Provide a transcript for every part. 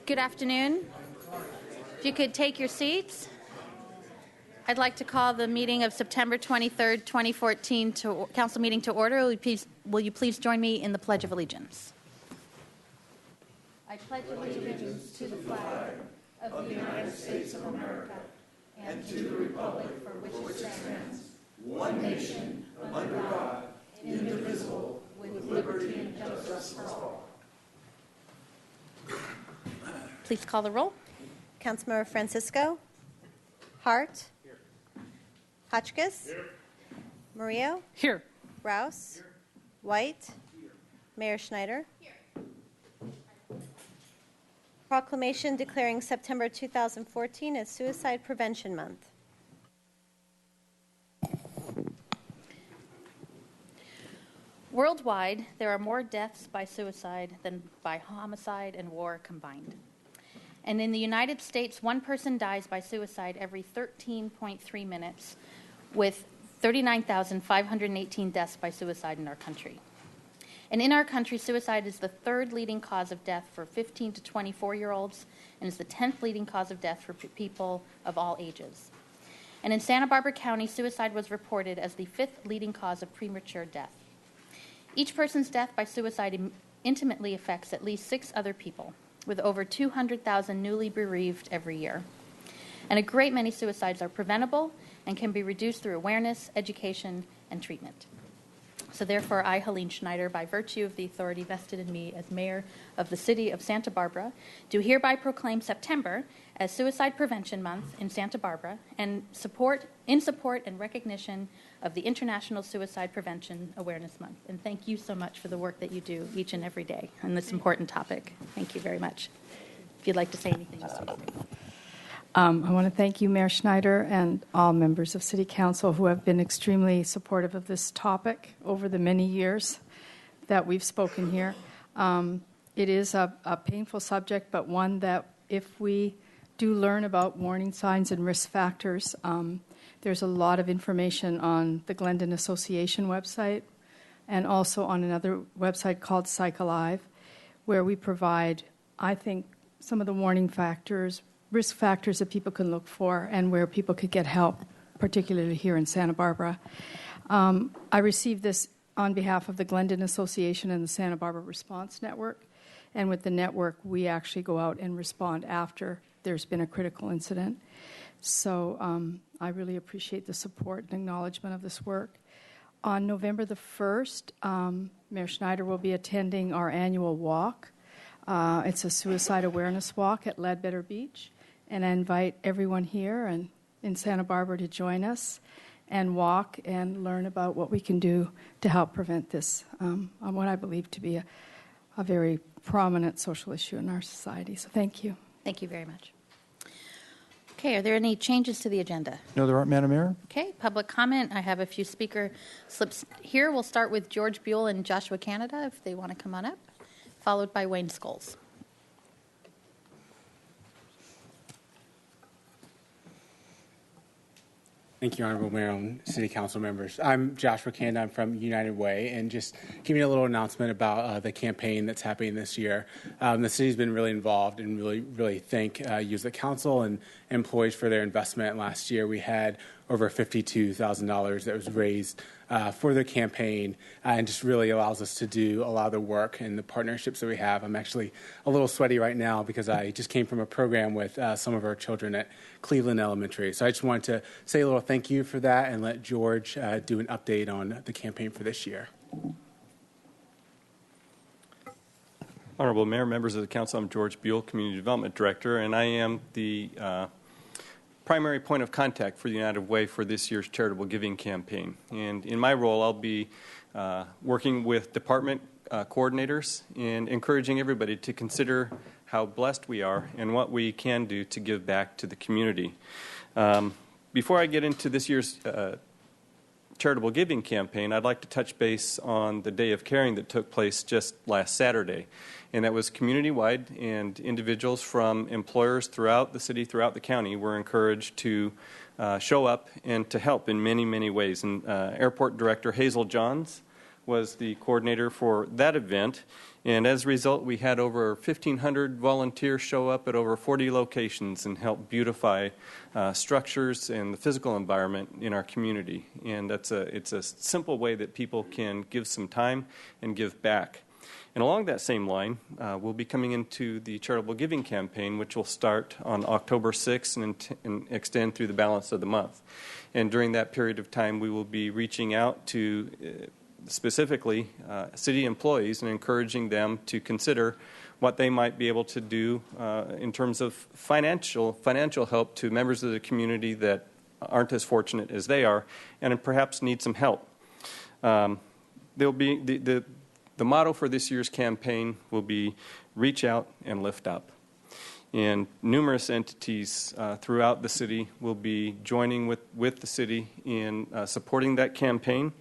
Good afternoon. If you could take your seats. I'd like to call the meeting of September 23rd, 2014 council meeting to order. Will you please join me in the Pledge of Allegiance? I pledge allegiance to the flag of the United States of America and to the republic for which it stands, one nation, under God, indivisible, with liberty and justice for all. Please call the roll. Councilmember Francisco. Hart. Here. Hotchkiss. Here. Murillo. Here. Rouse. Here. White. Here. Mayor Schneider. Here. Proclamation declaring September 2014 as Suicide Prevention Month. Worldwide, there are more deaths by suicide than by homicide and war combined. And in the United States, one person dies by suicide every 13.3 minutes, with 39,518 deaths by suicide in our country. And in our country, suicide is the third leading cause of death for 15 to 24-year-olds and is the 10th leading cause of death for people of all ages. And in Santa Barbara County, suicide was reported as the fifth leading cause of premature death. Each person's death by suicide intimately affects at least 6 other people, with over 200,000 newly bereaved every year. And a great many suicides are preventable and can be reduced through awareness, education, and treatment. So therefore, I, Helene Schneider, by virtue of the authority vested in me as mayor of the city of Santa Barbara, do hereby proclaim September as Suicide Prevention Month in Santa Barbara and in support and recognition of the International Suicide Prevention Awareness Month. And thank you so much for the work that you do each and every day on this important topic. Thank you very much. If you'd like to say anything, Mr. Speaker. I want to thank you, Mayor Schneider, and all members of City Council who have been extremely supportive of this topic over the many years that we've spoken here. It is a painful subject, but one that if we do learn about warning signs and risk factors, there's a lot of information on the Glendon Association website and also on another website called PsychAlive, where we provide, I think, some of the warning factors, risk factors that people can look for and where people could get help, particularly here in Santa Barbara. I received this on behalf of the Glendon Association and the Santa Barbara Response Network. And with the network, we actually go out and respond after there's been a critical incident. So I really appreciate the support and acknowledgement of this work. On November the 1st, Mayor Schneider will be attending our annual walk. It's a suicide awareness walk at Ledbetter Beach. And I invite everyone here and in Santa Barbara to join us and walk and learn about what we can do to help prevent this, on what I believe to be a very prominent social issue in our society. So thank you. Thank you very much. Okay, are there any changes to the agenda? No, there aren't, Madam Mayor. Okay, public comment. I have a few speaker slips here. We'll start with George Buell and Joshua Canada, if they want to come on up, followed by Wayne Scholes. Thank you, Honorable Mayor and City Council members. I'm Joshua Canada. I'm from United Way, and just giving a little announcement about the campaign that's happening this year. The city's been really involved, and really thank you as the council and employees for their investment. Last year, we had over $52,000 that was raised for the campaign, and just really allows us to do a lot of the work and the partnerships that we have. I'm actually a little sweaty right now because I just came from a program with some of our children at Cleveland Elementary. So I just wanted to say a little thank you for that and let George do an update on the campaign for this year. Honorable Mayor, members of the council, I'm George Buell, Community Development Director, and I am the primary point of contact for the United Way for this year's charitable giving campaign. And in my role, I'll be working with department coordinators and encouraging everybody to consider how blessed we are and what we can do to give back to the community. Before I get into this year's charitable giving campaign, I'd like to touch base on the Day of Caring that took place just last Saturday. And that was community-wide, and individuals from employers throughout the city, throughout the county, were encouraged to show up and to help in many, many ways. And Airport Director Hazel Johns was the coordinator for that event. And as a result, we had over 1,500 volunteers show up at over 40 locations and help beautify structures and the physical environment in our community. And it's a simple way that people can give some time and give back. And along that same line, we'll be coming into the charitable giving campaign, which will start on October 6th and extend through the balance of the month. And during that period of time, we will be reaching out to specifically city employees and encouraging them to consider what they might be able to do in terms of financial help to members of the community that aren't as fortunate as they are and perhaps need some help. There'll be the motto for this year's campaign will be reach out and lift up. And numerous entities throughout the city will be joining with the city in supporting that campaign.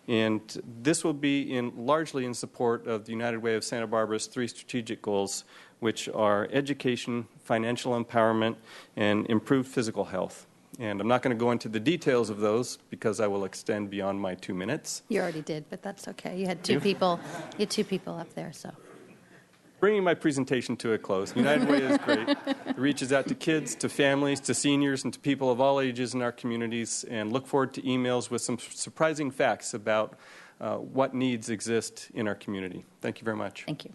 And this will be largely in support of the United Way of Santa Barbara's 3 strategic goals, which are education, financial empowerment, and improved physical health. And I'm not going to go into the details of those because I will extend beyond my 2 minutes. You already did, but that's okay. You had two people up there, so. Bringing my presentation to a close, United Way is great. It reaches out to kids, to families, to seniors, and to people of all ages in our communities, and look forward to emails with some surprising facts about what needs exist in our community. Thank you very much. Thank you.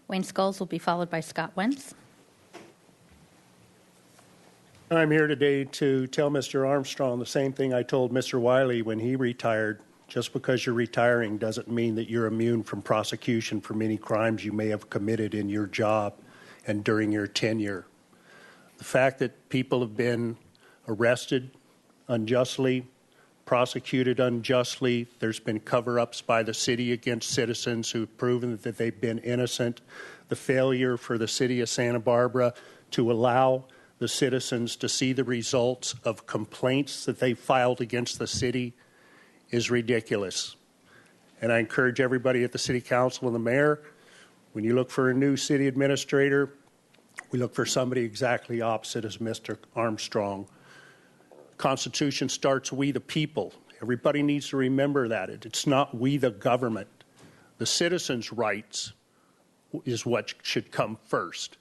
Wayne Scholes will be followed by Scott Wentz. I'm here today to tell Mr. Armstrong the same thing I told Mr. Wiley when he retired. Just because you're retiring doesn't mean that you're immune from prosecution for many crimes you may have committed in your job and during your tenure. The fact that people have been arrested unjustly, prosecuted unjustly, there's been cover-ups by the city against citizens who've proven that they've been innocent, the failure for the city of Santa Barbara to allow the citizens to see the results of complaints that they filed against the city is ridiculous. And I encourage everybody at the City Council and the mayor, when you look for a new city administrator, we look for somebody exactly opposite as Mr. Armstrong. Constitution starts we the people. Everybody needs to remember that. It's not we the government. The citizens' rights is what should come first,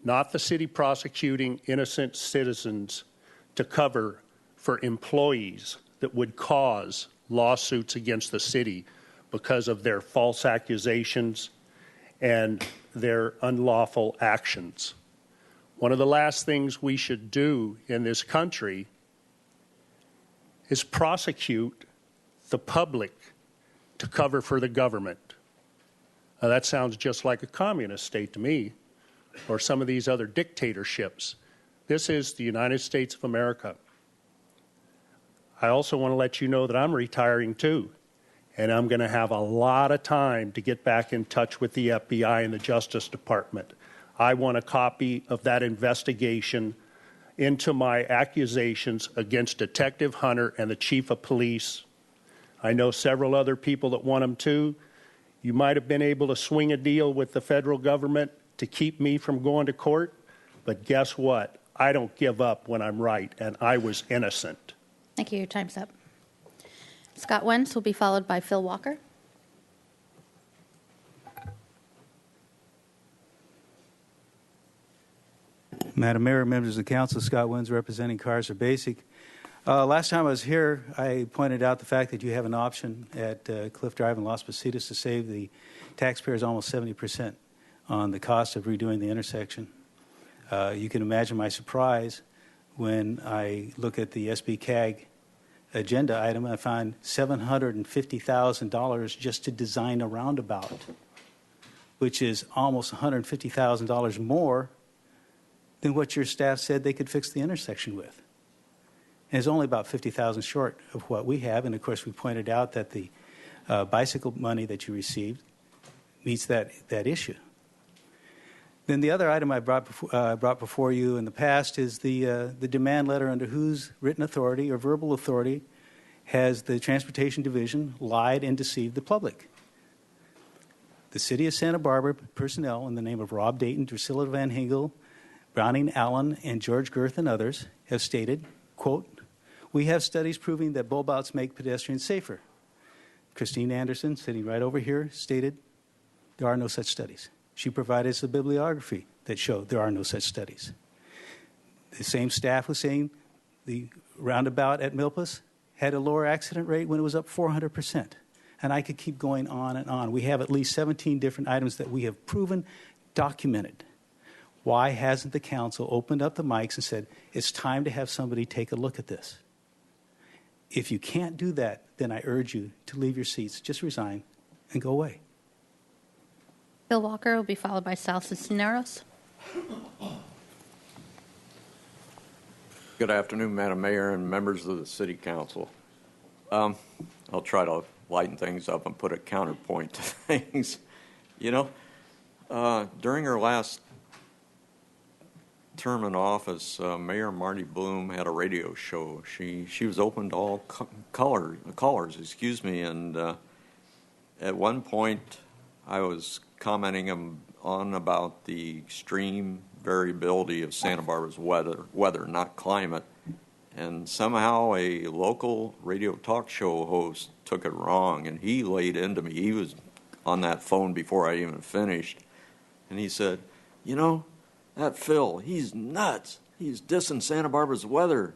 not the city prosecuting innocent citizens to cover for employees that would cause lawsuits against the city because of their false accusations and their unlawful actions. One of the last things we should do in this country is prosecute the public to cover for the government. Now, that sounds just like a communist state to me, or some of these other dictatorships. This is the United States of America. I also want to let you know that I'm retiring too, and I'm going to have a lot of time to get back in touch with the FBI and the Justice Department. I want a copy of that investigation into my accusations against Detective Hunter and the Chief of Police. I know several other people that want them too. You might have been able to swing a deal with the federal government to keep me from going to court, but guess what? I don't give up when I'm right, and I was innocent. Thank you. Your time's up. Scott Wentz will be followed by Phil Walker. Madam Mayor, members of the council, Scott Wentz representing Cars Are Basic. Last time I was here, I pointed out the fact that you have an option at Cliff Drive and Las Positas to save the taxpayers almost 70% on the cost of redoing the intersection. You can imagine my surprise when I look at the SB-CAG agenda item. I find $750,000 just to design a roundabout, which is almost $150,000 more than what your staff said they could fix the intersection with. And it's only about $50,000 short of what we have. And of course, we pointed out that the bicycle money that you received meets that issue. Then the other item I brought before you in the past is the demand letter under whose written authority or verbal authority has the Transportation Division lied and deceived the public. The City of Santa Barbara personnel in the name of Rob Dayton, Drusilla Van Hingel, Browning Allen, and George Girth and others have stated, quote, "We have studies proving that bulb outs make pedestrians safer. Christine Anderson, sitting right over here, stated there are no such studies. She provided us a bibliography that showed there are no such studies. The same staff was saying the roundabout at Milpas had a lower accident rate when it was up 400%. And I could keep going on and on. We have at least 17 different items that we have proven, documented. Why hasn't the council opened up the mics and said, it's time to have somebody take a look at this? If you can't do that, then I urge you to leave your seats, just resign, and go away. Bill Walker will be followed by Sal Cisneros. Good afternoon, Madam Mayor and members of the City Council. I'll try to lighten things up and put a counterpoint to things. You know, during her last term in office, Mayor Marty Bloom had a radio show. She was open to all callers, and at one point I was commenting on about the extreme variability of Santa Barbara's weather, not climate. And somehow a local radio talk show host took it wrong, and he laid into me. He was on that phone before I even finished. And he said, you know, that Phil, he's nuts. He's dissing Santa Barbara's weather.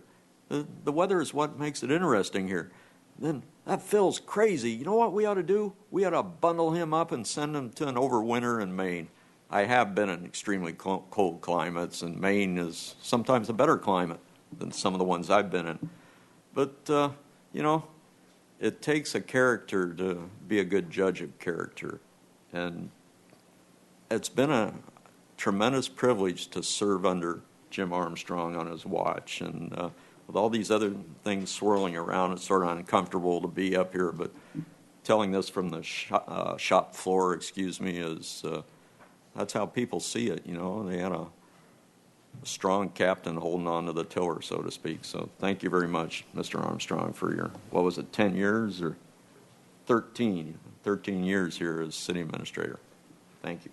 The weather is what makes it interesting here. Then that Phil's crazy. You know what we ought to do? We ought to bundle him up and send him to an overwinter in Maine. I have been in extremely cold climates, and Maine is sometimes a better climate than some of the ones I've been in. But, you know, it takes a character to be a good judge of character. And it's been a tremendous privilege to serve under Jim Armstrong on his watch. And with all these other things swirling around, it's sort of uncomfortable to be up here. But telling this from the shop floor, is that's how people see it. You know, they had a strong captain holding on to the tiller, so to speak. So thank you very much, Mr. Armstrong, for your, 10 years or 13 years here as city administrator. Thank you.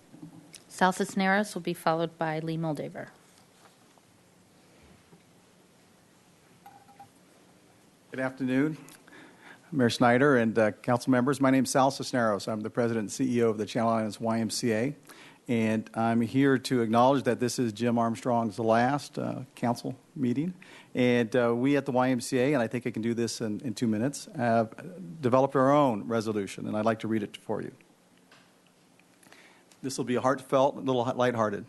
Sal Cisneros will be followed by Lee Moldaver. Good afternoon, Mayor Snyder and council members. My name is Sal Cisneros. I'm the president and CEO of the Channel Islands YMCA. And I'm here to acknowledge that this is Jim Armstrong's last council meeting. And we at the YMCA, and I think I can do this in 2 minutes, have developed our own resolution, and I'd like to read it for you. This will be heartfelt, a little lighthearted.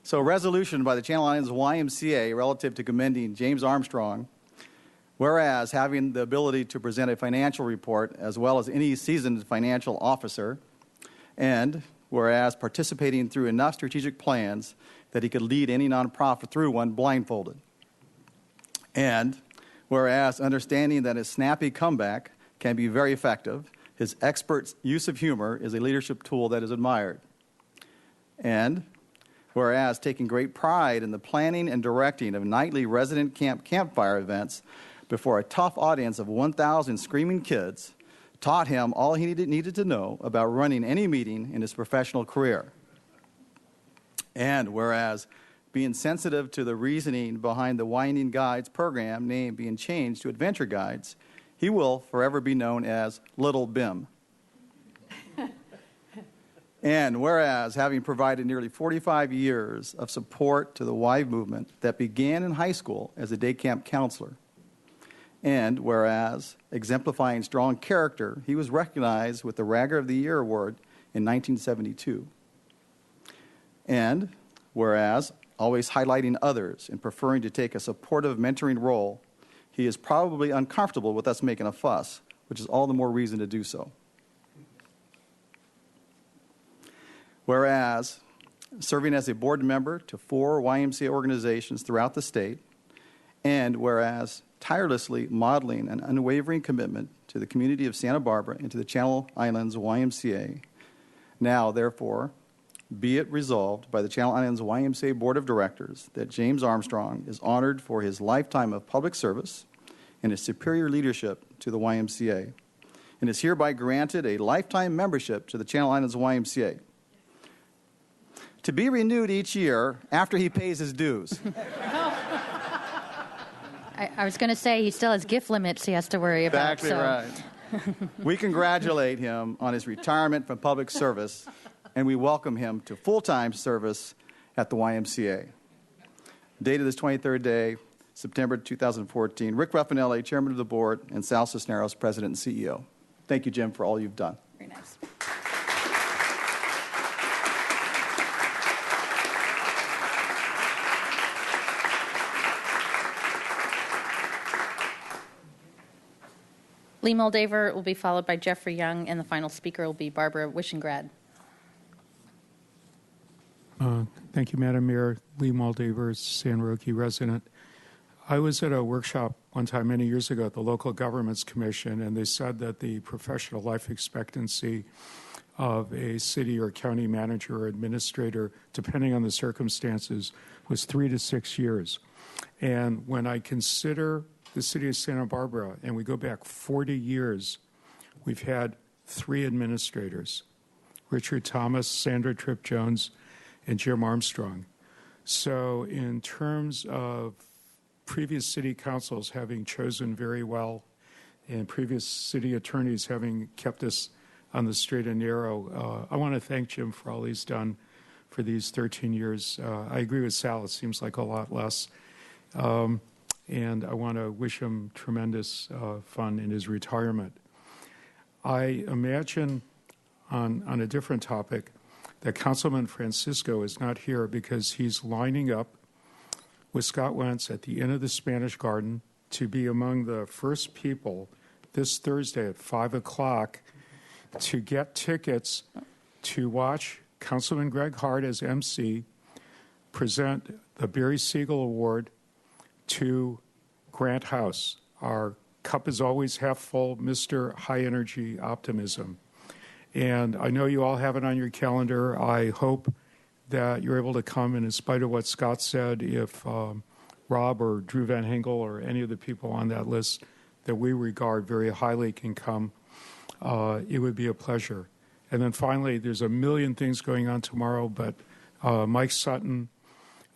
So, resolution by the Channel Islands YMCA relative to commending James Armstrong, whereas having the ability to present a financial report as well as any seasoned financial officer, and whereas participating through enough strategic plans that he could lead any nonprofit through one blindfolded. And whereas understanding that his snappy comeback can be very effective, his expert use of humor is a leadership tool that is admired. And whereas taking great pride in the planning and directing of nightly resident campfire events before a tough audience of 1,000 screaming kids, taught him all he needed to know about running any meeting in his professional career. And whereas being sensitive to the reasoning behind the Winding Guides program name being changed to Adventure Guides, he will forever be known as Little Bim. And whereas having provided nearly 45 years of support to the Y movement that began in high school as a day camp counselor, and whereas, exemplifying strong character, he was recognized with the Ragger of the Year Award in 1972. And whereas, always highlighting others and preferring to take a supportive mentoring role, he is probably uncomfortable with us making a fuss, which is all the more reason to do so. Whereas, serving as a board member to 4 YMCA organizations throughout the state, and whereas, tirelessly modeling an unwavering commitment to the community of Santa Barbara and to the Channel Islands YMCA. Now, therefore, be it resolved by the Channel Islands YMCA Board of Directors that James Armstrong is honored for his lifetime of public service and his superior leadership to the YMCA, and is hereby granted a lifetime membership to the Channel Islands YMCA, to be renewed each year after he pays his dues. I was going to say he still has gift limits he has to worry about. Exactly right. We congratulate him on his retirement from public service, and we welcome him to full-time service at the YMCA. Date of this 23rd day, September 2014. Rick Raffanelli, Chairman of the Board, and Sal Cisneros, President and CEO. Thank you, Jim, for all you've done. Very nice. Lee Moldaver will be followed by Jeffrey Young, and the final speaker will be Barbara Wishengrad. Thank you, Madam Mayor. Lee Moldaver, San Roque resident. I was at a workshop one time many years ago at the Local Governments Commission, and they said that the professional life expectancy of a city or county manager or administrator, depending on the circumstances, was 3 to 6 years. And when I consider the city of Santa Barbara, and we go back 40 years, we've had 3 administrators, Richard Thomas, Sandra Tripp Jones, and Jim Armstrong. So in terms of previous city councils having chosen very well and previous city attorneys having kept us on the straight and narrow, I want to thank Jim for all he's done for these 13 years. I agree with Sal, it seems like a lot less. And I want to wish him tremendous fun in his retirement. I imagine on a different topic that Councilman Francisco is not here because he's lining up with Scott Wentz at the Inn of the Spanish Garden to be among the first people this Thursday at 5 o'clock to get tickets to watch Councilman Greg Hart as MC present the Barry Siegel Award to Grant House. Our cup is always half full, Mr. High Energy Optimism. And I know you all have it on your calendar. I hope that you're able to come, and in spite of what Scott said, if Rob or Drew Van Hengel or any of the people on that list that we regard very highly can come, it would be a pleasure. And then finally, there's a million things going on tomorrow, but Mike Sutton,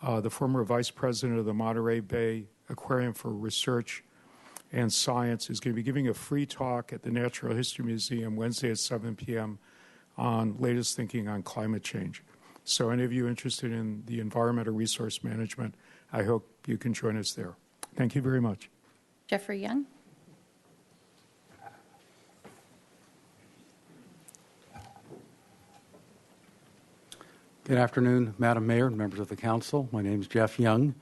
the former vice president of the Monterey Bay Aquarium for Research and Science, is going to be giving a free talk at the Natural History Museum Wednesday at 7 p.m. on latest thinking on climate change. So any of you interested in the environmental resource management, I hope you can join us there. Thank you very much. Jeffrey Young. Good afternoon, Madam Mayor and members of the council. My name is Jeff Young.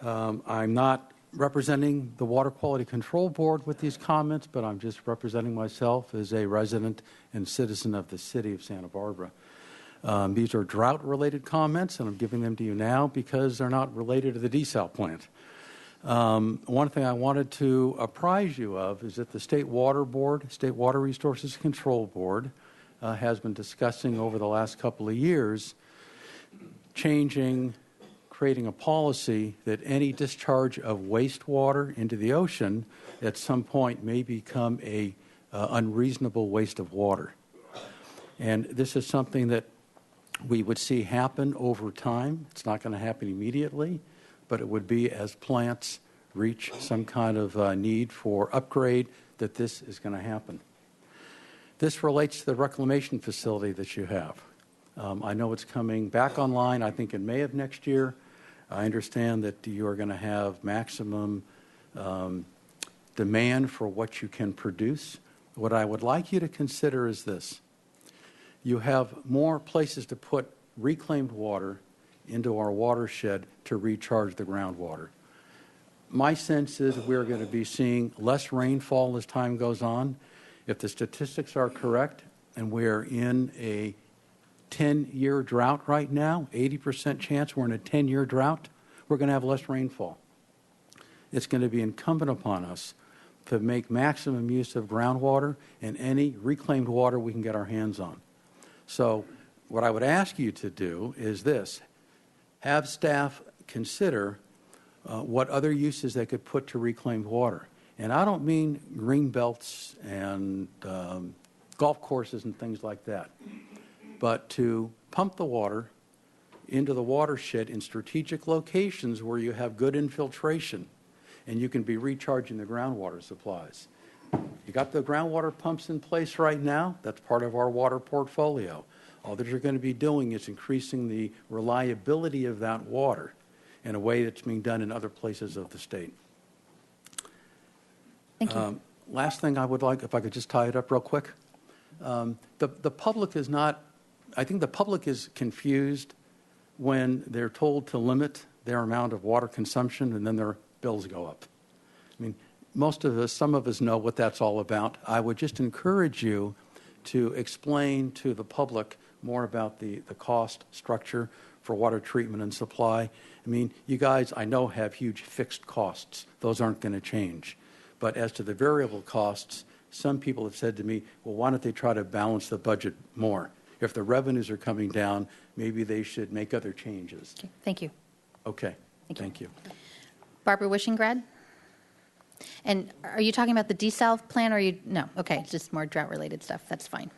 I'm not representing the Water Quality Control Board with these comments, but I'm just representing myself as a resident and citizen of the city of Santa Barbara. These are drought-related comments, and I'm giving them to you now because they're not related to the desal plant. One thing I wanted to apprise you of is that the State Water Board, State Water Resources Control Board, has been discussing over the last couple of years creating a policy that any discharge of wastewater into the ocean at some point may become a unreasonable waste of water. And this is something that we would see happen over time. It's not going to happen immediately, but it would be as plants reach some kind of need for upgrade that this is going to happen. This relates to the reclamation facility that you have. I know it's coming back online, I think in May of next year. I understand that you are going to have maximum demand for what you can produce. What I would like you to consider is this. You have more places to put reclaimed water into our watershed to recharge the groundwater. My sense is we're going to be seeing less rainfall as time goes on. If the statistics are correct, and we're in a 10-year drought right now, 80% chance we're in a 10-year drought, we're going to have less rainfall. It's going to be incumbent upon us to make maximum use of groundwater and any reclaimed water we can get our hands on. So what I would ask you to do is this. Have staff consider what other uses they could put to reclaimed water. And I don't mean green belts and golf courses and things like that, but to pump the water into the watershed in strategic locations where you have good infiltration and you can be recharging the groundwater supplies. You got the groundwater pumps in place right now. That's part of our water portfolio. All that you're going to be doing is increasing the reliability of that water in a way that's being done in other places of the state. Thank you. Last thing I would like, if I could just tie it up real quick. The public is not, I think the public is confused when they're told to limit their amount of water consumption and then their bills go up. I mean, some of us know what that's all about. I would just encourage you to explain to the public more about the cost structure for water treatment and supply. I mean, you guys, I know, have huge fixed costs. Those aren't going to change. But as to the variable costs, some people have said to me, well, why don't they try to balance the budget more? If the revenues are coming down, maybe they should make other changes. Okay. Thank you. Okay. Thank you. Barbara Wishingrad? And are you talking about the desal plan, or no? Okay, just more drought-related stuff. That's fine.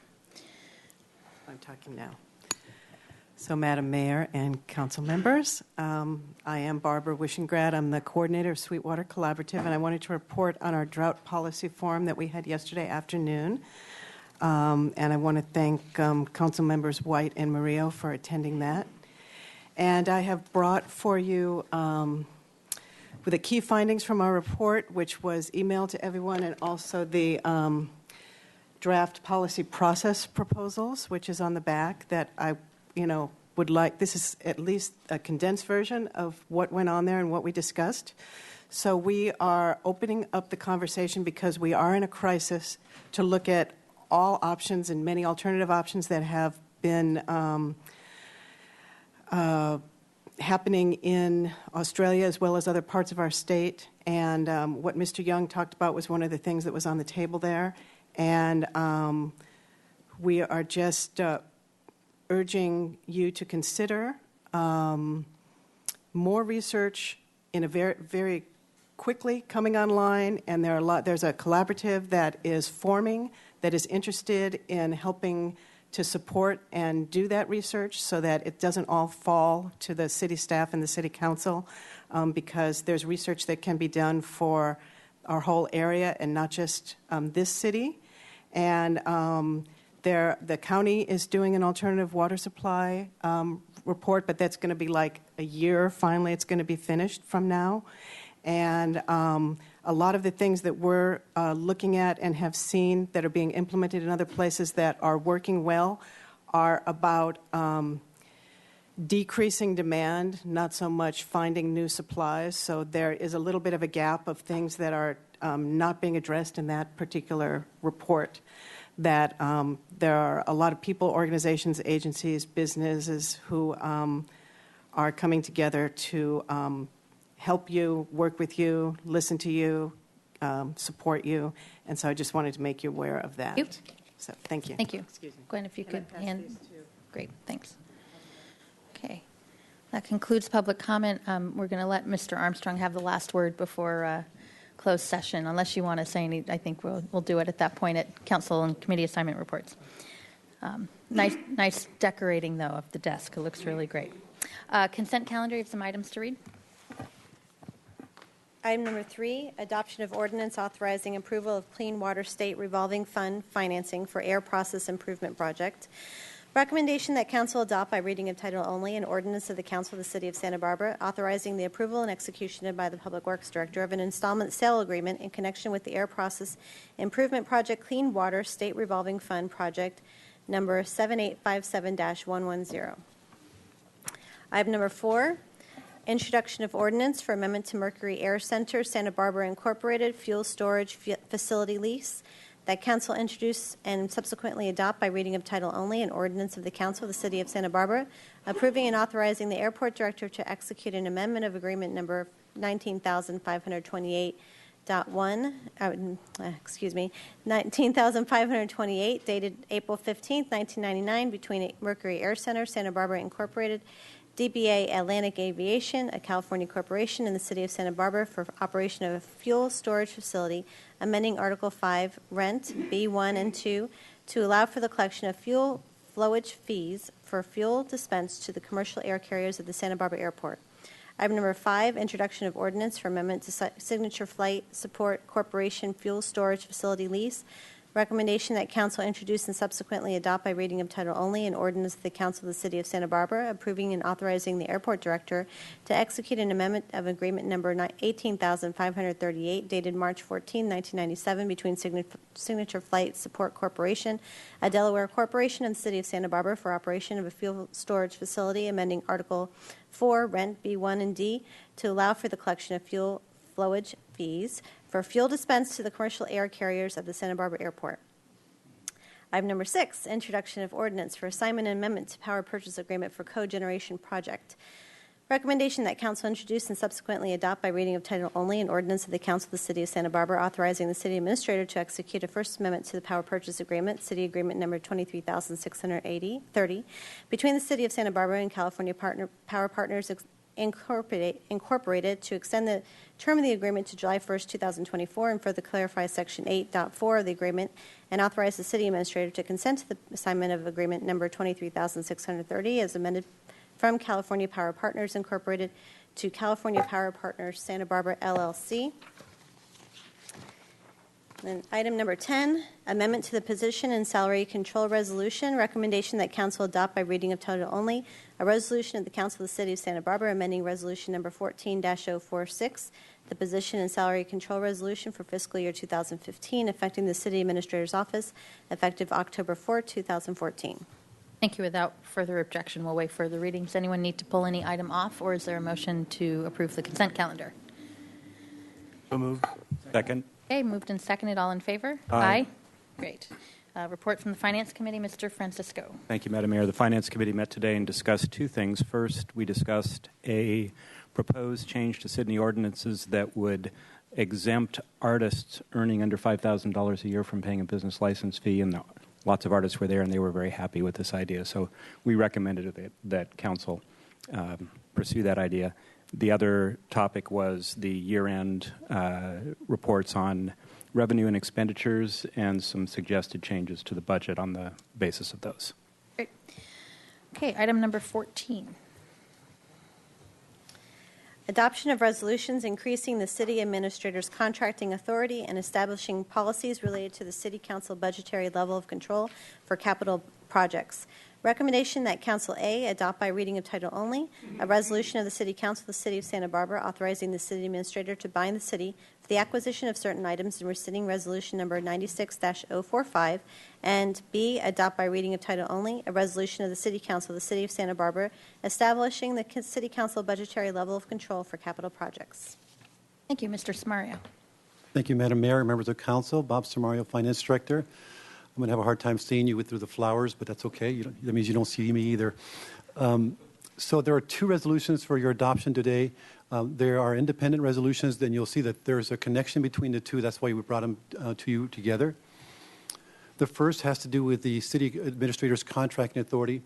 I'm talking now. So, Madam Mayor and council members, I am Barbara Wishingrad. I'm the coordinator of Sweetwater Collaborative, and I wanted to report on our drought policy forum that we had yesterday afternoon. And I want to thank council members White and Murillo for attending that. And I have brought for you with the key findings from our report, which was emailed to everyone, and also the draft policy process proposals, which is on the back, that I would like. This is at least a condensed version of what went on there and what we discussed. So we are opening up the conversation because we are in a crisis to look at all options and many alternative options that have been happening in Australia as well as other parts of our state. And what Mr. Young talked about was one of the things that was on the table there. And we are just urging you to consider more research in a very, very quickly coming online. And there's a collaborative that is forming that is interested in helping to support and do that research so that it doesn't all fall to the city staff and the city council, because there's research that can be done for our whole area and not just this city. And the county is doing an alternative water supply report, but that's going to be like a year. Finally, it's going to be finished from now. And a lot of the things that we're looking at and have seen that are being implemented in other places that are working well are about decreasing demand, not so much finding new supplies. So there is a little bit of a gap of things that are not being addressed in that particular report. That there are a lot of people, organizations, agencies, businesses who are coming together to help you, work with you, listen to you, support you. And so I just wanted to make you aware of that. Thank you. So thank you. Thank you. Excuse me. Gwen, if you could I pass hand. these to- Great, thanks. Okay. That concludes public comment. We're going to let Mr. Armstrong have the last word before closed session. Unless you want to say anything, I think we'll do it at that point at council and committee assignment reports. Nice decorating, though, of the desk. It looks really great. Consent calendar, you have some items to read? Item number 3, adoption of ordinance authorizing approval of Clean Water State Revolving Fund financing for air process improvement project. Recommendation that council adopt by reading of title only an ordinance of the Council of the City of Santa Barbara authorizing the approval and execution by the Public Works Director of an installment sale agreement in connection with the air process improvement project Clean Water State Revolving Fund project number 7857-110. Item number 4, introduction of ordinance for amendment to Mercury Air Center, Santa Barbara Incorporated fuel storage facility lease. That council introduce and subsequently adopt by reading of title only an ordinance of the Council of the City of Santa Barbara approving and authorizing the airport director to execute an amendment of agreement number 19,528 dated April 15, 1999 between Mercury Air Center, Santa Barbara Incorporated, DBA Atlantic Aviation, a California corporation, in the City of Santa Barbara for operation of a fuel storage facility, amending Article 5, Rent, B1 and 2, to allow for the collection of fuel flowage fees for fuel dispensed to the commercial air carriers of the Santa Barbara Airport. Item number 5, introduction of ordinance for amendment to Signature Flight Support Corporation fuel storage facility lease. Recommendation that council introduce and subsequently adopt by reading of title only an ordinance of the Council of the City of Santa Barbara approving and authorizing the airport director to execute an amendment of agreement number 18,538 dated March 14, 1997 between Signature Flight Support Corporation, a Delaware corporation, and the City of Santa Barbara for operation of a fuel storage facility, amending Article 4, Rent B1 and D, to allow for the collection of fuel flowage fees for fuel dispensed to the commercial air carriers of the Santa Barbara Airport. Item number 6, introduction of ordinance for assignment and amendment to power purchase agreement for cogeneration project. Recommendation that council introduce and subsequently adopt by reading of title only an ordinance of the Council of the City of Santa Barbara authorizing the city administrator to execute a first amendment to the power purchase agreement, city agreement number 23,630, between the City of Santa Barbara and California Power Partners Incorporated to extend the term of the agreement to July 1st, 2024, and further clarify Section 8.4 of the agreement and authorize the city administrator to consent to the assignment of agreement number 23,630 as amended from California Power Partners Incorporated to California Power Partners Santa Barbara, LLC. Then item number 10, amendment to the position and salary control resolution. Recommendation that council adopt by reading of title only a resolution of the Council of the City of Santa Barbara amending resolution number 14-046, the position and salary control resolution for fiscal year 2015, affecting the city administrator's office, effective October 4, 2014. Thank you. Without further objection, we'll waive further reading. Does anyone need to pull any item off, or is there a motion to approve the consent calendar? So moved. Second. Okay, moved and seconded. All in favor? Aye. Great. Report from the Finance Committee, Mr. Francisco. Thank you, Madam Mayor. The Finance Committee met today and discussed two things. First, we discussed a proposed change to Sydney ordinances that would exempt artists earning under $5,000 a year from paying a business license fee, and lots of artists were there, and they were very happy with this idea. So we recommended that council pursue that idea. The other topic was the year-end reports on revenue and expenditures and some suggested changes to the budget on the basis of those. Great. Okay, item number 14. Adoption of resolutions increasing the city administrator's contracting authority and establishing policies related to the city council budgetary level of control for capital projects. Recommendation that Council A adopt by reading of title only a resolution of the City Council of the City of Santa Barbara authorizing the city administrator to bind the city for the acquisition of certain items and rescinding resolution number 96-045, and B adopt by reading of title only a resolution of the City Council of the City of Santa Barbara establishing the City Council budgetary level of control for capital projects. Thank you, Mr. Samario. Thank you, Madam Mayor, members of council. Bob Samario, Finance Director. I'm going to have a hard time seeing you through the flowers, but that's okay. That means you don't see me either. So there are two resolutions for your adoption today. There are independent resolutions. Then you'll see that there's a connection between the two. That's why we brought them to you together. The first has to do with the city administrator's contracting authority.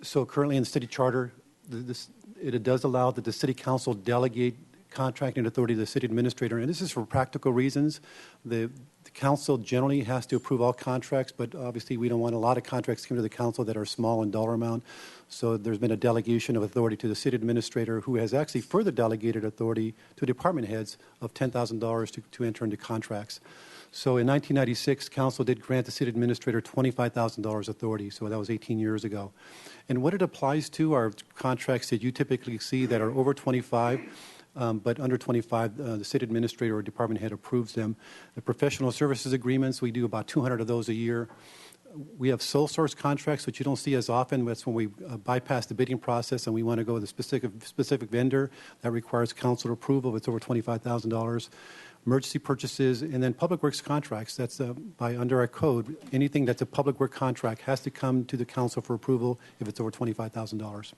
So currently in the city charter, it does allow that the city council delegate contracting authority to the city administrator, and this is for practical reasons. The council generally has to approve all contracts, but obviously we don't want a lot of contracts coming to the council that are small in dollar amount. So there's been a delegation of authority to the city administrator, who has actually further delegated authority to department heads of $10,000 to enter into contracts. So in 1996, council did grant the city administrator $25,000 authority, so that was 18 years ago. And what it applies to are contracts that you typically see that are over 25, but under 25, the city administrator or department head approves them. The professional services agreements, we do about 200 of those a year. We have sole source contracts, which you don't see as often. That's when we bypass the bidding process and we want to go with a specific vendor. That requires council approval if it's over $25,000. Emergency purchases, and then public works contracts. That's under our code. Anything that's a public work contract has to come to the council for approval if it's over $25,000.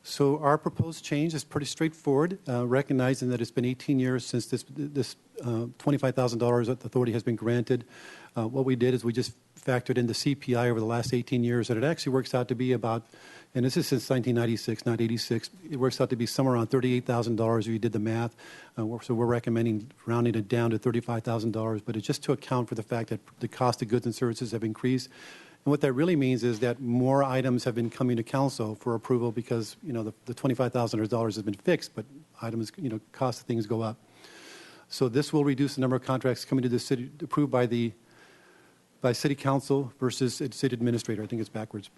So our proposed change is pretty straightforward, recognizing that it's been 18 years since this $25,000 authority has been granted. What we did is we just factored in the CPI over the last 18 years, and it actually works out to be about, and this is since 1996, not 86, it works out to be somewhere around $38,000 if you did the math. So we're recommending rounding it down to $35,000, but it's just to account for the fact that the cost of goods and services have increased. And what that really means is that more items have been coming to council for approval because, the $25,000 has been fixed, but items, cost of things go up. So this will reduce the number of contracts coming to the city, approved by city council versus city administrator. I think it's backwards.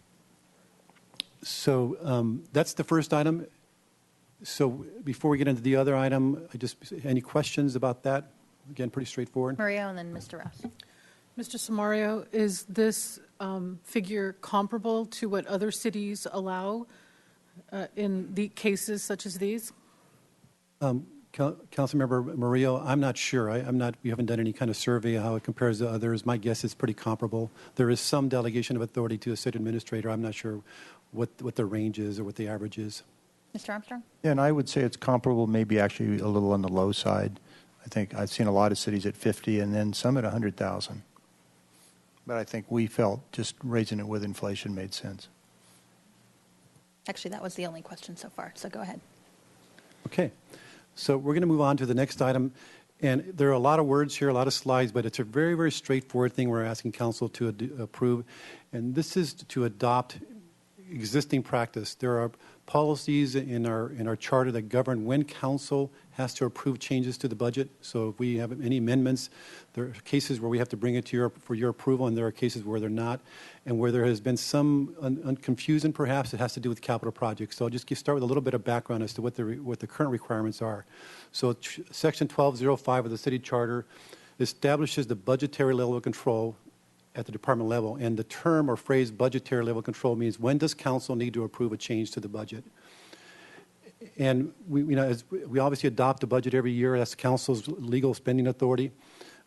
So that's the first item. So before we get into the other item, any questions about that? Again, pretty straightforward. Mario and then Mr. Rouse. Mr. Samario, is this figure comparable to what other cities allow in the cases such as these? Councilmember Murillo, I'm not sure. We haven't done any kind of survey of how it compares to others. My guess is pretty comparable. There is some delegation of authority to a city administrator. I'm not sure what the range is or what the average is. Mr. Armstrong? Yeah, and I would say it's comparable, maybe actually a little on the low side. I think I've seen a lot of cities at 50 and then some at 100,000. But I think we felt just raising it with inflation made sense. Actually, that was the only question so far, so go ahead. Okay. So we're going to move on to the next item. And there are a lot of words here, a lot of slides, but it's a very, very straightforward thing we're asking council to approve. And this is to adopt existing practice. There are policies in our charter that govern when council has to approve changes to the budget. So if we have any amendments, there are cases where we have to bring it to for your approval, and there are cases where they're not, and where there has been some confusion, perhaps, it has to do with capital projects. So I'll just start with a little bit of background as to what the current requirements are. So Section 1205 of the city charter establishes the budgetary level of control at the department level, and the term or phrase budgetary level control means when does council need to approve a change to the budget. And we obviously adopt a budget every year. That's council's legal spending authority.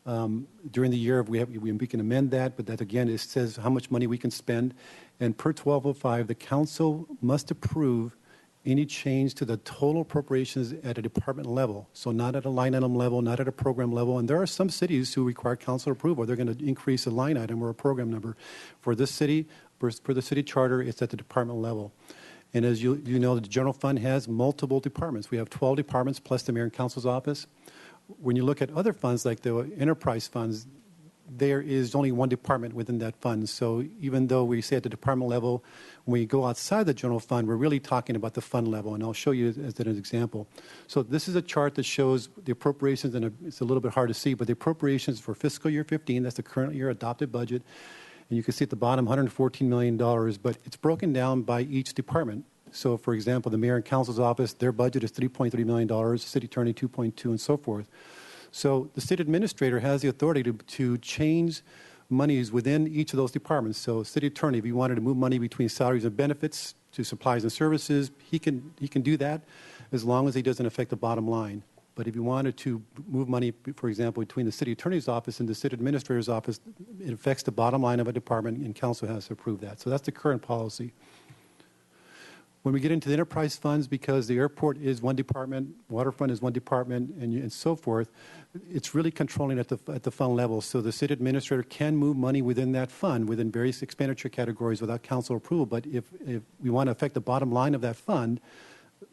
During the year, we can amend that, but that again, it says how much money we can spend. And per 1205, the council must approve any change to the total appropriations at a department level. So not at a line item level, not at a program level. And there are some cities who require council approval. They're going to increase a line item or a program number. For this city, for the city charter, it's at the department level. And as you know, the general fund has multiple departments. We have 12 departments plus the mayor and council's office. When you look at other funds like the enterprise funds, there is only one department within that fund. So even though we say at the department level, when we go outside the general fund, we're really talking about the fund level. And I'll show you as an example. So this is a chart that shows the appropriations, and it's a little bit hard to see, but the appropriations for fiscal year 15, that's the current year adopted budget. And you can see at the bottom, $114 million, but it's broken down by each department. So, for example, the mayor and council's office, their budget is $3.3 million, city attorney 2.2, and so forth. So the city administrator has the authority to change monies within each of those departments. So city attorney, if he wanted to move money between salaries and benefits to supplies and services, he can do that as long as he doesn't affect the bottom line. But if you wanted to move money, for example, between the city attorney's office and the city administrator's office, it affects the bottom line of a department, and council has to approve that. So that's the current policy. When we get into the enterprise funds, because the airport is one department, waterfront is one department, and so forth, it's really controlling at the fund level. So the city administrator can move money within that fund, within various expenditure categories without council approval. But if we want to affect the bottom line of that fund,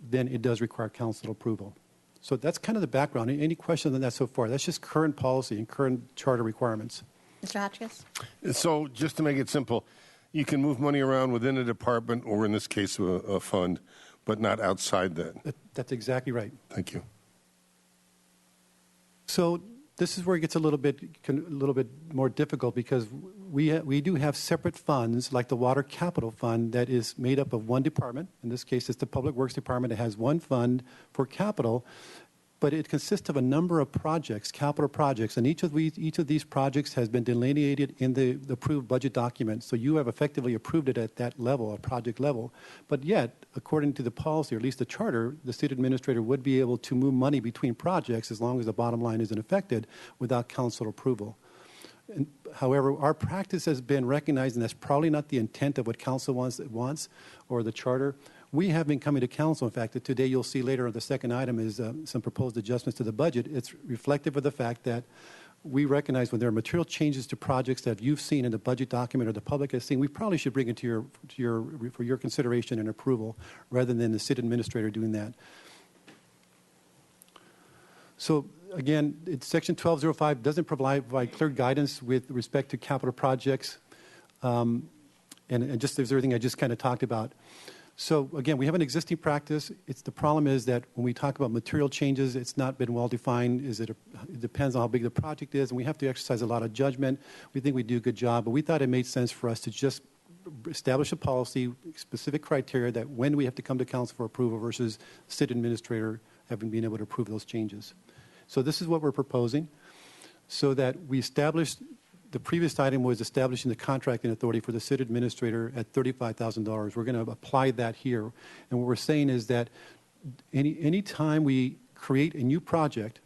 then it does require council approval. So that's kind of the background. Any questions on that so far? That's just current policy and current charter requirements. Mr. Hotchkiss? So just to make it simple, you can move money around within a department, or in this case, a fund, but not outside that. That's exactly right. Thank you. So this is where it gets a little bit more difficult, because we do have separate funds, like the Water Capital Fund, that is made up of one department. In this case, it's the Public Works Department. It has one fund for capital, but it consists of a number of projects, capital projects, and each of these projects has been delineated in the approved budget document. So you have effectively approved it at that level, a project level. But yet, according to the policy, or at least the charter, the city administrator would be able to move money between projects as long as the bottom line isn't affected without council approval. However, our practice has been recognized, and that's probably not the intent of what council wants or the charter. We have been coming to council. In fact, today you'll see later, the second item is some proposed adjustments to the budget. It's reflective of the fact that we recognize when there are material changes to projects that you've seen in the budget document or the public has seen, we probably should bring it for your consideration and approval rather than the city administrator doing that. So again, Section 1205 doesn't provide clear guidance with respect to capital projects. and just there's everything I just kind of talked about. So again, we have an existing practice. The problem is that when we talk about material changes, it's not been well defined. It depends on how big the project is, and we have to exercise a lot of judgment. We think we do a good job, but we thought it made sense for us to just establish a policy, specific criteria that when we have to come to council for approval versus the city administrator having been able to approve those changes. So this is what we're proposing, so that we established. The previous item was establishing the contracting authority for the city administrator at $35,000. We're going to apply that here. And what we're saying is that any time we create a new project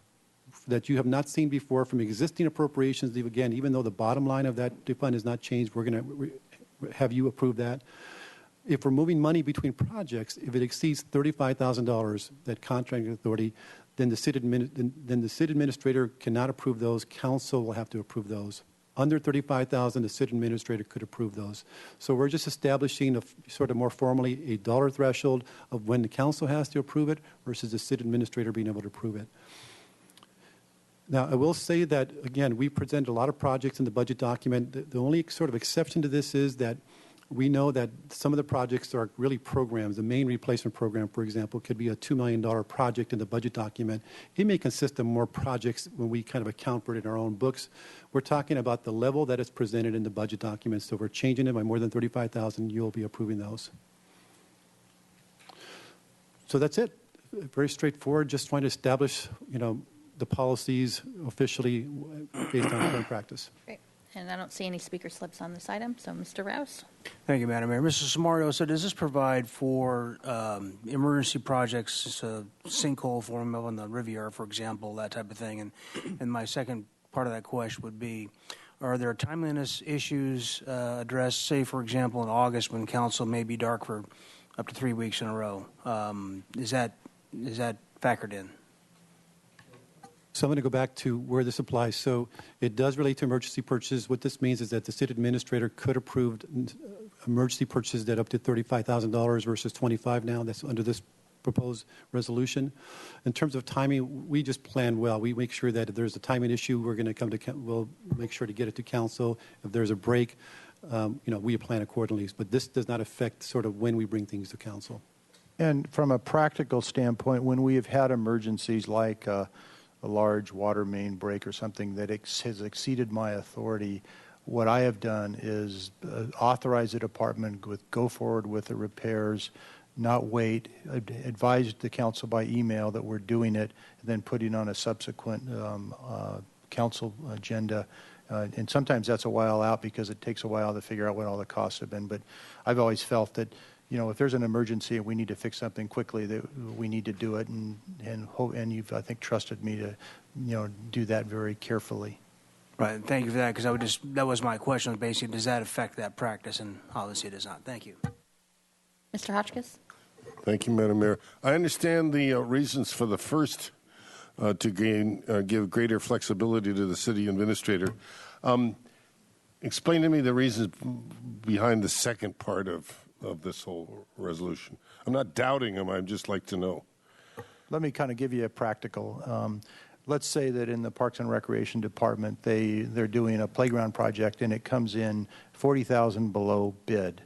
that you have not seen before from existing appropriations, again, even though the bottom line of that fund has not changed, we're going to have you approve that. If we're moving money between projects, if it exceeds $35,000, that contracting authority, then the city administrator cannot approve those. Council will have to approve those. Under $35,000, the city administrator could approve those. So we're just establishing sort of more formally a dollar threshold of when the council has to approve it versus the city administrator being able to approve it. Now, I will say that, again, we presented a lot of projects in the budget document. The only sort of exception to this is that we know that some of the projects are really programs. The main replacement program, for example, could be a $2 million project in the budget document. It may consist of more projects when we kind of account for it in our own books. We're talking about the level that is presented in the budget document. So if we're changing it by more than $35,000, you'll be approving those. So that's it. Very straightforward. Just trying to establish, the policies officially based on current practice. Great. And I don't see any speaker slips on this item, so Mr. Rouse. Thank you, Madam Mayor. Mr. Samario, so does this provide for emergency projects, sinkhole formula in the Riviera, for example, that type of thing? And my second part of that question would be, are there timeliness issues addressed, say, for example, in August when council may be dark for up to 3 weeks in a row? Is that factored in? So I'm going to go back to where this applies. So it does relate to emergency purchases. What this means is that the city administrator could approve emergency purchases that up to $35,000 versus $25,000 now. That's under this proposed resolution. In terms of timing, we just plan well. We make sure that if there's a timing issue, we're going to we'll make sure to get it to council. If there's a break, we plan accordingly. But this does not affect sort of when we bring things to council. And from a practical standpoint, when we have had emergencies like a large water main break or something that has exceeded my authority, what I have done is authorize the department go forward with the repairs, not wait, advise the council by email that we're doing it, and then putting on a subsequent council agenda. And sometimes that's a while out because it takes a while to figure out what all the costs have been. But I've always felt that if there's an emergency and we need to fix something quickly, that we need to do it, and you've, I think, trusted me to, do that very carefully. Right. Thank you for that, because that was my question. Basically, does that affect that practice? And obviously, it does not. Thank you, Mr. Hotchkiss. Thank you, Madam Mayor. I understand the reasons for the first to give greater flexibility to the city administrator. Explain to me the reasons behind the second part of this whole resolution. I'm not doubting them. I'd just like to know. Let me kind of give you a practical. Let's say that in the Parks and Recreation Department, they're doing a playground project and it comes in $40,000 below bid.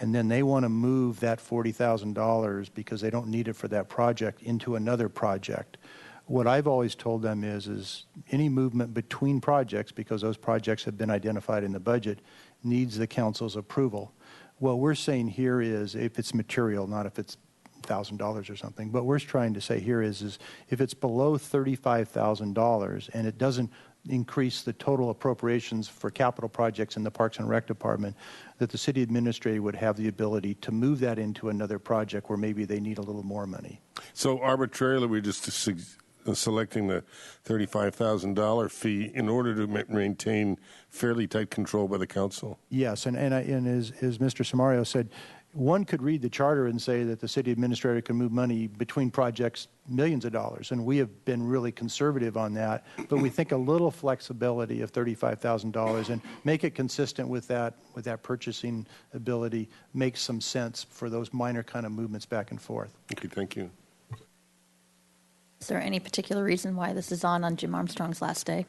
And then they want to move that $40,000 because they don't need it for that project into another project. What I've always told them is any movement between projects, because those projects have been identified in the budget, needs the council's approval. What we're saying here is if it's material, not if it's $1,000 or something. What we're trying to say here is if it's below $35,000 and it doesn't increase the total appropriations for capital projects in the Parks and Rec Department, that the city administrator would have the ability to move that into another project where maybe they need a little more money. So arbitrarily, we're just selecting the $35,000 fee in order to maintain fairly tight control by the council? Yes, and as Mr. Samario said, one could read the charter and say that the city administrator can move money between projects millions of dollars, and we have been really conservative on that, but we think a little flexibility of $35,000 and make it consistent with that purchasing ability makes some sense for those minor kind of movements back and forth. Okay, thank you. Is there any particular reason why this is on Jim Armstrong's last day?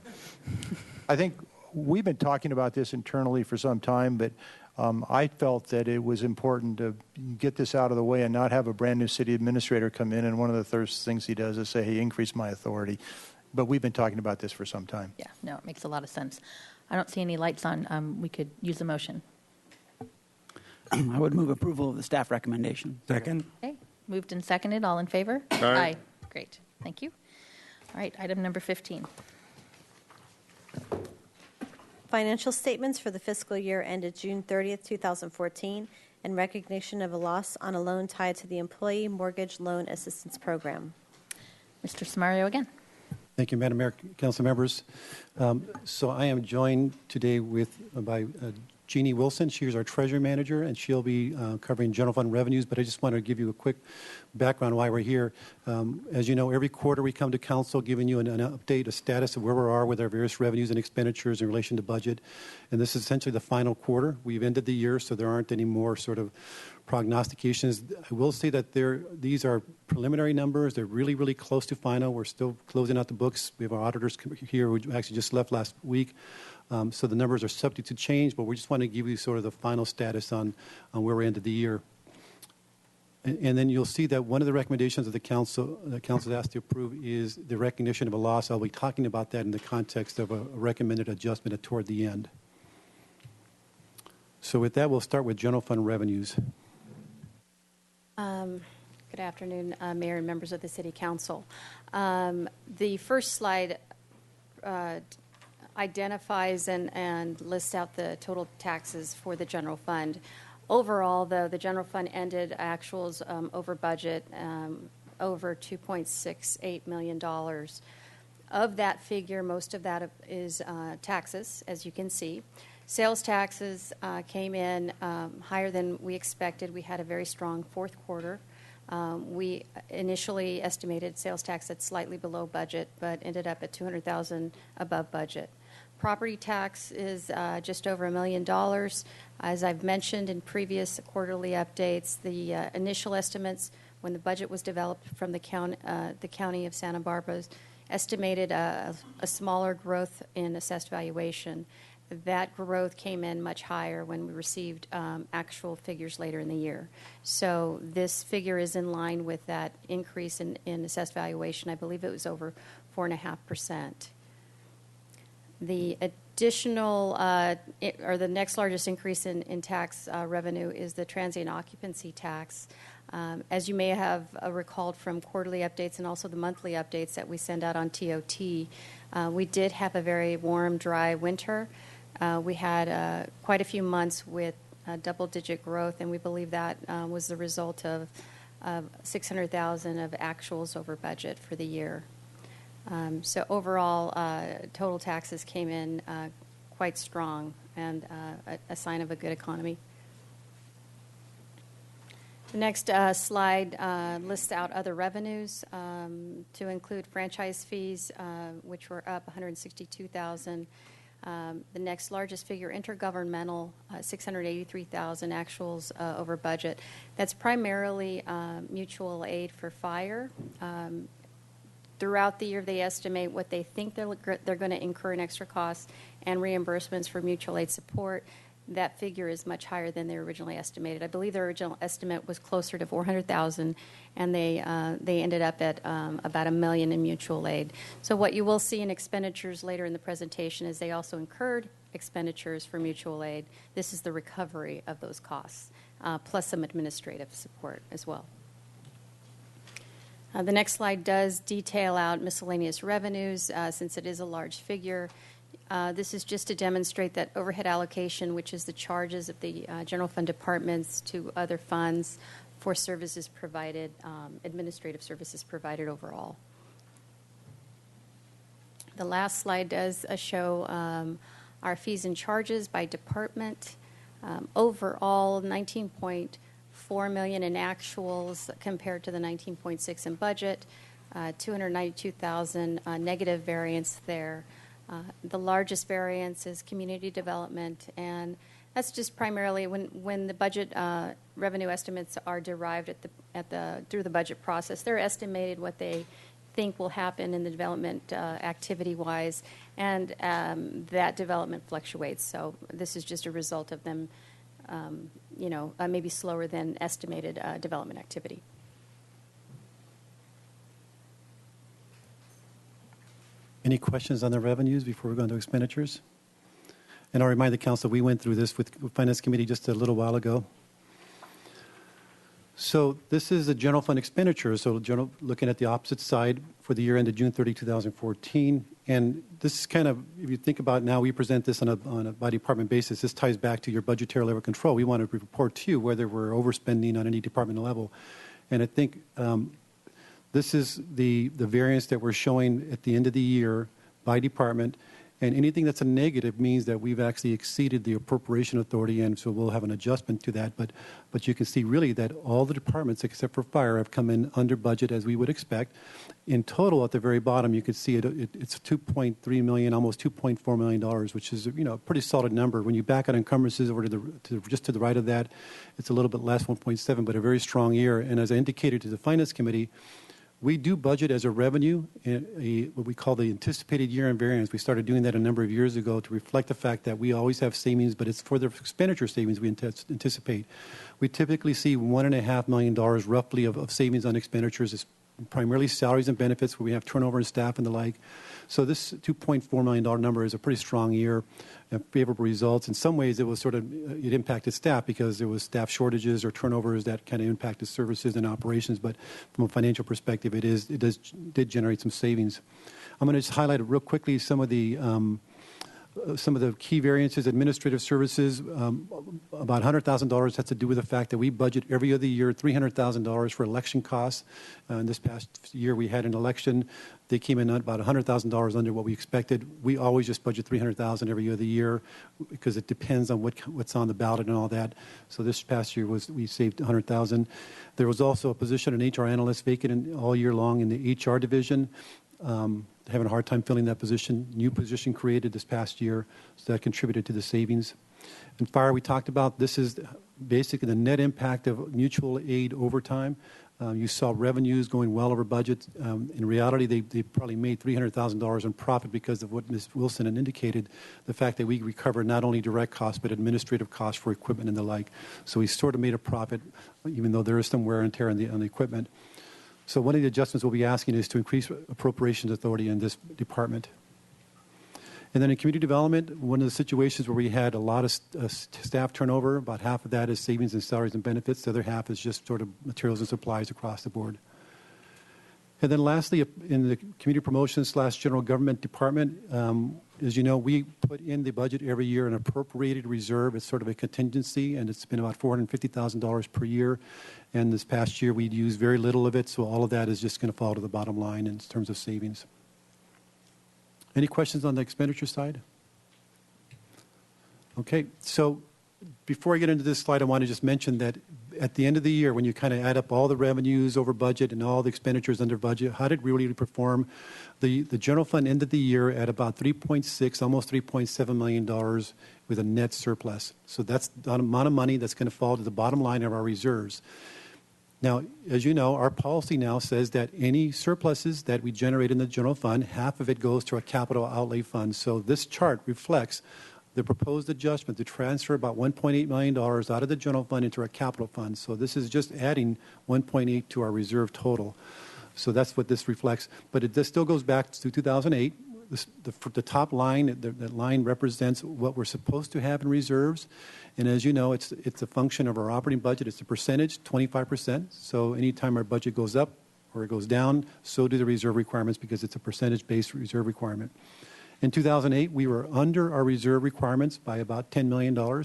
I think we've been talking about this internally for some time, but I felt that it was important to get this out of the way and not have a brand new city administrator come in, and one of the first things he does is say, hey, increase my authority. But we've been talking about this for some time. Yeah, no, it makes a lot of sense. I don't see any lights on. We could use a motion. I would move approval of the staff recommendation. Second. Okay, moved and seconded. All in favor? Aye. Great, thank you. All right, item number 15. Financial statements for the fiscal year ended June 30th, 2014, and recognition of a loss on a loan tied to the Employee Mortgage Loan Assistance Program. Mr. Samario again. Thank you, Madam Mayor, council members. So I am joined today by Jeannie Wilson. She is our treasury manager, and she'll be covering general fund revenues. But I just want to give you a quick background why we're here. As you know, every quarter we come to council giving you an update, a status of where we are with our various revenues and expenditures in relation to budget. And this is essentially the final quarter. We've ended the year, so there aren't any more sort of prognostications. I will say that these are preliminary numbers. They're really, really close to final. We're still closing out the books. We have our auditors here who actually just left last week. So the numbers are subject to change, but we just want to give you sort of the final status on where we ended the year. And then you'll see that one of the recommendations of the council asked to approve is the recognition of a loss. I'll be talking about that in the context of a recommended adjustment toward the end. So with that, we'll start with general fund revenues. Good afternoon, Mayor and members of the City Council. The first slide identifies and lists out the total taxes for the general fund. Overall, though, the general fund ended actuals over budget, over $2.68 million. Of that figure, most of that is taxes, as you can see. Sales taxes came in higher than we expected. We had a very strong fourth quarter. We initially estimated sales tax at slightly below budget, but ended up at $200,000 above budget. Property tax is just over $1 million. As I've mentioned in previous quarterly updates, the initial estimates when the budget was developed from the county of Santa Barbara estimated a smaller growth in assessed valuation. That growth came in much higher when we received actual figures later in the year. So this figure is in line with that increase in assessed valuation. I believe it was over 4.5%. The additional, or the next largest increase in tax revenue is the transient occupancy tax. As you may have recalled from quarterly updates and also the monthly updates that we send out on TOT, we did have a very warm, dry winter. We had quite a few months with double-digit growth, and we believe that was the result of $600,000 of actuals over budget for the year. So overall, total taxes came in quite strong and a sign of a good economy. The next slide lists out other revenues to include franchise fees, which were up $162,000. The next largest figure, intergovernmental, $683,000 actuals over budget. That's primarily mutual aid for fire. Throughout the year, they estimate what they think they're going to incur in extra costs and reimbursements for mutual aid support. That figure is much higher than they originally estimated. I believe their original estimate was closer to $400,000, and they ended up at about $1 million in mutual aid. So what you will see in expenditures later in the presentation is they also incurred expenditures for mutual aid. This is the recovery of those costs, plus some administrative support as well. The next slide does detail out miscellaneous revenues, since it is a large figure. This is just to demonstrate that overhead allocation, which is the charges of the general fund departments to other funds for services provided, administrative services provided overall. The last slide does show our fees and charges by department. Overall, $19.4 million in actuals compared to the $19.6 in budget, $292,000 negative variance there. The largest variance is community development, and that's just primarily when the budget revenue estimates are derived through the budget process. They're estimated what they think will happen in the development activity-wise, and that development fluctuates. So this is just a result of them, maybe slower than estimated development activity. Any questions on the revenues before we go into expenditures? And I'll remind the council, we went through this with Finance Committee just a little while ago. So this is the general fund expenditure. So looking at the opposite side for the year ended June 30, 2014. And this is kind of, if you think about it now, we present this on a by department basis. This ties back to your budgetary level control. We want to report to you whether we're overspending on any departmental level. And I think this is the variance that we're showing at the end of the year by department. And anything that's a negative means that we've actually exceeded the appropriation authority, and so we'll have an adjustment to that. But you can see really that all the departments except for fire have come in under budget as we would expect. In total, at the very bottom, you can see it's $2.3 million, almost $2.4 million, which is a pretty solid number. When you back out encumbrances over just to the right of that, it's a little bit less, 1.7, but a very strong year. And as I indicated to the Finance Committee, we do budget as a revenue, what we call the anticipated year-end variance. We started doing that a number of years ago to reflect the fact that we always have savings, but it's for the expenditure savings we anticipate. We typically see $1.5 million roughly of savings on expenditures. It's primarily salaries and benefits where we have turnover in staff and the like. So this $2.4 million number is a pretty strong year, favorable results. In some ways, it impacted staff because there was staff shortages or turnovers that kind of impacted services and operations. But from a financial perspective, it did generate some savings. I'm going to just highlight real quickly some of the key variances. Administrative services, about $100,000 has to do with the fact that we budget every other year $300,000 for election costs. This past year we had an election. They came in about $100,000 under what we expected. We always just budget $300,000 every other year because it depends on what's on the ballot and all that. So this past year we saved $100,000. There was also a position, an HR analyst, vacant all year long in the HR division. Having a hard time filling that position. New position created this past year, so that contributed to the savings. And fire, we talked about. This is basically the net impact of mutual aid overtime. You saw revenues going well over budget. In reality, they probably made $300,000 in profit because of what Ms. Wilson had indicated, the fact that we recover not only direct costs but administrative costs for equipment and the like. So we sort of made a profit, even though there is some wear and tear on the equipment. So one of the adjustments we'll be asking is to increase appropriations authority in this department. And then in community development, one of the situations where we had a lot of staff turnover, about half of that is savings in salaries and benefits. The other half is just sort of materials and supplies across the board. And then lastly, in the community promotions / general government department, as you know, we put in the budget every year an appropriated reserve. It's sort of a contingency, and it's been about $450,000 per year. And this past year, we'd used very little of it, so all of that is just going to fall to the bottom line in terms of savings. Any questions on the expenditure side? Okay, so before I get into this slide, I want to just mention that at the end of the year, when you kind of add up all the revenues over budget and all the expenditures under budget, how did we really perform? The general fund ended the year at about $3.6, almost $3.7 million with a net surplus. So that's the amount of money that's going to fall to the bottom line of our reserves. Now, as you know, our policy now says that any surpluses that we generate in the general fund, half of it goes to a capital outlay fund. So this chart reflects the proposed adjustment to transfer about $1.8 million out of the general fund into our capital fund. So this is just adding $1.8 to our reserve total. So that's what this reflects. But this still goes back to 2008. The top line, that line represents what we're supposed to have in reserves. And as you know, it's a function of our operating budget. It's a percentage, 25%. So anytime our budget goes up or it goes down, so do the reserve requirements because it's a percentage-based reserve requirement. In 2008, we were under our reserve requirements by about $10 million.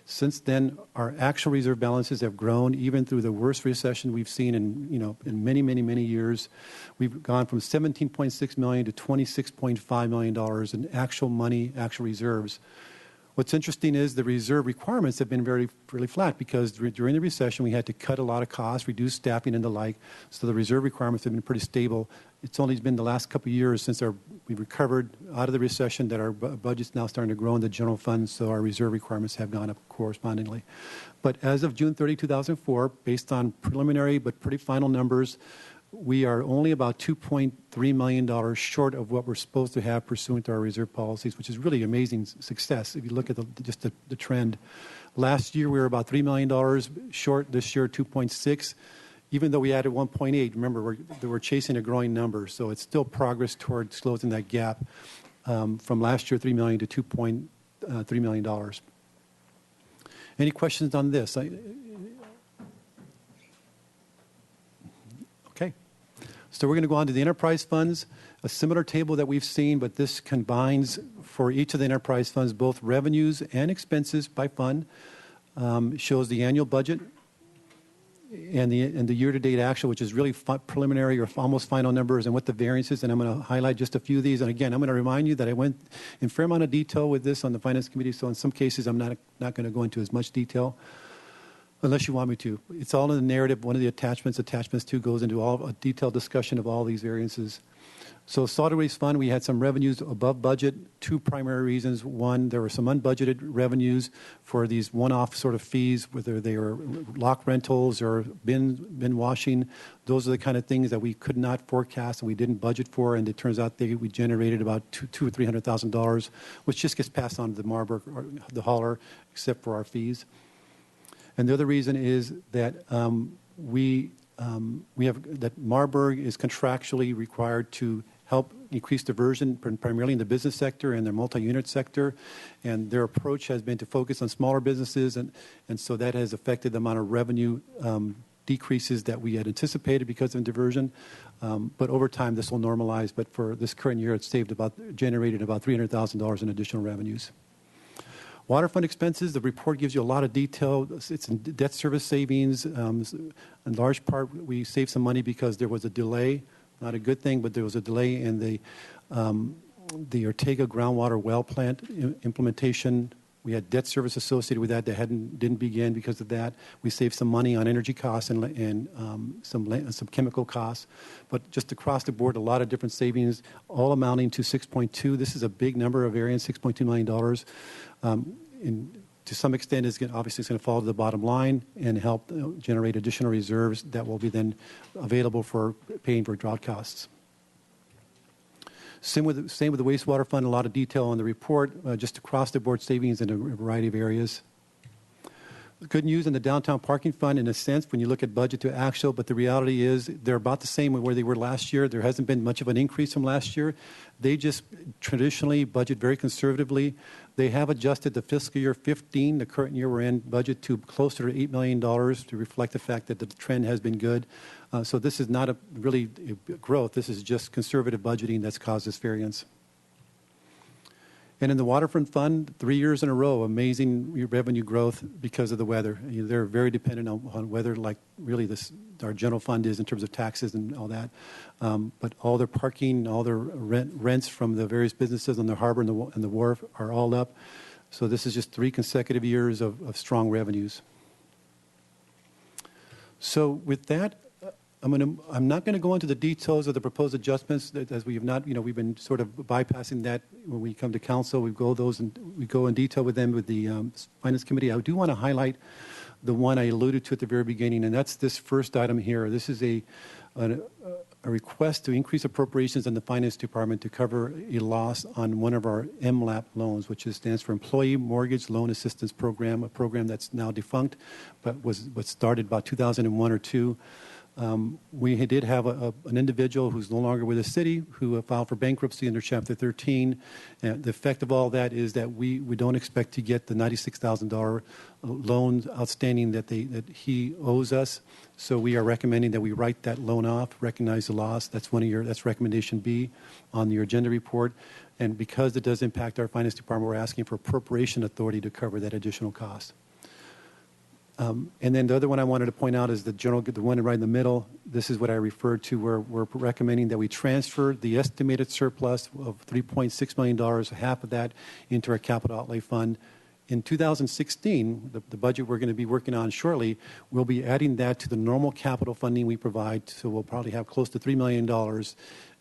Since then, our actual reserve balances have grown, even through the worst recession we've seen in many, many, many years. We've gone from $17.6 million to $26.5 million in actual money, actual reserves. What's interesting is the reserve requirements have been fairly flat because during the recession we had to cut a lot of costs, reduce staffing and the like. So the reserve requirements have been pretty stable. It's only been the last couple of years since we've recovered out of the recession that our budget's now starting to grow in the general fund, so our reserve requirements have gone up correspondingly. But as of June 30, 2004, based on preliminary but pretty final numbers, we are only about $2.3 million short of what we're supposed to have pursuant to our reserve policies, which is really amazing success if you look at just the trend. Last year, we were about $3 million short. This year, 2.6. Even though we added 1.8, remember, we're chasing a growing number, so it's still progress towards closing that gap from last year, $3 million to $2.3 million. Any questions on this? Okay. So we're going to go on to the enterprise funds, a similar table that we've seen, but this combines for each of the enterprise funds both revenues and expenses by fund, shows the annual budget, and the year-to-date actual, which is really preliminary or almost final numbers, and what the variance is. And I'm going to highlight just a few of these. And again, I'm going to remind you that I went in a fair amount of detail with this on the Finance Committee, so in some cases I'm not going to go into as much detail unless you want me to. It's all in the narrative. One of the attachments 2, goes into a detailed discussion of all these variances. So solid waste fund, we had some revenues above budget. 2 primary reasons. One, there were some unbudgeted revenues for these one-off sort of fees, whether they were lock rentals or bin washing. Those are the kind of things that we could not forecast and we didn't budget for, and it turns out we generated about $200,000 or $300,000, which just gets passed on to the Marburg or the hauler, except for our fees. And the other reason is that we have that Marburg is contractually required to help increase diversion, primarily in the business sector and their multi-unit sector. And their approach has been to focus on smaller businesses, and so that has affected the amount of revenue decreases that we had anticipated because of diversion. But over time, this will normalize. But for this current year, it's generated about $300,000 in additional revenues. Water fund expenses, the report gives you a lot of detail. It's in debt service savings. In large part, we saved some money because there was a delay. Not a good thing, but there was a delay in the Ortega groundwater well plant implementation. We had debt service associated with that didn't begin because of that. We saved some money on energy costs and some chemical costs. But just across the board, a lot of different savings, all amounting to 6.2. This is a big number of variance, $6.2 million. To some extent, obviously it's going to fall to the bottom line and help generate additional reserves that will be then available for paying for drought costs. Same with the wastewater fund, a lot of detail on the report, just across the board savings in a variety of areas. Good news in the downtown parking fund, in a sense, when you look at budget to actual, but the reality is they're about the same where they were last year. There hasn't been much of an increase from last year. They just traditionally budget very conservatively. They have adjusted the fiscal year 15, the current year we're in, budget to closer to $8 million to reflect the fact that the trend has been good. So this is not really growth. This is just conservative budgeting that's caused this variance. And in the waterfront fund, 3 years in a row, amazing revenue growth because of the weather. They're very dependent on weather, like really our general fund is in terms of taxes and all that. But all their parking, all their rents from the various businesses on the harbor and the wharf are all up. So this is just 3 consecutive years of strong revenues. So with that, I'm not going to go into the details of the proposed adjustments, as we have not, we've been sort of bypassing that when we come to council. We go in detail with them with the Finance Committee. I do want to highlight the one I alluded to at the very beginning, and that's this first item here. This is a request to increase appropriations in the Finance Department to cover a loss on one of our MLAP loans, which stands for Employee Mortgage Loan Assistance Program, a program that's now defunct, but was started about 2001 or 2. We did have an individual who's no longer with the city who filed for bankruptcy under Chapter 13. The effect of all that is that we don't expect to get the $96,000 loan outstanding that he owes us. So we are recommending that we write that loan off, recognize the loss. That's recommendation B on your agenda report. And because it does impact our Finance Department, we're asking for appropriation authority to cover that additional cost. And then the other one I wanted to point out is the one right in the middle. This is what I referred to where we're recommending that we transfer the estimated surplus of $3.6 million, half of that, into our capital outlay fund. In 2016, the budget we're going to be working on shortly, we'll be adding that to the normal capital funding we provide. So we'll probably have close to $3 million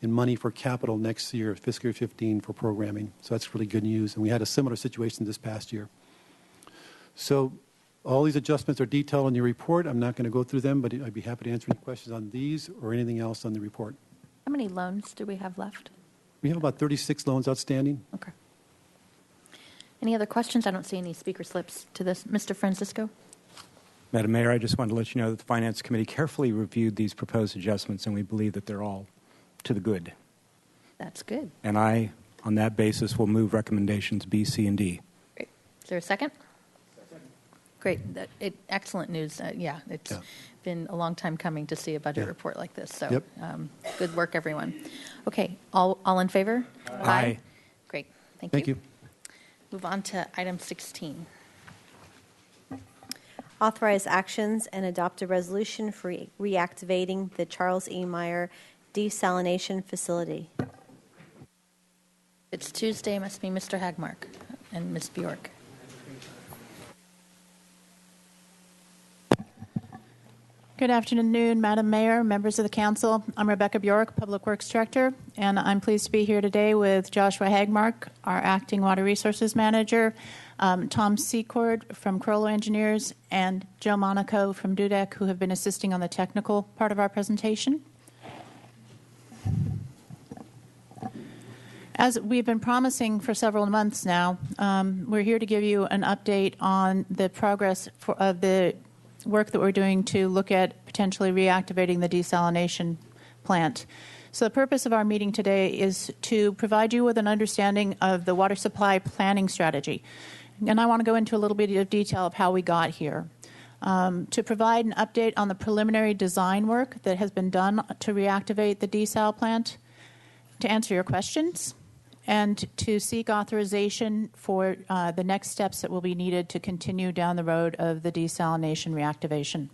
in money for capital next year, fiscal year 15, for programming. So that's really good news. And we had a similar situation this past year. So All these adjustments are detailed in your report. I'm not going to go through them, but I'd be happy to answer any questions on these or anything else on the report. How many loans do we have left? We have about 36 loans outstanding. Okay. Any other questions? I don't see any speaker slips to this. Mr. Francisco? Madam Mayor, I just wanted to let you know that the Finance Committee carefully reviewed these proposed adjustments, and we believe that they're all to the good. That's good. And I, on that basis, will move recommendations B, C, and D. Great. Is there a second? Great. Excellent news. It's been a long time coming to see a budget report like this. So good work, everyone. Okay. All in favor? Aye. Great. Thank you. Thank you. Move on to item 16. Authorize actions and adopt a resolution for reactivating the Charles E. Meyer desalination facility. It's Tuesday. It must be Mr. Hagmark and Ms. Bjork. Good afternoon, Madam Mayor, members of the council. I'm Rebecca Bjork, Public Works Director, and I'm pleased to be here today with Joshua Hagmark, our Acting Water Resources Manager, Tom Secord from Crollo Engineers, and Joe Monaco from Dudek, who have been assisting on the technical part of our presentation. As we've been promising for several months now, we're here to give you an update on the progress of the work that we're doing to look at potentially reactivating the desalination plant. So the purpose of our meeting today is to provide you with an understanding of the water supply planning strategy. And I want to go into a little bit of detail of how we got here. To provide an update on the preliminary design work that has been done to reactivate the desal plant, to answer your questions, and to seek authorization for the next steps that will be needed to continue down the road of the desalination reactivation.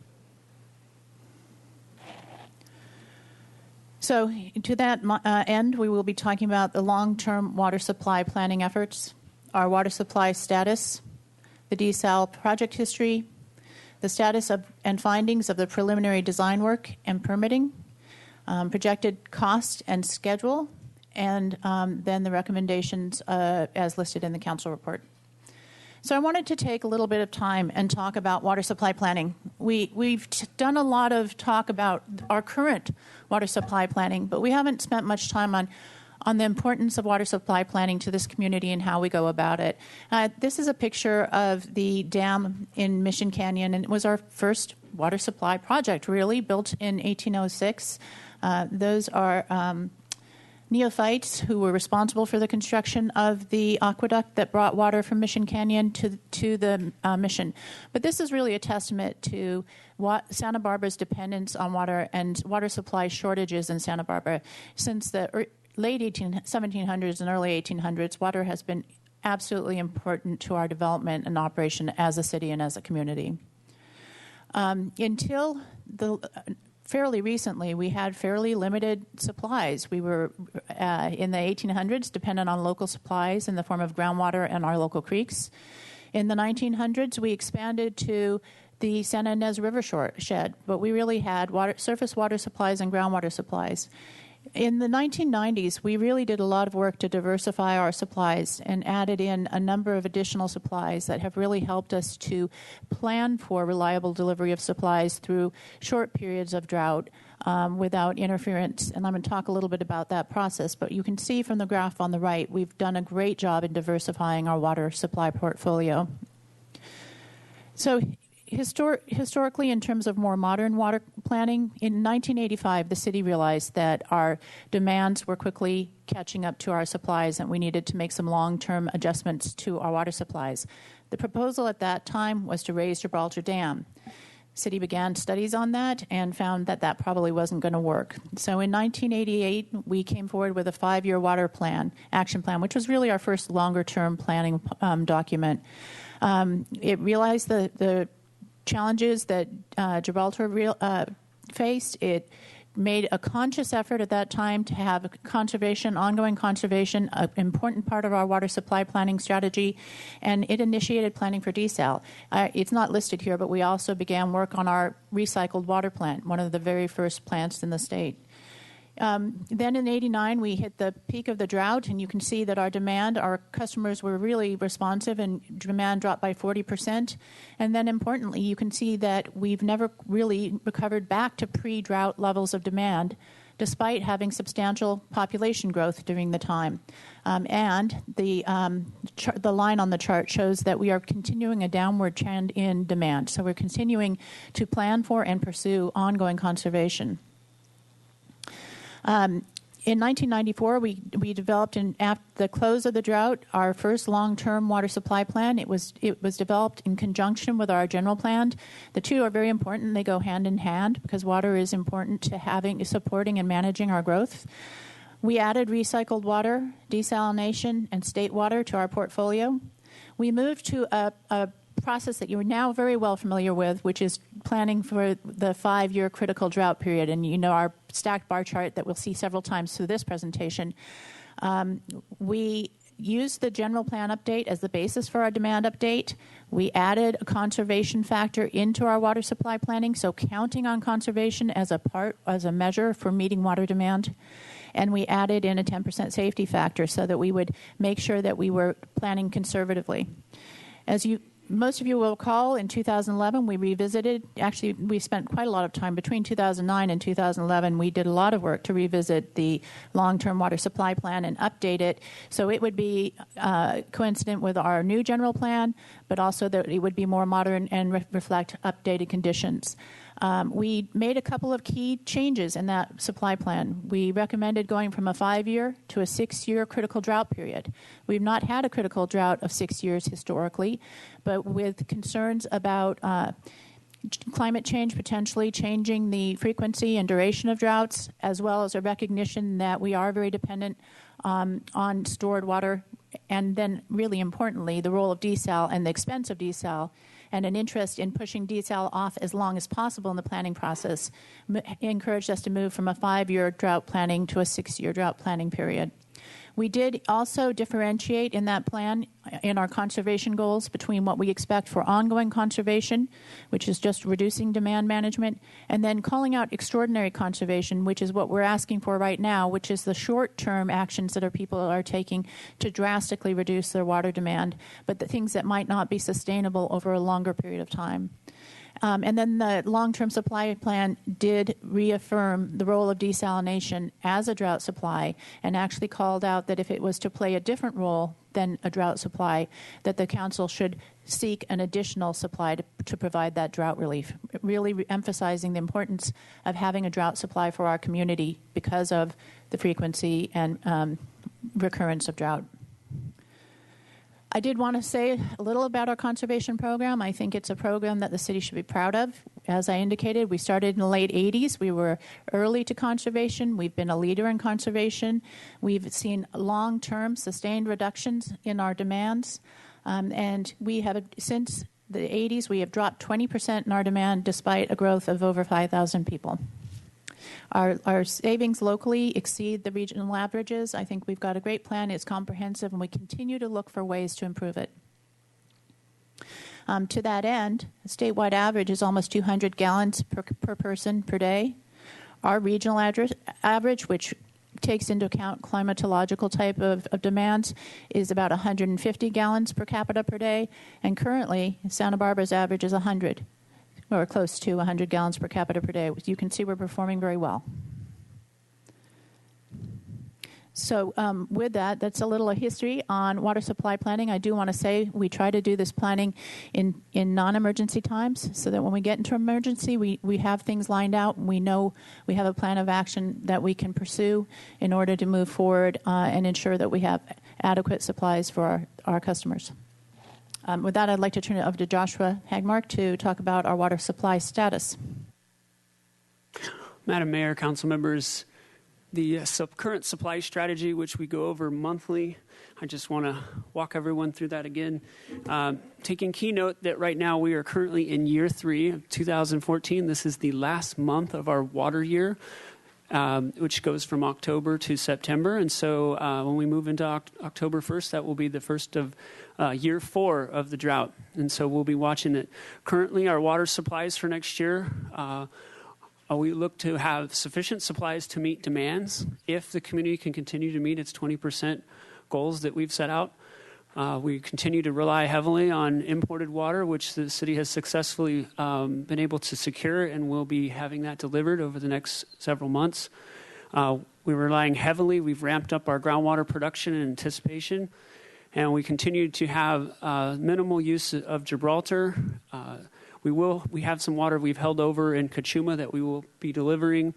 So to that end, we will be talking about the long-term water supply planning efforts, our water supply status, the desal project history, the status of and findings of the preliminary design work and permitting, projected cost and schedule, and then the recommendations as listed in the council report. So I wanted to take a little bit of time and talk about water supply planning. We've done a lot of talk about our current water supply planning, but we haven't spent much time on the importance of water supply planning to this community and how we go about it. This is a picture of the dam in Mission Canyon, and it was our first water supply project, really, built in 1806. Those are neophytes who were responsible for the construction of the aqueduct that brought water from Mission Canyon to the mission. But this is really a testament to Santa Barbara's dependence on water and water supply shortages in Santa Barbara. Since the late 1700s and early 1800s, water has been absolutely important to our development and operation as a city and as a community. Until fairly recently, we had fairly limited supplies. We were, in the 1800s, dependent on local supplies in the form of groundwater and our local creeks. In the 1900s, we expanded to the Santa Ynez River shed, but we really had surface water supplies and groundwater supplies. In the 1990s, we really did a lot of work to diversify our supplies and added in a number of additional supplies that have really helped us to plan for reliable delivery of supplies through short periods of drought without interference. And I'm going to talk a little bit about that process. But you can see from the graph on the right, we've done a great job in diversifying our water supply portfolio. So historically, in terms of more modern water planning, in 1985, the city realized that our demands were quickly catching up to our supplies and we needed to make some long-term adjustments to our water supplies. The proposal at that time was to raise Gibraltar Dam. The city began studies on that and found that that probably wasn't going to work. So in 1988, we came forward with a 5-year water plan, action plan, which was really our first longer-term planning document. It realized the challenges that Gibraltar faced. It made a conscious effort at that time to have conservation, ongoing conservation, an important part of our water supply planning strategy, and it initiated planning for desal. It's not listed here, but we also began work on our recycled water plant, one of the very first plants in the state. Then in '89, we hit the peak of the drought, and you can see that our customers were really responsive, and demand dropped by 40%. And then importantly, you can see that we've never really recovered back to pre-drought levels of demand, despite having substantial population growth during the time. And the line on the chart shows that we are continuing a downward trend in demand. So we're continuing to plan for and pursue ongoing conservation. In 1994, we developed, at the close of the drought, our first long-term water supply plan. It was developed in conjunction with our general plan. The two are very important. They go hand in hand because water is important to supporting and managing our growth. We added recycled water, desalination, and state water to our portfolio. We moved to a process that you're now very well familiar with, which is planning for the 5-year critical drought period. And you know our stacked bar chart that we'll see several times through this presentation. We used the general plan update as the basis for our demand update. We added a conservation factor into our water supply planning, so counting on conservation as a measure for meeting water demand. And we added in a 10% safety factor so that we would make sure that we were planning conservatively. As most of you will recall, in 2011, we spent quite a lot of time between 2009 and 2011. We did a lot of work to revisit the long-term water supply plan and update it so it would be coincident with our new general plan, but also that it would be more modern and reflect updated conditions. We made a couple of key changes in that supply plan. We recommended going from a 5-year to a 6-year critical drought period. We've not had a critical drought of 6 years historically, but with concerns about climate change potentially changing the frequency and duration of droughts, as well as a recognition that we are very dependent on stored water, and then really importantly, the role of desal and the expense of desal, and an interest in pushing desal off as long as possible in the planning process, encouraged us to move from a 5-year drought planning to a 6-year drought planning period. We did also differentiate in that plan, in our conservation goals, between what we expect for ongoing conservation, which is just reducing demand management, and then calling out extraordinary conservation, which is what we're asking for right now, which is the short-term actions that our people are taking to drastically reduce their water demand, but the things that might not be sustainable over a longer period of time. And then the long-term supply plan did reaffirm the role of desalination as a drought supply and actually called out that if it was to play a different role than a drought supply, that the council should seek an additional supply to provide that drought relief, really emphasizing the importance of having a drought supply for our community because of the frequency and recurrence of drought. I did want to say a little about our conservation program. I think it's a program that the city should be proud of. As I indicated, we started in the late 80s. We were early to conservation. We've been a leader in conservation. We've seen long-term sustained reductions in our demands. And we have, since the 80s, we have dropped 20% in our demand despite a growth of over 5,000 people. Our savings locally exceed the regional averages. I think we've got a great plan. It's comprehensive, and we continue to look for ways to improve it. To that end, the statewide average is almost 200 gallons per person per day. Our regional average, which takes into account climatological type of demands, is about 150 gallons per capita per day. And currently, Santa Barbara's average is 100. Or close to 100 gallons per capita per day. You can see we're performing very well. So with that, that's a little history on water supply planning. I do want to say we try to do this planning in non-emergency times so that when we get into emergency, we have things lined out. We know we have a plan of action that we can pursue in order to move forward and ensure that we have adequate supplies for our customers. With that, I'd like to turn it over to Joshua Hagmark to talk about our water supply status. Madam Mayor, council members, the current supply strategy, which we go over monthly, I just want to walk everyone through that again. Taking keynote that right now we are currently in year 3 of 2014. This is the last month of our water year, which goes from October to September. And so when we move into October 1st, that will be the first of year 4 of the drought. And so we'll be watching it. Currently, our water supplies for next year We look to have sufficient supplies to meet demands if the community can continue to meet its 20% goals that we've set out. We continue to rely heavily on imported water, which the city has successfully been able to secure, and will be having that delivered over the next several months. We're relying heavily. We've ramped up our groundwater production in anticipation, and we continue to have minimal use of Gibraltar. We have some water we've held over in Kachuma that we will be delivering,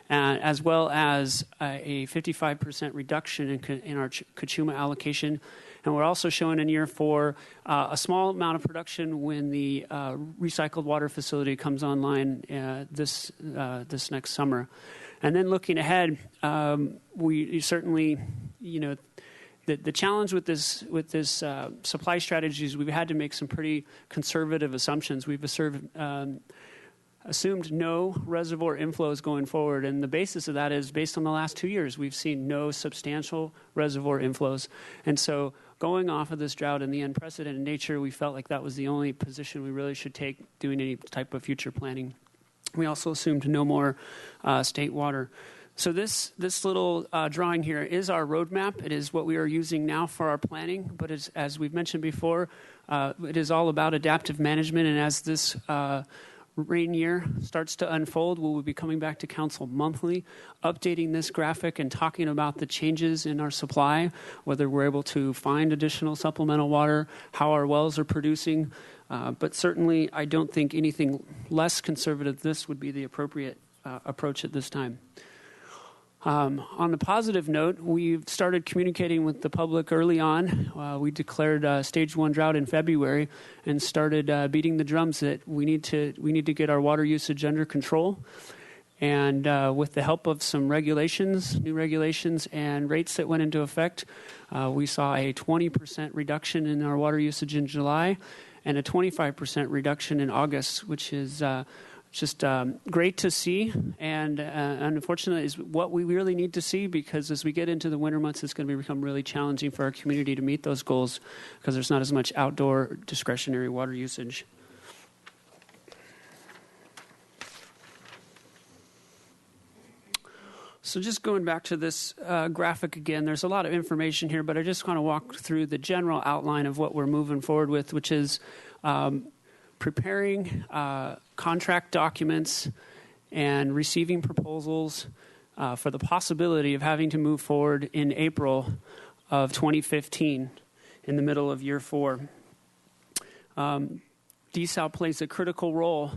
as well as a 55% reduction in our Kachuma allocation. And we're also showing in year 4 a small amount of production when the recycled water facility comes online this next summer. And then looking ahead, we certainly, the challenge with this supply strategy is we've had to make some pretty conservative assumptions. We've assumed no reservoir inflows going forward, and the basis of that is based on the last 2 years. We've seen no substantial reservoir inflows, and so going off of this drought and the unprecedented nature, we felt like that was the only position we really should take doing any type of future planning. We also assumed no more state water. So this little drawing here is our roadmap. It is what we are using now for our planning, but as we've mentioned before, it is all about adaptive management, and as this rain year starts to unfold, we will be coming back to council monthly, updating this graphic and talking about the changes in our supply, whether we're able to find additional supplemental water, how our wells are producing. But certainly, I don't think anything less conservative this would be the appropriate approach at this time. On a positive note, we've started communicating with the public early on. We declared stage 1 drought in February and started beating the drums that we need to get our water usage under control. And with the help of some new regulations and rates that went into effect, we saw a 20% reduction in our water usage in July and a 25% reduction in August, which is just great to see, and unfortunately is what we really need to see, because as we get into the winter months, it's going to become really challenging for our community to meet those goals because there's not as much outdoor discretionary water usage. So just going back to this graphic again, there's a lot of information here, but I just want to walk through the general outline of what we're moving forward with, which is preparing contract documents and receiving proposals for the possibility of having to move forward in April of 2015 in the middle of year 4. DSAL plays a critical role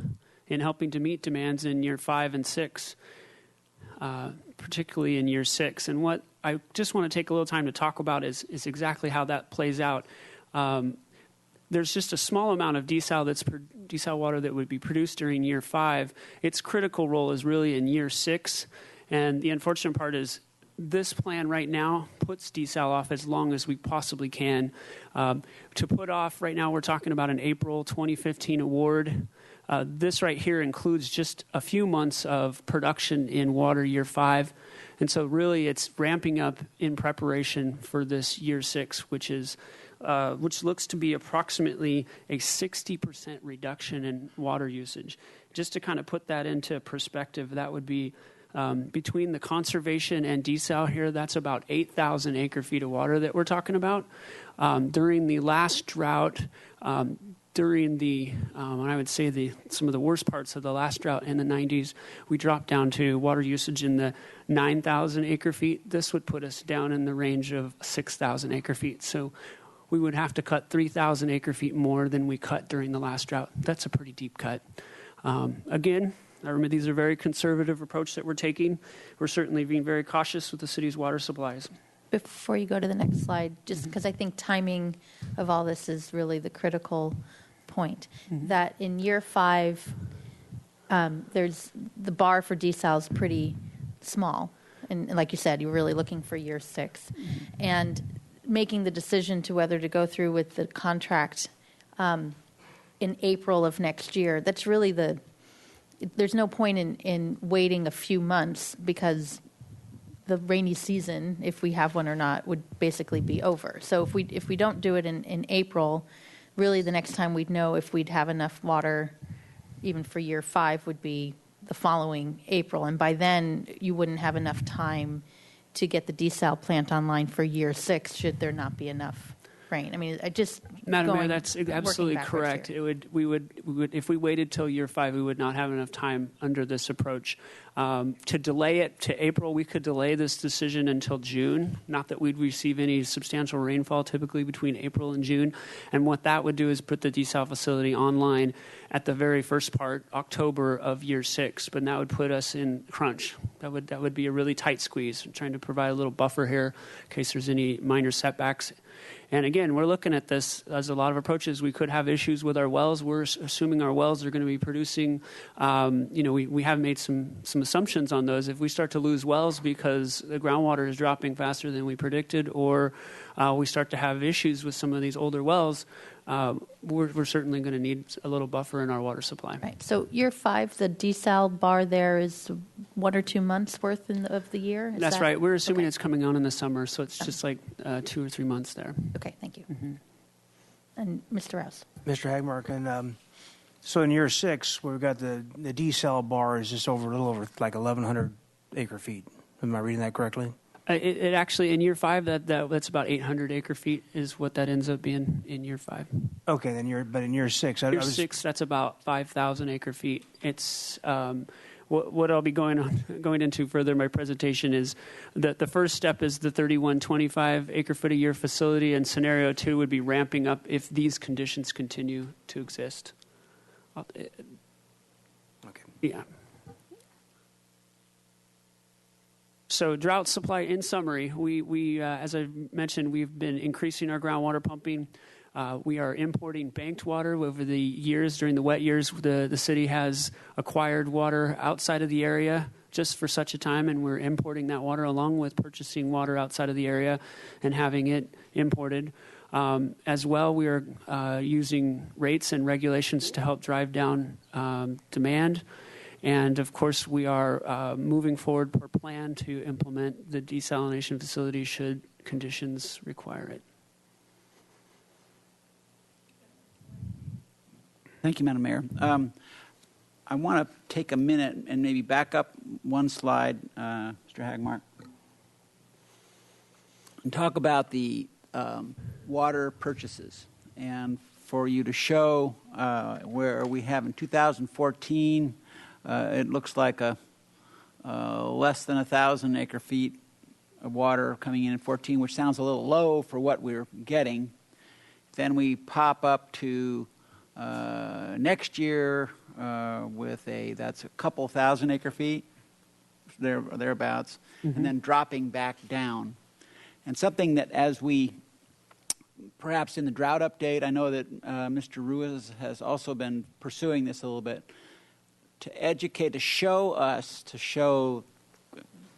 in helping to meet demands in year 5 and 6, particularly in year 6. And what I just want to take a little time to talk about is exactly how that plays out. There's just a small amount of desal water that would be produced during year 5. Its critical role is really in year 6. And the unfortunate part is this plan right now puts desal off as long as we possibly can. To put off right now, we're talking about an April 2015 award. This right here includes just a few months of production in water year 5. And so really it's ramping up in preparation for this year 6, which looks to be approximately a 60% reduction in water usage. Just to kind of put that into perspective, that would be between the conservation and desal here, that's about 8,000 acre-feet of water that we're talking about. During the last drought, during I would say some of the worst parts of the last drought in the 90s, we dropped down to water usage in the 9,000 acre-feet. This would put us down in the range of 6,000 acre-feet. So we would have to cut 3,000 acre-feet more than we cut during the last drought. That's a pretty deep cut. Again, I remember these are very conservative approach that we're taking. We're certainly being very cautious with the city's water supplies. Before you go to the next slide, just because I think timing of all this is really the critical point, that in year 5, there's the bar for desal is pretty small. And like you said, you're really looking for year 6. And making the decision to whether to go through with the contract in April of next year, that's really there's no point in waiting a few months, because the rainy season, if we have one or not, would basically be over. So if we don't do it in April, really the next time we'd know if we'd have enough water even for year 5 would be the following April, and by then you wouldn't have enough time to get the desal plant online for year 6 should there not be enough rain. I mean, I just Madam Mayor, going- that's working absolutely backwards correct. here. We would if we waited till year 5, we would not have enough time under this approach. To delay it to April, we could delay this decision until June. Not that we'd receive any substantial rainfall typically between April and June. And what that would do is put the desal facility online at the very first part, October of year 6. But that would put us in crunch. That would be a really tight squeeze. I'm trying to provide a little buffer here in case there's any minor setbacks. And again, we're looking at this as a lot of approaches. We could have issues with our wells. We're assuming our wells are going to be producing. We have made some assumptions on those. If we start to lose wells because the groundwater is dropping faster than we predicted, or we start to have issues with some of these older wells, we're certainly going to need a little buffer in our water supply. Right. So year 5, the desal bar there is 1 or 2 months worth of the year? Is That's that- right. We're assuming it's coming on in the summer, so it's just like 2 or 3 months there. Okay, thank you. And Mr. Rouse. Mr. Hagmark, and so in year 6, we've got the desal bar is just a little over like 1,100 acre feet. Am I reading that correctly? It actually, in year 5, that's about 800 acre feet is what that ends up being in year 5. Okay, then but in year 6, Year 6, that's about 5,000 acre feet. It's what I'll be going into further in my presentation is that the first step is the 3125 acre foot a year facility, and scenario 2 would be ramping up if these conditions continue to exist. Okay. Yeah. So drought supply, in summary, we as I mentioned, we've been increasing our groundwater pumping. We are importing banked water over the years. During the wet years, the city has acquired water outside of the area just for such a time, and we're importing that water along with purchasing water outside of the area and having it imported. As well, we are using rates and regulations to help drive down demand. And, of course, we are moving forward per plan to implement the desalination facility should conditions require it. Thank you, Madam Mayor. I want to take a minute and maybe back up one slide, Mr. Hagmark, and talk about the water purchases. And for you to show where we have in 2014, it looks like less than 1,000 acre feet of water coming in 14, which sounds a little low for what we're getting. Then we pop up to next year with that's a couple thousand acre feet, thereabouts, and then dropping back down. And something that as we, perhaps in the drought update, I know that Mr. Ruiz has also been pursuing this a little bit, to educate, to show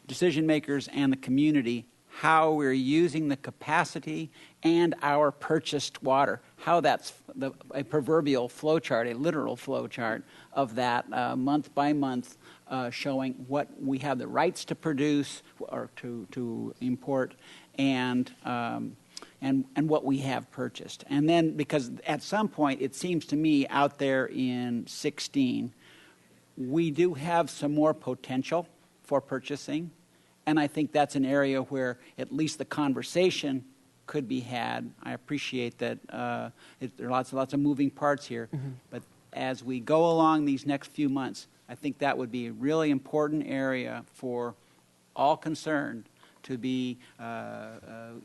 decision makers and the community how we're using the capacity and our purchased water, how that's a proverbial flow chart, a literal flow chart of that month by month, showing what we have the rights to produce or to import and what we have purchased. And then, because at some point, it seems to me out there in 16, we do have some more potential for purchasing, and I think that's an area where at least the conversation could be had. I appreciate that there are lots of moving parts here, but as we go along these next few months, I think that would be a really important area for all concerned to be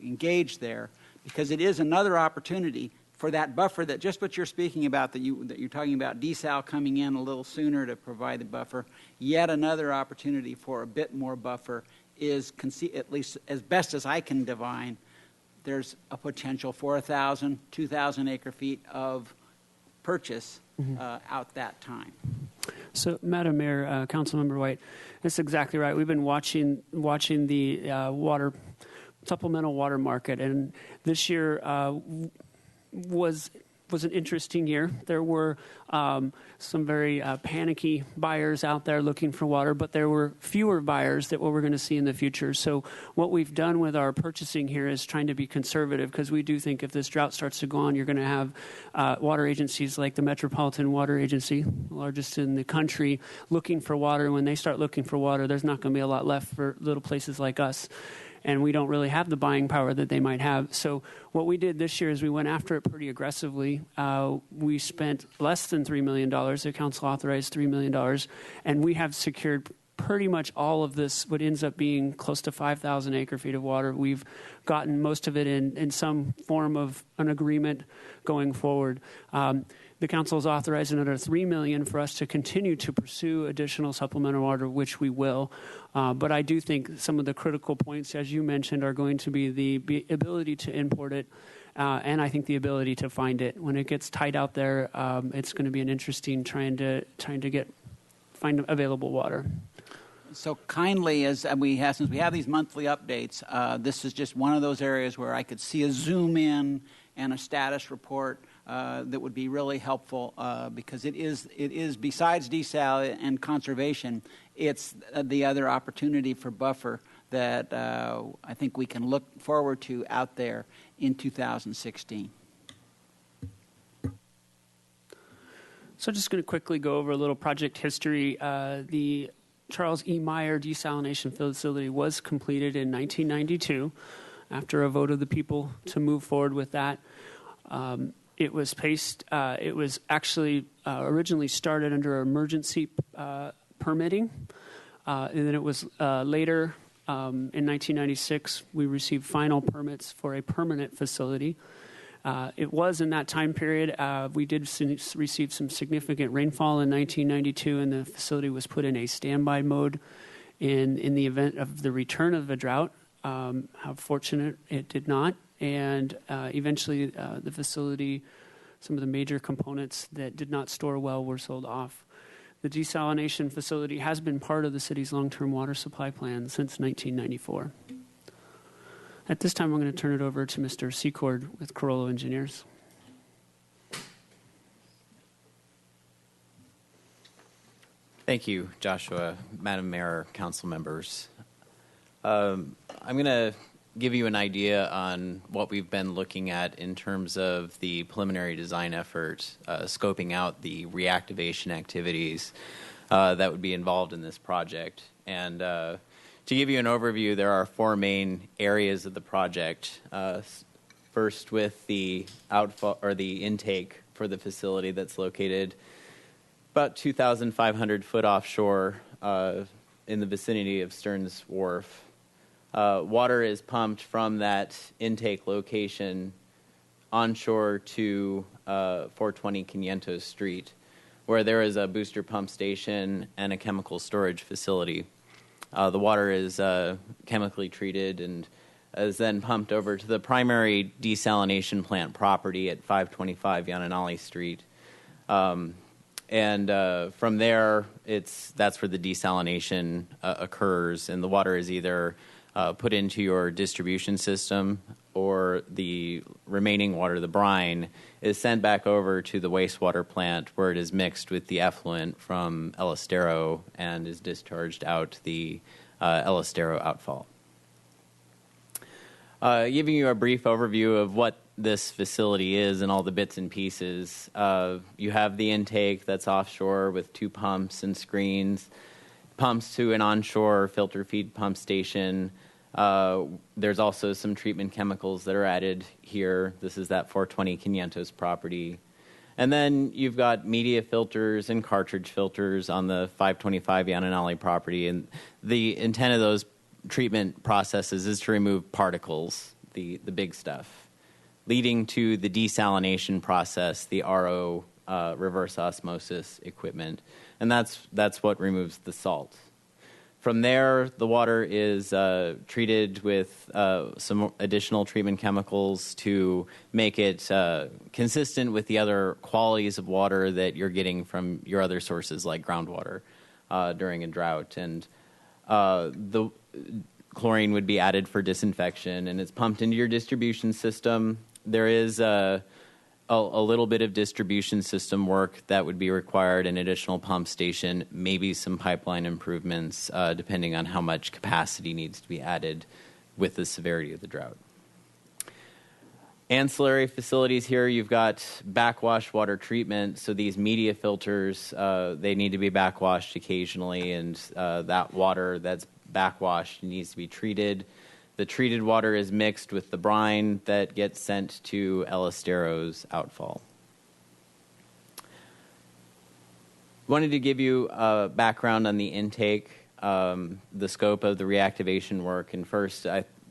engaged there, because it is another opportunity for that buffer that just what you're speaking about, that you're talking about desal coming in a little sooner to provide the buffer. Yet another opportunity for a bit more buffer is, at least as best as I can divine, there's a potential for 1,000, 2,000 acre feet of purchase out that time. So, Madam Mayor, Councilmember White, that's exactly right. We've been watching the supplemental water market, and this year was was an interesting year. There were some very panicky buyers out there looking for water, but there were fewer buyers that what we're going to see in the future. So what we've done with our purchasing here is trying to be conservative, because we do think if this drought starts to go on, you're going to have water agencies like the Metropolitan Water Agency, the largest in the country, looking for water. And when they start looking for water, there's not going to be a lot left for little places like us. And we don't really have the buying power that they might have. So what we did this year is we went after it pretty aggressively. We spent less than $3 million. The council authorized $3 million. And we have secured pretty much all of this, what ends up being close to 5,000 acre-feet of water. We've gotten most of it in some form of an agreement going forward. The council has authorized another $3 million for us to continue to pursue additional supplemental water, which we will. But I do think some of the critical points, as you mentioned, are going to be the ability to import it, and I think the ability to find it. When it gets tight out there, it's going to be an interesting trying to find available water. So kindly, since we have these monthly updates, this is just one of those areas where I could see a zoom in and a status report that would be really helpful, because it is besides desal and conservation, it's the other opportunity for buffer that I think we can look forward to out there in 2016. So just going to quickly go over a little project history. The Charles E. Meyer desalination facility was completed in 1992 after a vote of the people to move forward with that. It was actually originally started under emergency permitting, and then it was later in 1996 we received final permits for a permanent facility. It was in that time period we did receive some significant rainfall in 1992, and the facility was put in a standby mode in the event of the return of a drought. How fortunate it did not. And eventually the facility, some of the major components that did not store well were sold off. The desalination facility has been part of the city's long-term water supply plan since 1994. At this time, I'm going to turn it over to Mr. Secord with Carollo Engineers. Thank you, Joshua, Madam Mayor, council members. I'm going to give you an idea on what we've been looking at in terms of the preliminary design effort, scoping out the reactivation activities that would be involved in this project. And to give you an overview, there are four main areas of the project. First, with the outfall or the intake for the facility that's located about 2,500 foot offshore in the vicinity of Stearns Wharf. Water is pumped from that intake location onshore to 420 Quinientos Street, where there is a booster pump station and a chemical storage facility. The water is chemically treated and is then pumped over to the primary desalination plant property at 525 Yananali Street. And from there, that's where the desalination occurs, and the water is either put into your distribution system, or the remaining water, the brine, is sent back over to the wastewater plant, where it is mixed with the effluent from El Estero and is discharged out the El Estero outfall. Giving you a brief overview of what this facility is and all the bits and pieces. You have the intake that's offshore with 2 pumps and screens, pumps to an onshore filter feed pump station. There's also some treatment chemicals that are added here. This is that 420 Quinientos property. And then you've got media filters and cartridge filters on the 525 Yananali property. And the intent of those treatment processes is to remove particles, the big stuff, leading to the desalination process, the RO, reverse osmosis equipment. And that's what removes the salt. From there, the water is treated with some additional treatment chemicals to make it consistent with the other qualities of water that you're getting from your other sources like groundwater during a drought. And the chlorine would be added for disinfection, and it's pumped into your distribution system. There is a a little bit of distribution system work that would be required, an additional pump station, maybe some pipeline improvements, depending on how much capacity needs to be added with the severity of the drought. Ancillary facilities here, you've got backwash water treatment. So these media filters, they need to be backwashed occasionally, and that water that's backwashed needs to be treated. The treated water is mixed with the brine that gets sent to El Estero's outfall. Wanted to give you a background on the intake, the scope of the reactivation work, and first,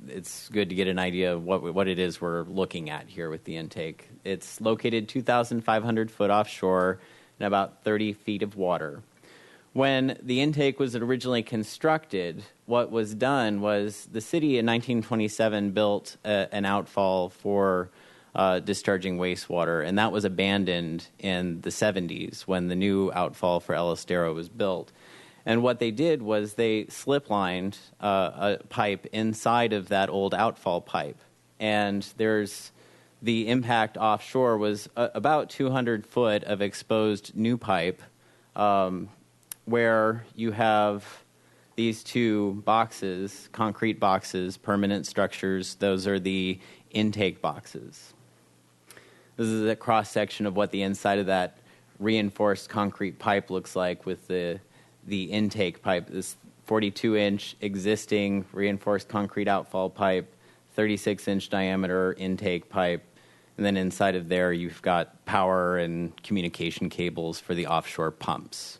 it's good to get an idea of what it is we're looking at here with the intake. It's located 2,500 foot offshore and about 30 feet of water. When the intake was originally constructed, what was done was the city in 1927 built an outfall for discharging wastewater, and that was abandoned in the 70s when the new outfall for El Estero was built. And what they did was they slip-lined a pipe inside of that old outfall pipe. And there's the impact offshore was about 200 foot of exposed new pipe, where you have these two boxes, concrete boxes, permanent structures. Those are the intake boxes. This is a cross-section of what the inside of that reinforced concrete pipe looks like with the intake pipe, this 42-inch existing reinforced concrete outfall pipe, 36-inch diameter intake pipe, and then inside of there you've got power and communication cables for the offshore pumps.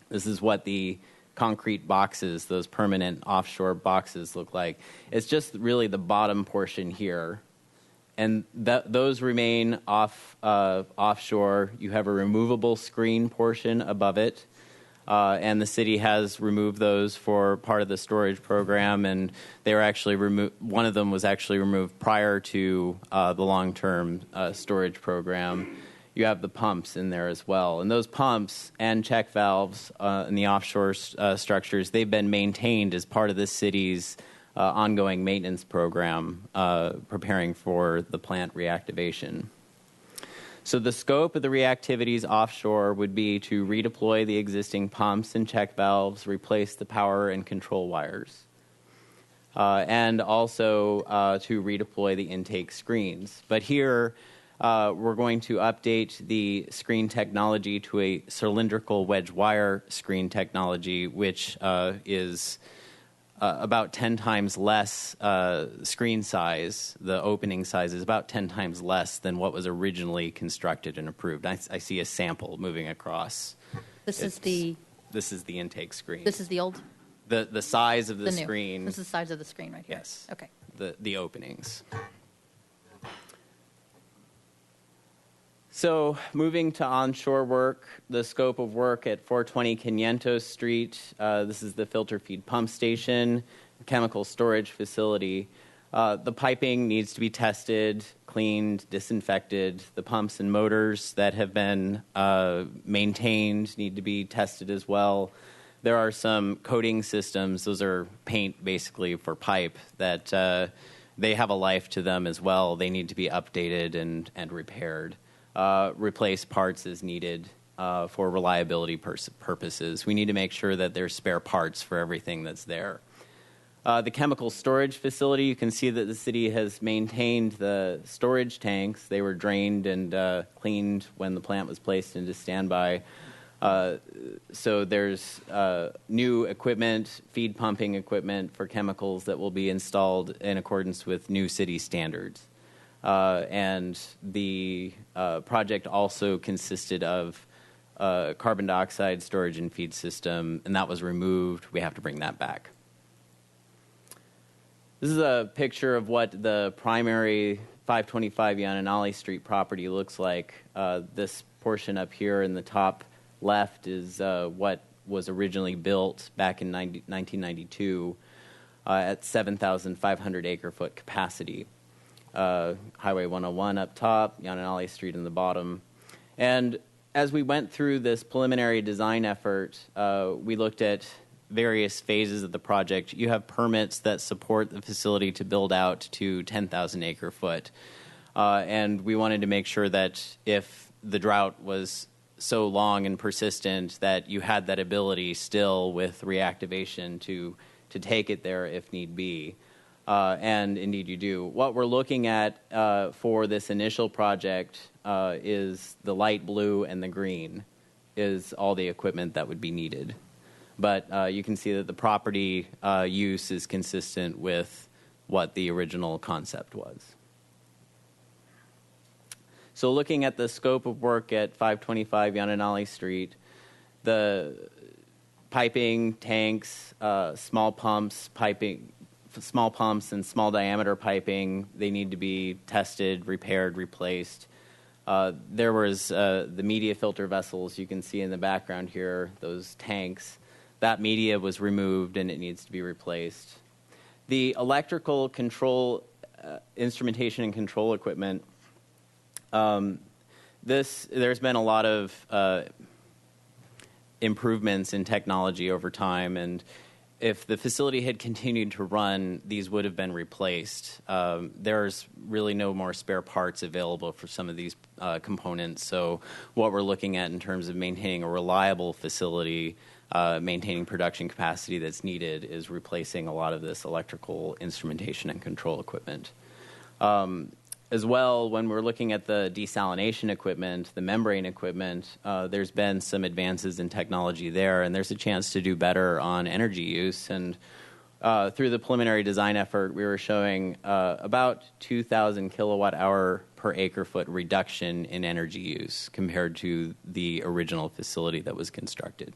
This is what the concrete boxes, those permanent offshore boxes, look like. It's just really the bottom portion here. And those remain offshore. You have a removable screen portion above it. And the city has removed those for part of the storage program, and they were actually removed. One of them was actually removed prior to the long-term storage program. You have the pumps in there as well, and those pumps and check valves in the offshore structures, they've been maintained as part of the city's ongoing maintenance program, preparing for the plant reactivation. So the scope of the reactivities offshore would be to redeploy the existing pumps and check valves, replace the power and control wires, and also to redeploy the intake screens. But here, we're going to update the screen technology to a cylindrical wedge wire screen technology, which is about 10 times less screen size. The opening size is about 10 times less than what was originally constructed and approved. I see a sample moving across. This is the intake screen. This is the old? The size of the new. screen. This is the size of the screen right here? Yes. Okay. The openings. So moving to onshore work, the scope of work at 420 Quinientos Street. This is the filter feed pump station, chemical storage facility. The piping needs to be tested, cleaned, disinfected. The pumps and motors that have been maintained need to be tested as well. There are some coating systems. Those are paint basically for pipe that they have a life to them as well. They need to be updated and repaired. Replace parts as needed for reliability purposes. We need to make sure that there's spare parts for everything that's there. The chemical storage facility, you can see that the city has maintained the storage tanks. They were drained and cleaned when the plant was placed into standby. So there's new equipment, feed pumping equipment for chemicals that will be installed in accordance with new city standards. And the project also consisted of carbon dioxide storage and feed system, and that was removed. We have to bring that back. This is a picture of what the primary 525 Yananali Street property looks like. This portion up here in the top left is what was originally built back in 1992 at 7,500 acre-foot capacity. Highway 101 up top, Yananali Street in the bottom. And as we went through this preliminary design effort, we looked at various phases of the project. You have permits that support the facility to build out to 10,000 acre-foot. And we wanted to make sure that if the drought was so long and persistent that you had that ability still with reactivation to take it there if need be. And indeed you do. What we're looking at for this initial project is the light blue and the green is all the equipment that would be needed. But you can see that the property use is consistent with what the original concept was. So looking at the scope of work at 525 Yananali Street, the piping, tanks, small pumps and small diameter piping, they need to be tested, repaired, replaced. There was the media filter vessels you can see in the background here, those tanks. That media was removed and it needs to be replaced. The electrical control, instrumentation and control equipment, there's been a lot of improvements in technology over time, and if the facility had continued to run, these would have been replaced. There's really no more spare parts available for some of these components, so what we're looking at in terms of maintaining a reliable facility, maintaining production capacity that's needed, is replacing a lot of this electrical instrumentation and control equipment. As well, when we're looking at the desalination equipment, the membrane equipment, there's been some advances in technology there, and there's a chance to do better on energy use. And through the preliminary design effort, we were showing about 2,000 kilowatt hour per acre foot reduction in energy use compared to the original facility that was constructed.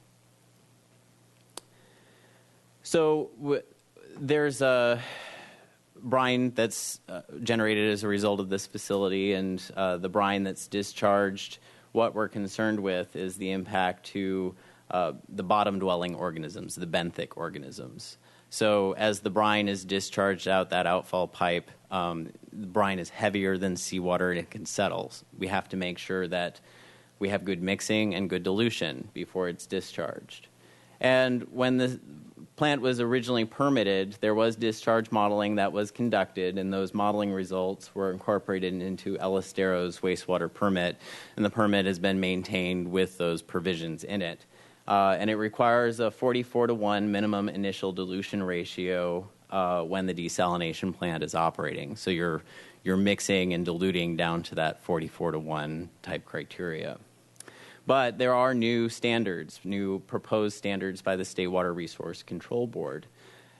So there's a brine that's generated as a result of this facility, and the brine that's discharged, what we're concerned with is the impact to the bottom-dwelling organisms, the benthic organisms. So as the brine is discharged out that outfall pipe, the brine is heavier than seawater and it can settle. We have to make sure that we have good mixing and good dilution before it's discharged. And when the plant was originally permitted, there was discharge modeling that was conducted, and those modeling results were incorporated into El Estero's wastewater permit, and the permit has been maintained with those provisions in it. And it requires a 44-to-1 minimum initial dilution ratio when the desalination plant is operating. So you're mixing and diluting down to that 44-to-1 type criteria. But there are new standards, new proposed standards by the State Water Resource Control Board.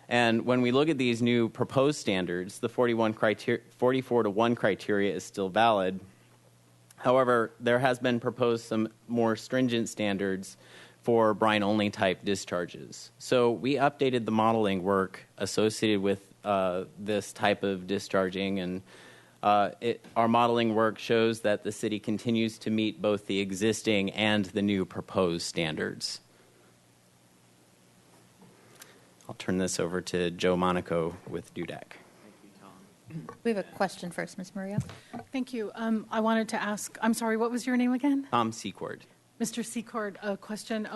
And when we look at these new proposed standards, the 44-to-1 criteria is still valid. However, there has been proposed some more stringent standards for brine-only type discharges. So we updated the modeling work associated with this type of discharging, and our modeling work shows that the city continues to meet both the existing and the new proposed standards. I'll turn this over to Joe Monaco with DUDEC. We have a question first, Ms. Murillo. Thank you. I wanted to ask, I'm sorry, what was your name again? Tom Secord. Mr. Secord, a question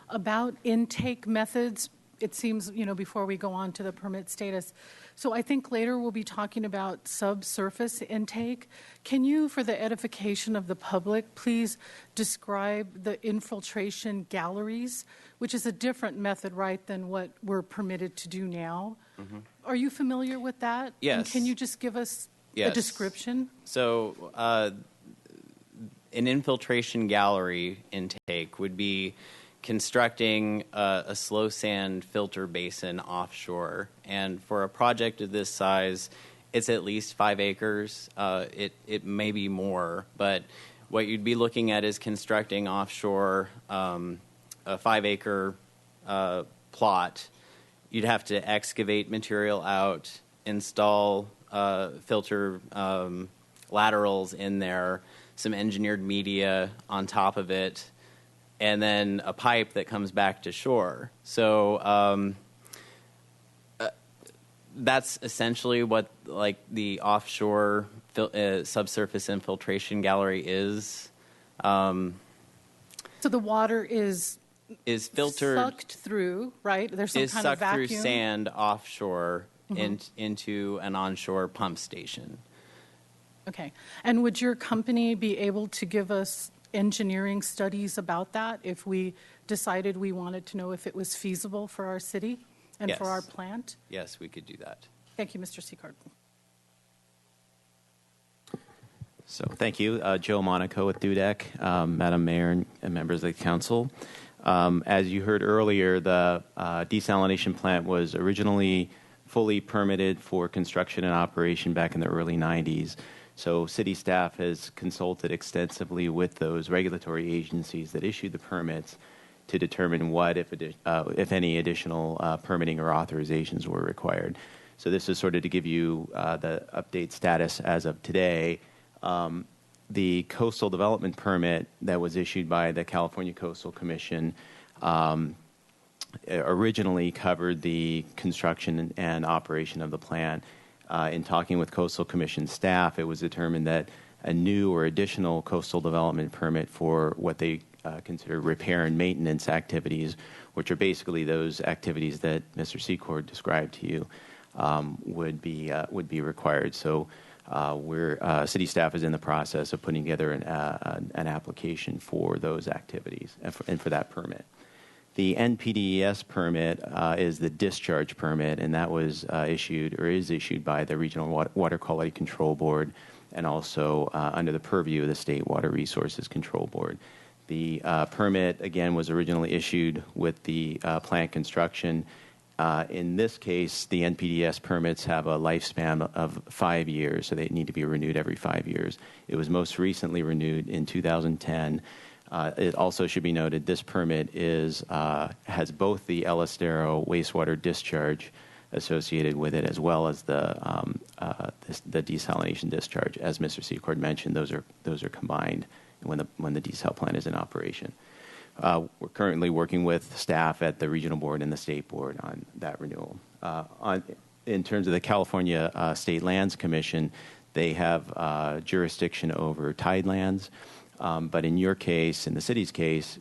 about intake methods. It seems, before we go on to the permit status. So I think later we'll be talking about subsurface intake. Can you, for the edification of the public, please describe the infiltration galleries, which is a different method, right, than what we're permitted to do now? Mm-hmm. Are you familiar with that? Yes. And can you just give us a description? So an infiltration gallery intake would be constructing a slow sand filter basin offshore. And for a project of this size, it's at least 5 acres. It may be more, but what you'd be looking at is constructing offshore a 5-acre plot. You'd have to excavate material out, install filter laterals in there, some engineered media on top of it, and then a pipe that comes back to shore. So that's essentially what the offshore subsurface infiltration gallery is. So the water is filtered, sucked through, right? There's some kind of vacuum. Sucked through sand offshore into an onshore pump station. Okay. And would your company be able to give us engineering studies about that if we decided we wanted to know if it was feasible for our city and Yes. for our plant? Yes, we could do that. Thank you, Mr. Seacard. So thank you. Joe Monaco with Dudek, Madam Mayor and members of the council. As you heard earlier, the desalination plant was originally fully permitted for construction and operation back in the early 90s. So city staff has consulted extensively with those regulatory agencies that issued the permits to determine what, if any, additional permitting or authorizations were required. So this is sort of to give you the update status as of today. The coastal development permit that was issued by the California Coastal Commission originally covered the construction and operation of the plant. In talking with Coastal Commission staff, it was determined that a new or additional coastal development permit for what they consider repair and maintenance activities, which are basically those activities that Mr. Secord described to you, would be required. So city staff is in the process of putting together an application for those activities and for that permit. The NPDES permit is the discharge permit, and that was issued by the Regional Water Quality Control Board and also under the purview of the State Water Resources Control Board. The permit, again, was originally issued with the plant construction. In this case, the NPDES permits have a lifespan of 5 years, so they need to be renewed every 5 years. It was most recently renewed in 2010. It also should be noted this permit has both the El Estero wastewater discharge associated with it as well as the desalination discharge. As Mr. Secord mentioned, those are combined when the desal plant is in operation. We're currently working with staff at the regional board and the state board on that renewal. In terms of the California State Lands Commission, they have jurisdiction over tidelands. But in your case, in the city's case,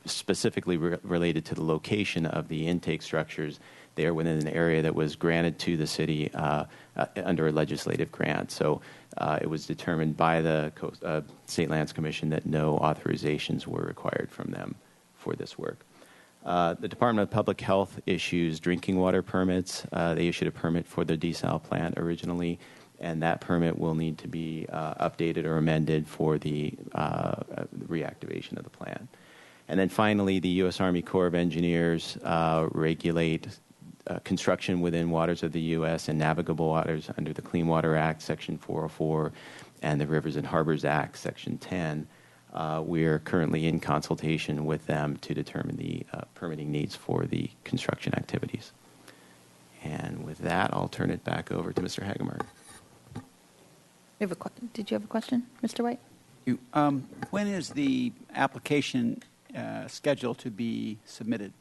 specifically related to the location of the intake structures, they are within an area that was granted to the city under a legislative grant. So it was determined by the State Lands Commission that no authorizations were required from them for this work. The Department of Public Health issues drinking water permits. They issued a permit for the desal plant originally, and that permit will need to be updated or amended for the reactivation of the plant. And then finally, the U.S. Army Corps of Engineers regulate construction within waters of the U.S. and navigable waters under the Clean Water Act, Section 404, and the Rivers and Harbors Act, Section 10. We are currently in consultation with them to determine the permitting needs for the construction activities. And with that, I'll turn it back over to Mr. Hagemark. Did you have a question, Mr. White? When is the application scheduled to be submitted?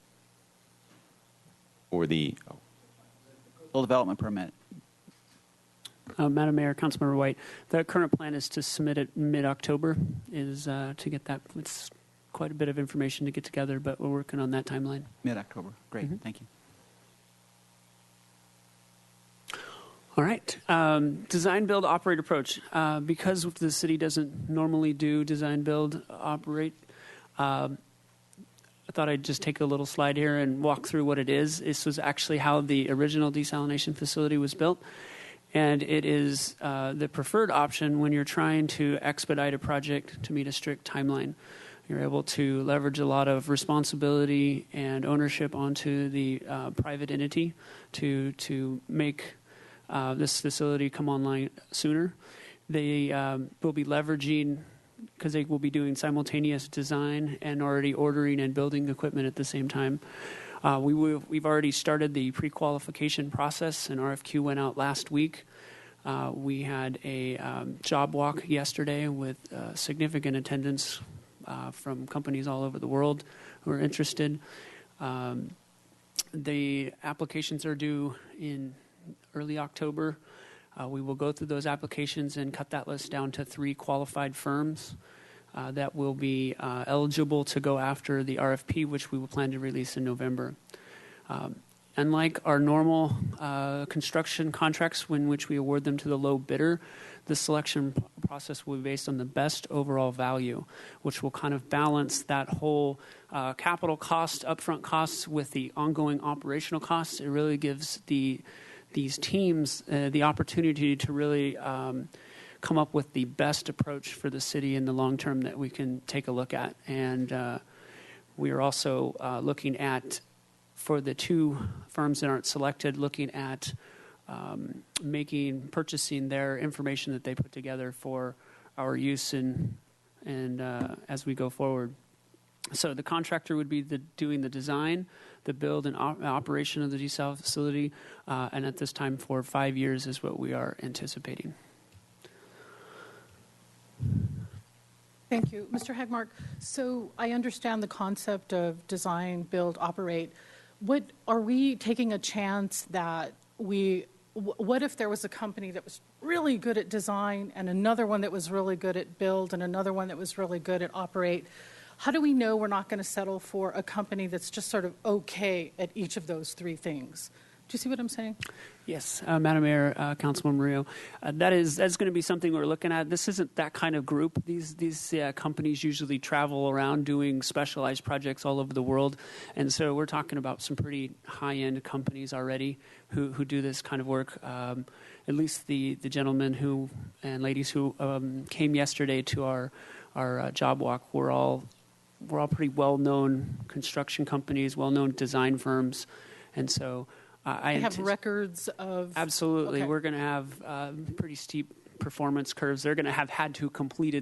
For the Full development permit. Madam Mayor, Councilmember White, the current plan is to submit it mid-October, to get that. It's quite a bit of information to get together, but we're working on that timeline. Mid-October. Great. Mm-hmm. Thank you. All right. Design, build, operate approach. Because the city doesn't normally do design, build, operate, I thought I'd just take a little slide here and walk through what it is. This was actually how the original desalination facility was built. And it is the preferred option when you're trying to expedite a project to meet a strict timeline. You're able to leverage a lot of responsibility and ownership onto the private entity to make this facility come online sooner. They will be leveraging, because they will be doing simultaneous design and already ordering and building equipment at the same time. We've already started the pre-qualification process. An RFQ went out last week. We had a job walk yesterday with significant attendance from companies all over the world who are interested. The applications are due in early October. We will go through those applications and cut that list down to 3 qualified firms that will be eligible to go after the RFP, which we will plan to release in November. unlike our normal construction contracts in which we award them to the low bidder, the selection process will be based on the best overall value, which will kind of balance that whole capital cost, upfront costs with the ongoing operational costs. It really gives these teams the opportunity to really come up with the best approach for the city in the long term that we can take a look at. And we are also looking at, for the two firms that aren't selected, looking at purchasing their information that they put together for our use and as we go forward. So the contractor would be doing the design, the build and operation of the desal facility, and at this time for 5 years is what we are anticipating. Thank you. Mr. Hagmark, so I understand the concept of design, build, operate. Are we taking a chance that what if there was a company that was really good at design and another one that was really good at build and another one that was really good at operate? How do we know we're not going to settle for a company that's just sort of okay at each of those three things? Do you see what I'm saying? Yes, Madam Mayor, Councilman Murillo, that's going to be something we're looking at. This isn't that kind of group. These companies usually travel around doing specialized projects all over the world, and so we're talking about some pretty high-end companies already who do this kind of work. At least the gentlemen and ladies who came yesterday to our job walk were all pretty well-known construction companies, well-known design firms, and so. They have records of... Absolutely. Okay. We're going to have pretty steep performance curves. They're going to have had to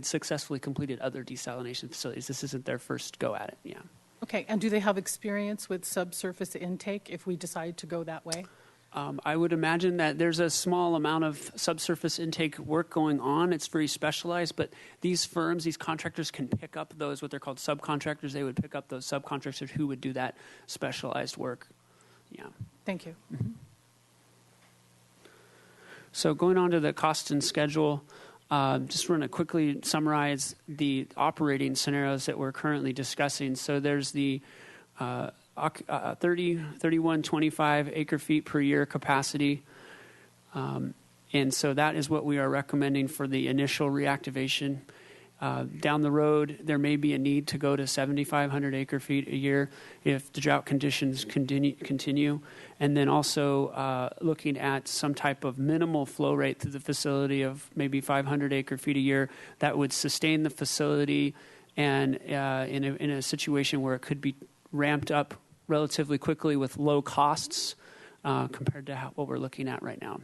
successfully completed other desalination facilities. This isn't their first go at it. Yeah. Okay. And do they have experience with subsurface intake if we decide to go that way? I would imagine that there's a small amount of subsurface intake work going on. It's very specialized, but these firms, these contractors can pick up those, what they're called subcontractors. They would pick up those subcontractors who would do that specialized work. Yeah. Thank you. Mm-hmm. So going on to the cost and schedule, just want to quickly summarize the operating scenarios that we're currently discussing. So there's the 3125 acre-feet per year capacity. And so that is what we are recommending for the initial reactivation. Down the road, there may be a need to go to 7,500 acre-feet a year if the drought conditions continue. And then also looking at some type of minimal flow rate through the facility of maybe 500 acre-feet a year that would sustain the facility and in a situation where it could be ramped up relatively quickly with low costs compared to what we're looking at right now.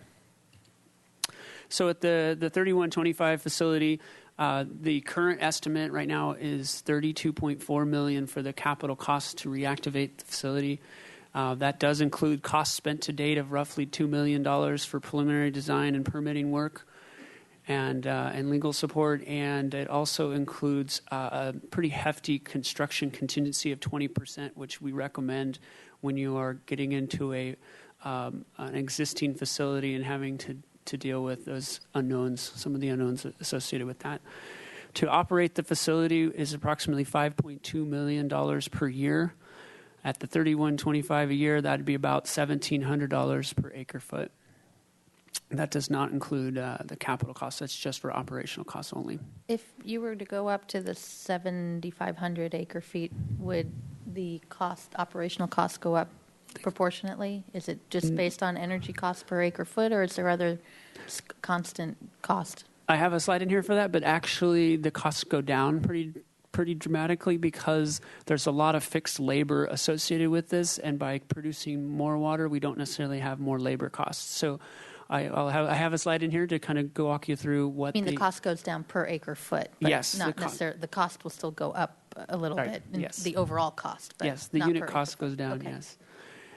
So at the 3125 facility, the current estimate right now is $32.4 million for the capital cost to reactivate the facility. That does include costs spent to date of roughly $2 million for preliminary design and permitting work and legal support, and it also includes a pretty hefty construction contingency of 20%, which we recommend when you are getting into an existing facility and having to deal with those unknowns, some of the unknowns associated with that. To operate the facility is approximately $5.2 million per year. At the $31.25 a year, that would be about $1,700 per acre foot. That does not include the capital costs. That's just for operational costs only. If you were to go up to the 7,500 acre feet, would the operational costs go up proportionately? Is it just based on energy costs per acre foot, or is there other constant cost? I have a slide in here for that, but actually the costs go down pretty dramatically because there's a lot of fixed labor associated with this, and by producing more water, we don't necessarily have more labor costs. So I have a slide in here to kind of walk you through what the cost goes down per acre foot, but yes, not necessarily the cost will still go up a little bit. Yes. The overall cost. But yes, the unit cost goes down. Okay. Yes.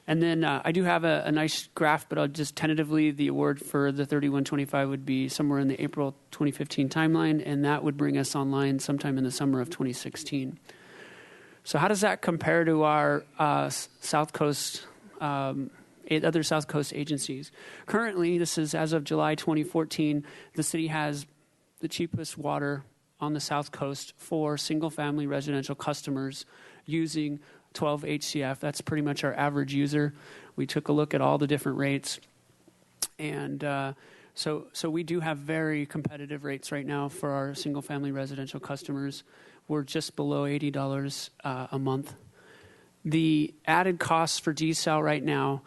And then I do have a nice graph, but I'll just tentatively, the award for the 3125 would be somewhere in the April 2015 timeline, and that would bring us online sometime in the summer of 2016. So how does that compare to our South Coast, other South Coast agencies? Currently, this is as of July 2014, the city has the cheapest water on the South Coast for single-family residential customers using 12 HCF. That's pretty much our average user. We took a look at all the different rates, and so we do have very competitive rates right now for our single-family residential customers. We're just below $80 a month. The added costs for desal right now,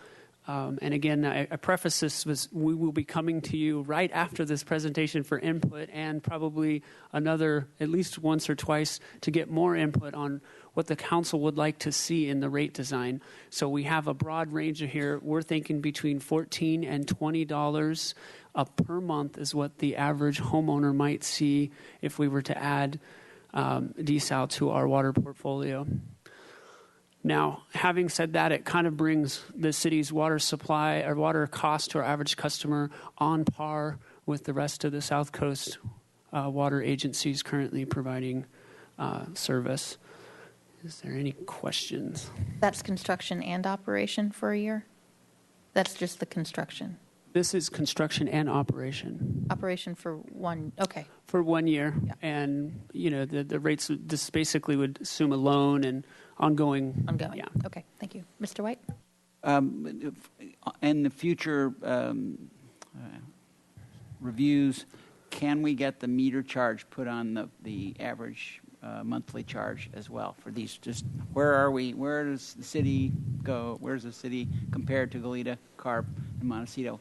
and again, I preface this with we will be coming to you right after this presentation for input, and probably another at least once or twice to get more input on what the council would like to see in the rate design. So we have a broad range here. We're thinking between $14 and $20 per month is what the average homeowner might see if we were to add desal to our water portfolio. Now, having said that, it kind of brings the city's water supply or water cost to our average customer on par with the rest of the South Coast water agencies currently providing service. Is there any questions? That's construction and operation for a year? That's just the construction? This is construction and operation. Operation for one, okay. For 1 year. Yeah. And, you know, the rates, this basically would assume a loan and ongoing. Ongoing. Yeah. Okay, thank you. Mr. White? In the future reviews, can we get the meter charge put on the average monthly charge as well for these? Just where are we? Where does the city go? Where's the city compared to Goleta, Carp, and Montecito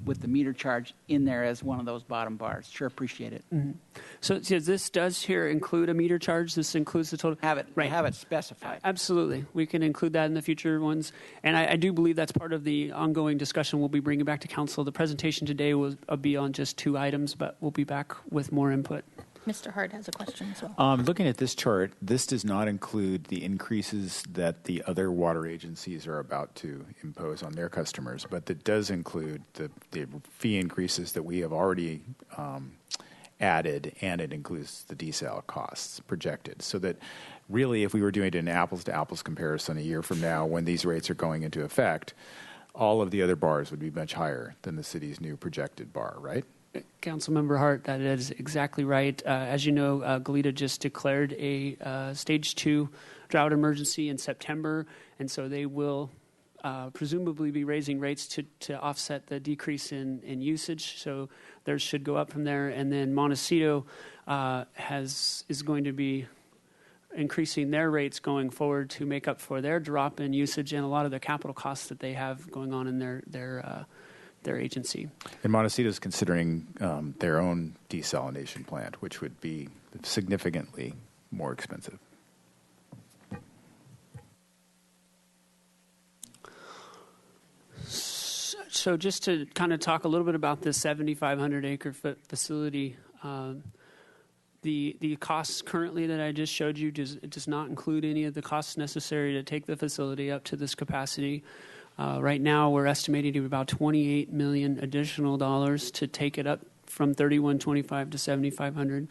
with the meter charge in there as one of those bottom bars? Sure, appreciate it. Mm-hmm. So this does here include a meter charge. This includes the total. Have it specified. Absolutely, we can include that in the future ones, and I do believe that's part of the ongoing discussion we'll be bringing back to council. The presentation today will be on just 2 items, but we'll be back with more input. Mr. Hart has a question as well. Looking at this chart, this does not include the increases that the other water agencies are about to impose on their customers, but it does include the fee increases that we have already added, and it includes the desal costs projected. So that really, if we were doing an apples-to-apples comparison a year from now when these rates are going into effect, all of the other bars would be much higher than the city's new projected bar, right? Councilmember Hart, that is exactly right. As you know, Goleta just declared a Stage 2 drought emergency in September, and so they will presumably be raising rates to offset the decrease in usage. So theirs should go up from there. And then Montecito is going to be increasing their rates going forward to make up for their drop in usage and a lot of the capital costs that they have going on in their agency. And Montecito is considering their own desalination plant, which would be significantly more expensive. So just to kind of talk a little bit about this 7,500 acre foot facility, the costs currently that I just showed you does not include any of the costs necessary to take the facility up to this capacity. Right now, we're estimating about $28 million additional dollars to take it up from 3,125 to 7,500.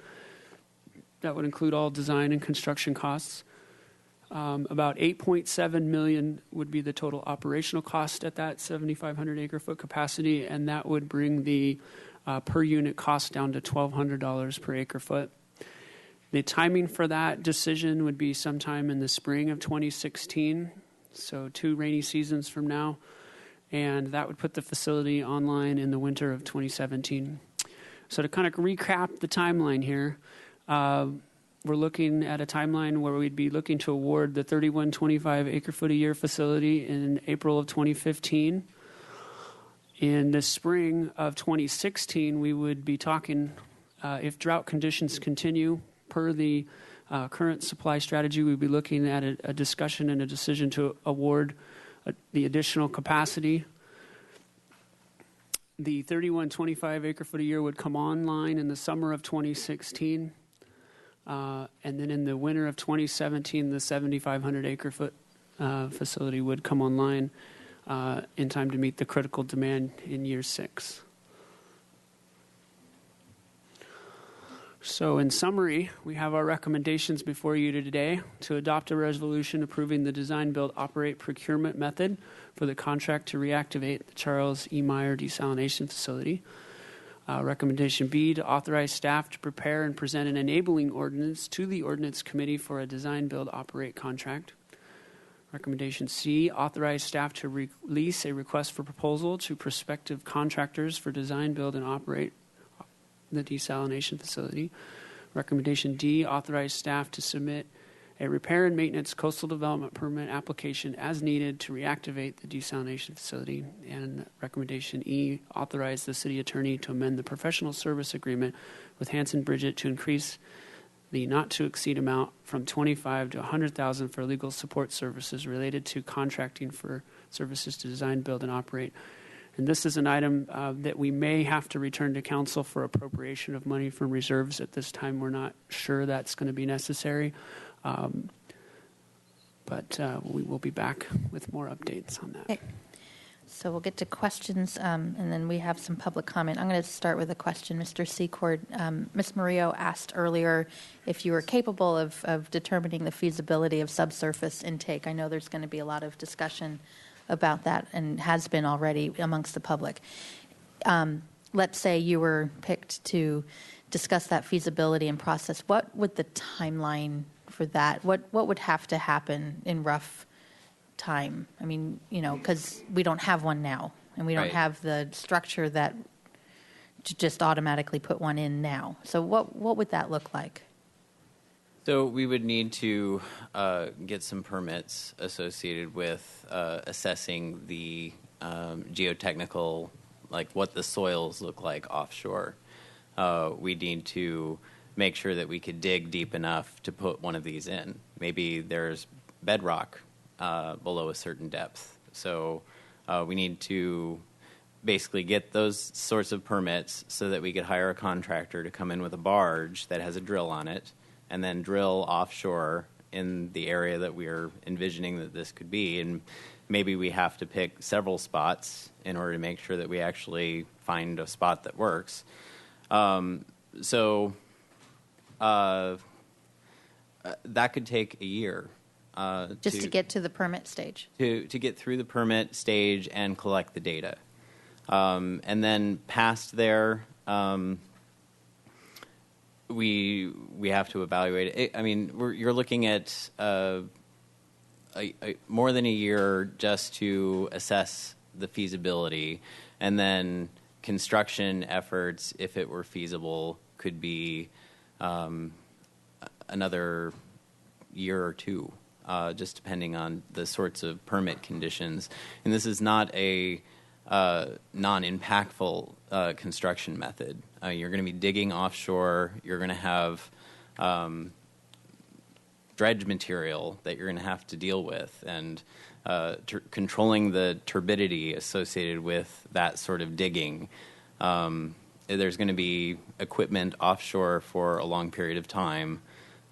That would include all design and construction costs. About $8.7 million would be the total operational cost at that 7,500 acre foot capacity, and that would bring the per unit cost down to $1,200 per acre foot. The timing for that decision would be sometime in the spring of 2016. So 2 rainy seasons from now, and that would put the facility online in the winter of 2017. So to kind of recap the timeline here, we're looking at a timeline where we'd be looking to award the 3,125 acre foot a year facility in April of 2015. In the spring of 2016, we would be talking, if drought conditions continue per the current supply strategy, we'd be looking at a discussion and a decision to award the additional capacity. The 3,125 acre foot a year would come online in the summer of 2016. And then in the winter of 2017, the 7,500 acre foot facility would come online in time to meet the critical demand in year 6. So in summary, we have our recommendations before you today to adopt a resolution approving the design, build, operate procurement method for the contract to reactivate the Charles E. Meyer desalination facility. Recommendation B, to authorize staff to prepare and present an enabling ordinance to the Ordinance Committee for a design, build, operate contract. Recommendation C, authorize staff to release a request for proposal to prospective contractors for design, build, and operate the desalination facility. Recommendation D, authorize staff to submit a repair and maintenance coastal development permit application as needed to reactivate the desalination facility. And recommendation E, authorize the city attorney to amend the professional service agreement with Hanson Bridget to increase the not to exceed amount from $25,000 to $100,000 for legal support services related to contracting for services to design, build, and operate. And this is an item that we may have to return to council for appropriation of money from reserves. At this time, we're not sure that's going to be necessary. But we will be back with more updates on that. Okay. So we'll get to questions, and then we have some public comment. I'm going to start with a question. Mr. Secord, Ms. Murillo asked earlier if you were capable of determining the feasibility of subsurface intake. I know there's going to be a lot of discussion about that and has been already amongst the public. Let's say you were picked to discuss that feasibility and process. What would the timeline for that? What would have to happen in rough time? I mean, because we don't have one now, and we don't have the structure that to just automatically put one in now. So what would that look like? So we would need to get some permits associated with assessing the geotechnical, like what the soils look like offshore. We need to make sure that we could dig deep enough to put one of these in. Maybe there's bedrock below a certain depth. So we need to basically get those sorts of permits so that we could hire a contractor to come in with a barge that has a drill on it and then drill offshore in the area that we're envisioning that this could be. And maybe we have to pick several spots in order to make sure that we actually find a spot that works. That could take a year. Just to get to the permit stage? To get through the permit stage and collect the data. And then past there, we have to evaluate it. I mean, you're looking at more than a year just to assess the feasibility, and then construction efforts, if it were feasible, could be another year or two, just depending on the sorts of permit conditions. And this is not a non-impactful construction method. You're going to be digging offshore. You're going to have dredge material that you're going to have to deal with, and controlling the turbidity associated with that sort of digging. There's going to be equipment offshore for a long period of time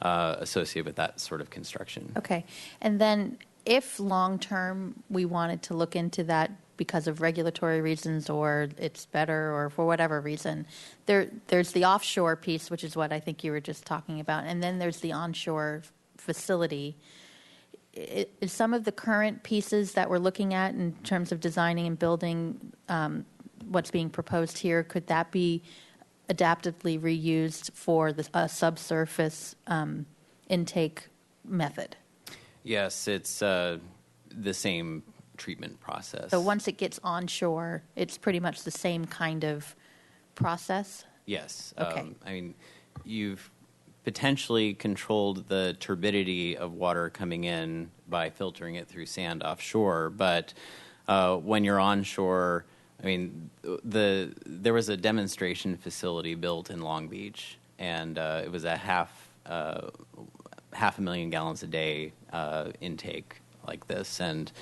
associated with that sort of construction. Okay. And then if long-term we wanted to look into that because of regulatory reasons or it's better or for whatever reason, there's the offshore piece, which is what I think you were just talking about, and then there's the onshore facility. Is some of the current pieces that we're looking at in terms of designing and building what's being proposed here, could that be adaptively reused for a subsurface intake method? Yes, it's the same treatment process. So once it gets onshore, it's pretty much the same kind of process? Yes. Okay. I mean, you've potentially controlled the turbidity of water coming in by filtering it through sand offshore, but when you're onshore, I mean, there was a demonstration facility built in Long Beach, and it was a half a million gallons a day intake like this. And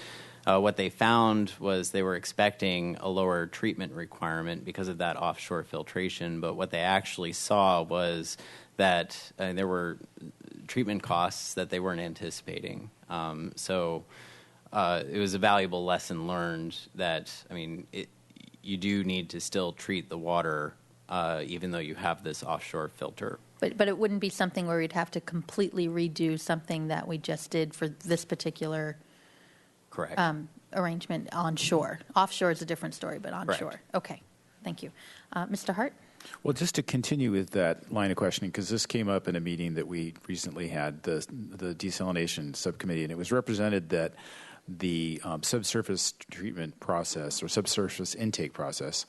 what they found was they were expecting a lower treatment requirement because of that offshore filtration, but what they actually saw was that there were treatment costs that they weren't anticipating. So it was a valuable lesson learned that, I mean, you do need to still treat the water even though you have this offshore filter. But it wouldn't be something where we'd have to completely redo something that we just did for this particular correct arrangement onshore. Offshore is a different story, but onshore. Correct. Okay, thank you. Mr. Hart? Well, just to continue with that line of questioning, because this came up in a meeting that we recently had, the desalination subcommittee, and it was represented that the subsurface treatment process or subsurface intake process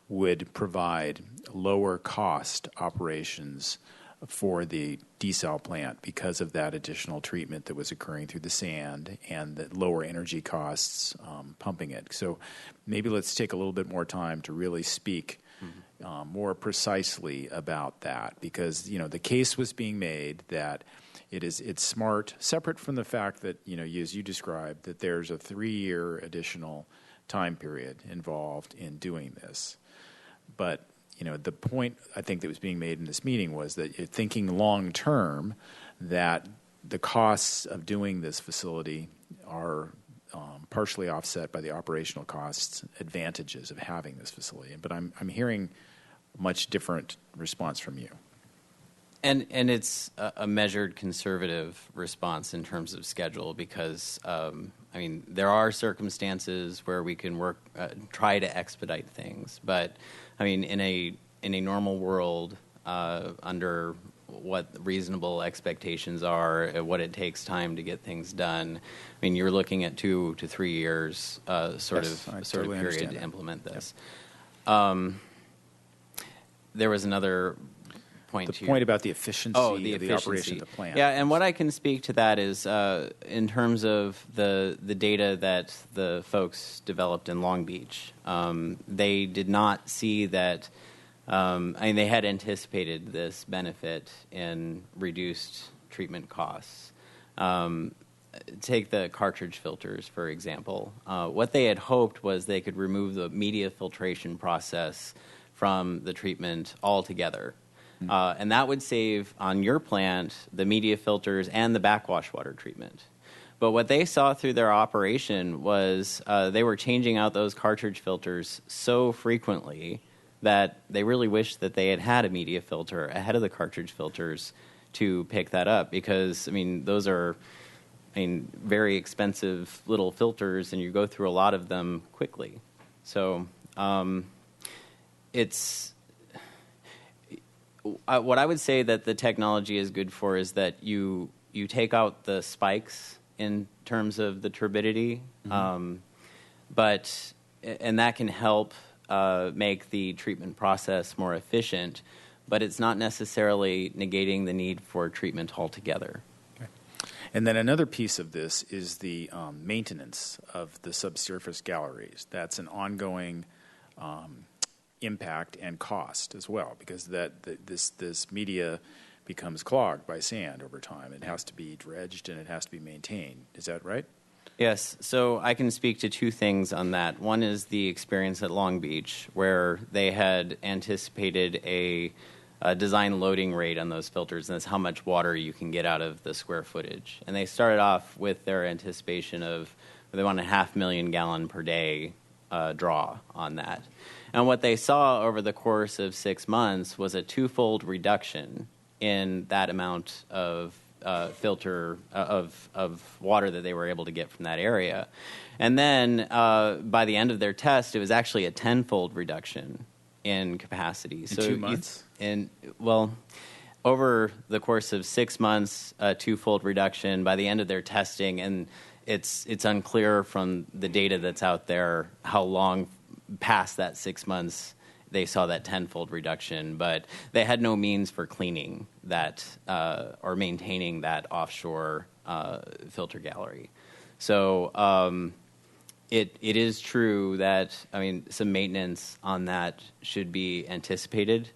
would provide lower cost operations for the desal plant because of that additional treatment that was occurring through the sand and the lower energy costs pumping it. So maybe let's take a little bit more time to really speak more precisely about that, because the case was being made that it's smart, separate from the fact that as you described, that there's a 3-year additional time period involved in doing this. But the point I think that was being made in this meeting was that you're thinking long term, that the costs of doing this facility are partially offset by the operational costs advantages of having this facility. But I'm hearing a much different response from you. And it's a measured conservative response in terms of schedule, because there are circumstances where we can try to expedite things, but in a normal world, under what reasonable expectations are, what it takes time to get things done, you're looking at 2 to 3 years sort of period to implement this. Yep. There was another point. The point about the efficiency of the operation of the plant. Yeah, and what I can speak to that is in terms of the data that the folks developed in Long Beach. They did not see that. They had anticipated this benefit in reduced treatment costs. Take the cartridge filters, for example. What they had hoped was they could remove the media filtration process from the treatment altogether. And that would save, on your plant, the media filters and the backwash water treatment. But what they saw through their operation was they were changing out those cartridge filters so frequently that they really wished that they had a media filter ahead of the cartridge filters to pick that up, because, those are very expensive little filters, and you go through a lot of them quickly. So it's... what I would say that the technology is good for is that you take out the spikes in terms of the turbidity, and that can help make the treatment process more efficient, but it's not necessarily negating the need for treatment altogether. Okay. And then another piece of this is the maintenance of the subsurface galleries. That's an ongoing impact and cost as well, because this media becomes clogged by sand over time. It has to be dredged and it has to be maintained. Is that right? Yes. So I can speak to two things on that. One is the experience at Long Beach, where they had anticipated a design loading rate on those filters, and that's how much water you can get out of the square footage. And they started off with their anticipation of they want a 500,000 gallon per day draw on that. And what they saw over the course of 6 months was a 2-fold reduction in that amount of filter of water that they were able to get from that area. And then by the end of their test, it was actually a 10-fold reduction in capacity. In 2 months? Over the course of 6 months, a 2-fold reduction. By the end of their testing, and it's unclear from the data that's out there how long past that 6 months they saw that 10-fold reduction, but they had no means for cleaning that or maintaining that offshore filter gallery. So it is true that, some maintenance on that should be anticipated.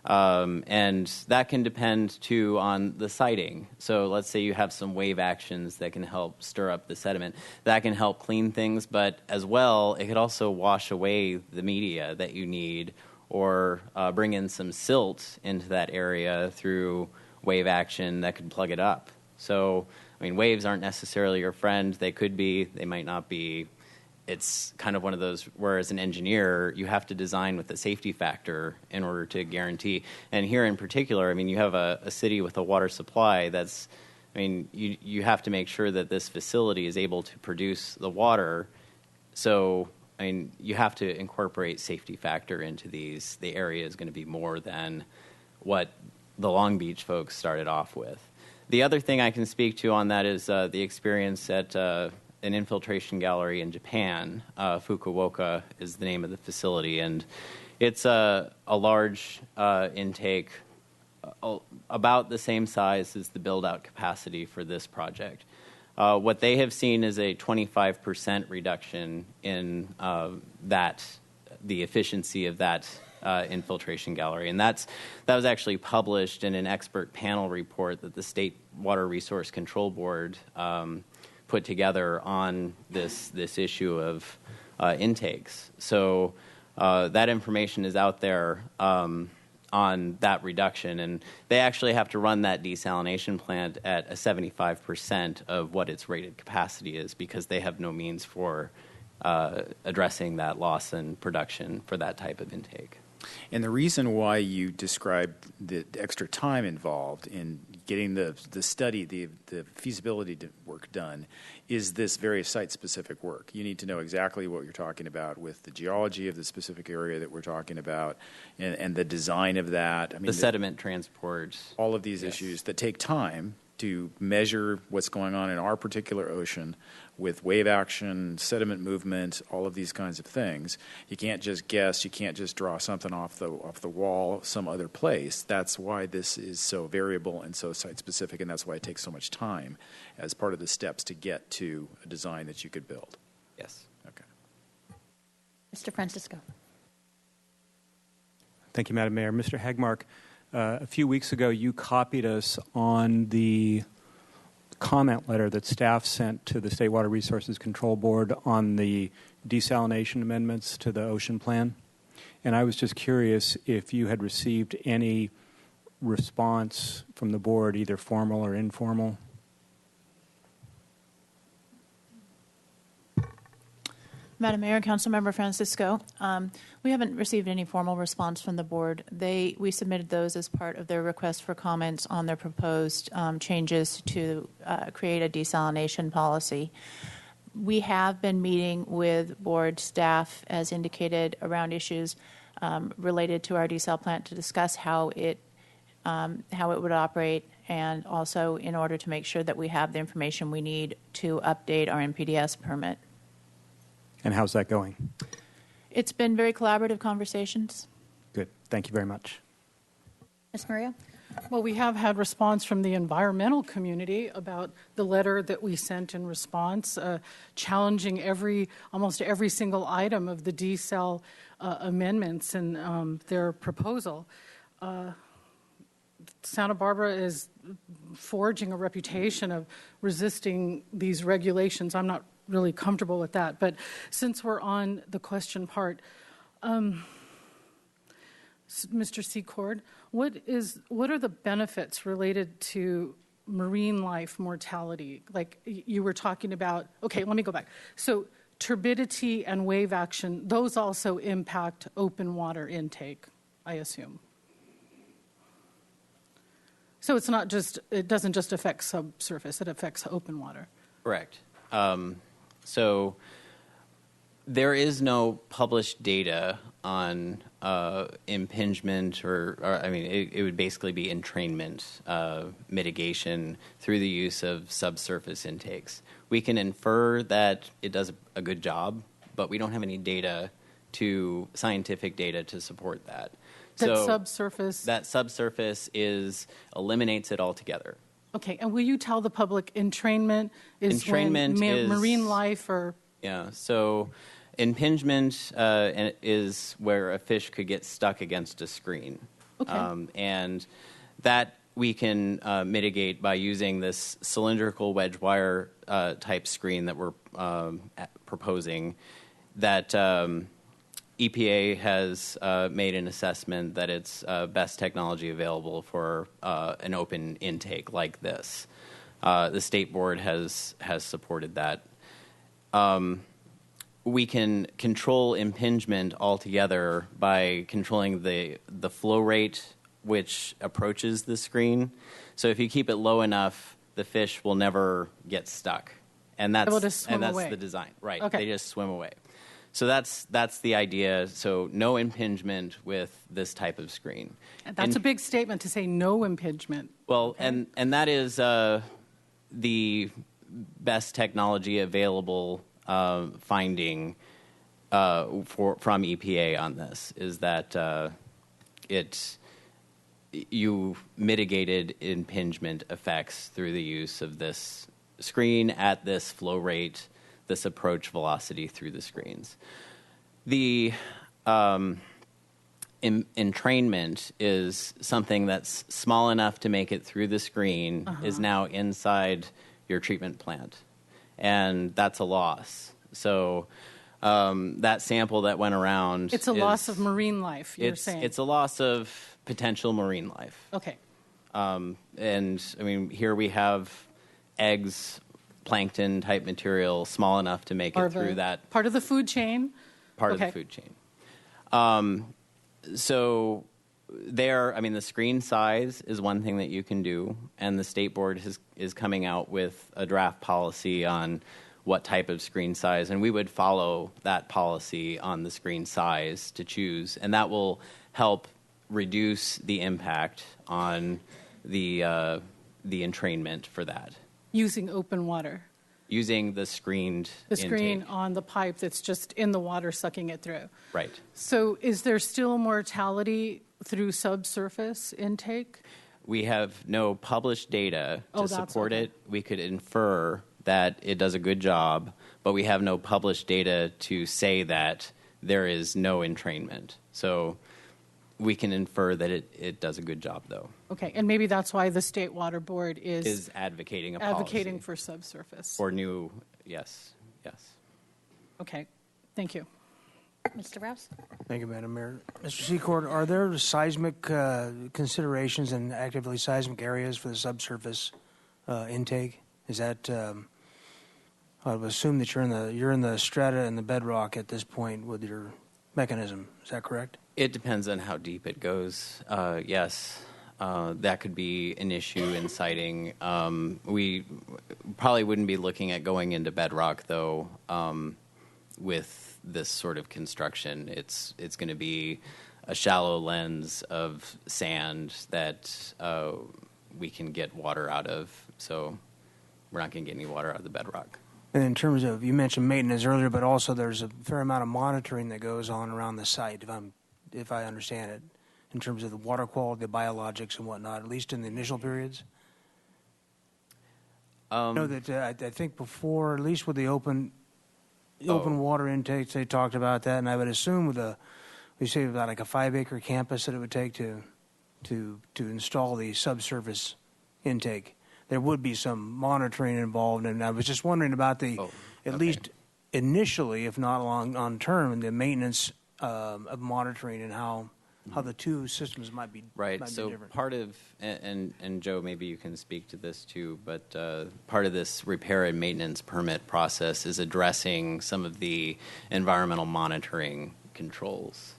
And that can depend, too, on the siting. So let's say you have some wave actions that can help stir up the sediment. That can help clean things, but as well, it could also wash away the media that you need, or bring in some silt into that area through wave action that could plug it up. So, waves aren't necessarily your friend. They could be, they might not be. It's kind of one of those where, as an engineer, you have to design with a safety factor in order to guarantee. And here in particular, you have a city with a water supply that's, you have to make sure that this facility is able to produce the water. So, I mean, you have to incorporate safety factor into these. The area is going to be more than what the Long Beach folks started off with. The other thing I can speak to on that is the experience at an infiltration gallery in Japan. Fukuoka is the name of the facility, and it's a large intake, about the same size as the build-out capacity for this project. What they have seen is a 25% reduction in the efficiency of that infiltration gallery. And that was actually published in an expert panel report that the State Water Resource Control Board put together on this issue of intakes. So that information is out there on that reduction, and they actually have to run that desalination plant at a 75% of what its rated capacity is, because they have no means for addressing that loss in production for that type of intake. And the reason why you described the extra time involved in getting the study, the feasibility work done, is this very site-specific work. You need to know exactly what you're talking about with the geology of the specific area that we're talking about, and the design of that. I mean, the sediment transport. All of these issues that take time to measure what's going on in our particular ocean with wave action, sediment movement, all of these kinds of things. You can't just guess. You can't just draw something off the wall some other place. That's why this is so variable and so site-specific, and that's why it takes so much time as part of the steps to get to a design that you could build. Yes. Okay. Mr. Francisco. Thank you, Madam Mayor. Mr. Hagmark, a few weeks ago you copied us on the comment letter that staff sent to the State Water Resources Control Board on the desalination amendments to the ocean plan. And I was just curious if you had received any response from the board, either formal or informal. Madam Mayor, Councilmember Francisco, we haven't received any formal response from the board. We submitted those as part of their request for comments on their proposed changes to create a desalination policy. We have been meeting with board staff, as indicated, around issues related to our desal plant to discuss how it would operate, and also in order to make sure that we have the information we need to update our NPDES permit. And how's that going? It's been very collaborative conversations. Good. Thank you very much. Ms. Maria? Well, we have had response from the environmental community about the letter that we sent in response, challenging almost every single item of the desal amendments and their proposal. Santa Barbara is forging a reputation of resisting these regulations. I'm not really comfortable with that, but since we're on the question part, Mr. Secord, what are the benefits related to marine life mortality? Like you were talking about, okay, let me go back. So turbidity and wave action, those also impact open water intake, I assume. So it doesn't just affect subsurface, it affects open water. Correct. So there is no published data on impingement or I mean, it would basically be entrainment mitigation through the use of subsurface intakes. We can infer that it does a good job, but we don't have any scientific data to support that. That subsurface eliminates it altogether. Okay, and will you tell the public entrainment is marine life or? Yeah, so impingement is where a fish could get stuck against a screen. Okay. And that we can mitigate by using this cylindrical wedge wire type screen that we're proposing that EPA has made an assessment that it's best technology available for an open intake like this. The state board has supported that. We can control impingement altogether by controlling the flow rate which approaches the screen. So if you keep it low enough, the fish will never get stuck. And that's away. the design. Right. Okay. They just swim away. So that's the idea. So no impingement with this type of screen. That's a big statement to say no impingement. Well, and that is the best technology available finding from EPA on this is that you mitigated impingement effects through the use of this screen at this flow rate, this approach velocity through the screens. The entrainment is something that's small enough to make it through the screen, is now inside your treatment plant, and that's a loss. So that sample that went around, it's a loss of marine life. You're saying it's a loss of potential marine life. Okay. And I mean, here we have eggs, plankton type material, small enough to make it through that part of the food chain. Part of the food chain. So there, I mean, the screen size is one thing that you can do, and the state board is coming out with a draft policy on what type of screen size, and we would follow that policy on the screen size to choose, and that will help reduce the impact on the entrainment for that. Using open water. Using the screened screen intake. on the pipe that's just in the water sucking it through. Right. So is there still mortality through subsurface intake? We have no published data to support okay. it. We could infer that it does a good job, but we have no published data to say that there is no entrainment. So we can infer that it does a good job, though. Okay, and maybe that's why the State Water Board Is advocating a advocating policy for subsurface. for new, yes. Okay, thank you. Mr. Rouse? Thank you, Madam Mayor. Mr. Secord, are there seismic considerations and actively seismic areas for the subsurface intake? Is that I would assume that you're in the strata and the bedrock at this point with your mechanism. Is that correct? It depends on how deep it goes. Yes, that could be an issue in siting. We probably wouldn't be looking at going into bedrock, though, with this sort of construction. It's going to be a shallow lens of sand that we can get water out of. So we're not going to get any water out of the bedrock. And in terms of, you mentioned maintenance earlier, but also there's a fair amount of monitoring that goes on around the site, if I understand it, in terms of the water quality, the biologics and whatnot, at least in the initial periods? I know that I think before, at least with the open water intakes, they talked about that, and I would assume we say about like a 5-acre campus that it would take to install the subsurface intake. There would be some monitoring involved, and I was just wondering about at least initially, if not long term, the maintenance of monitoring and how the two systems might be right. Might So be different. part of and Joe, maybe you can speak to this too, but part of this repair and maintenance permit process is addressing some of the environmental monitoring controls.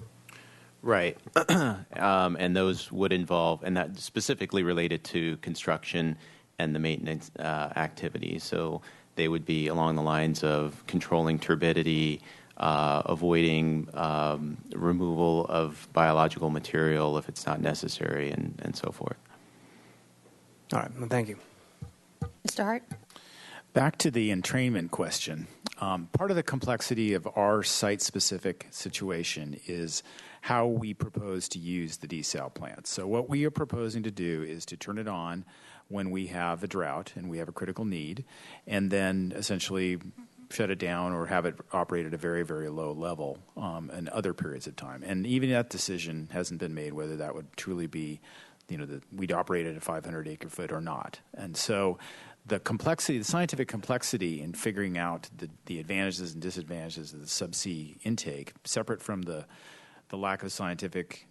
Right. And those would involve, and that specifically related to construction and the maintenance activities. So they would be along the lines of controlling turbidity, avoiding removal of biological material if it's not necessary, and so forth. All right. Well, thank you. Mr. Hart? Back to the entrainment question. Part of the complexity of our site-specific situation is how we propose to use the desal plant. So what we are proposing to do is to turn it on when we have a drought and we have a critical need, and then essentially shut it down or have it operate at a very, very low level in other periods of time. And even that decision hasn't been made whether that would truly be, we'd operate at a 500 acre foot or not. And so the complexity, the scientific complexity in figuring out the advantages and disadvantages of the subsea intake, separate from the lack of scientific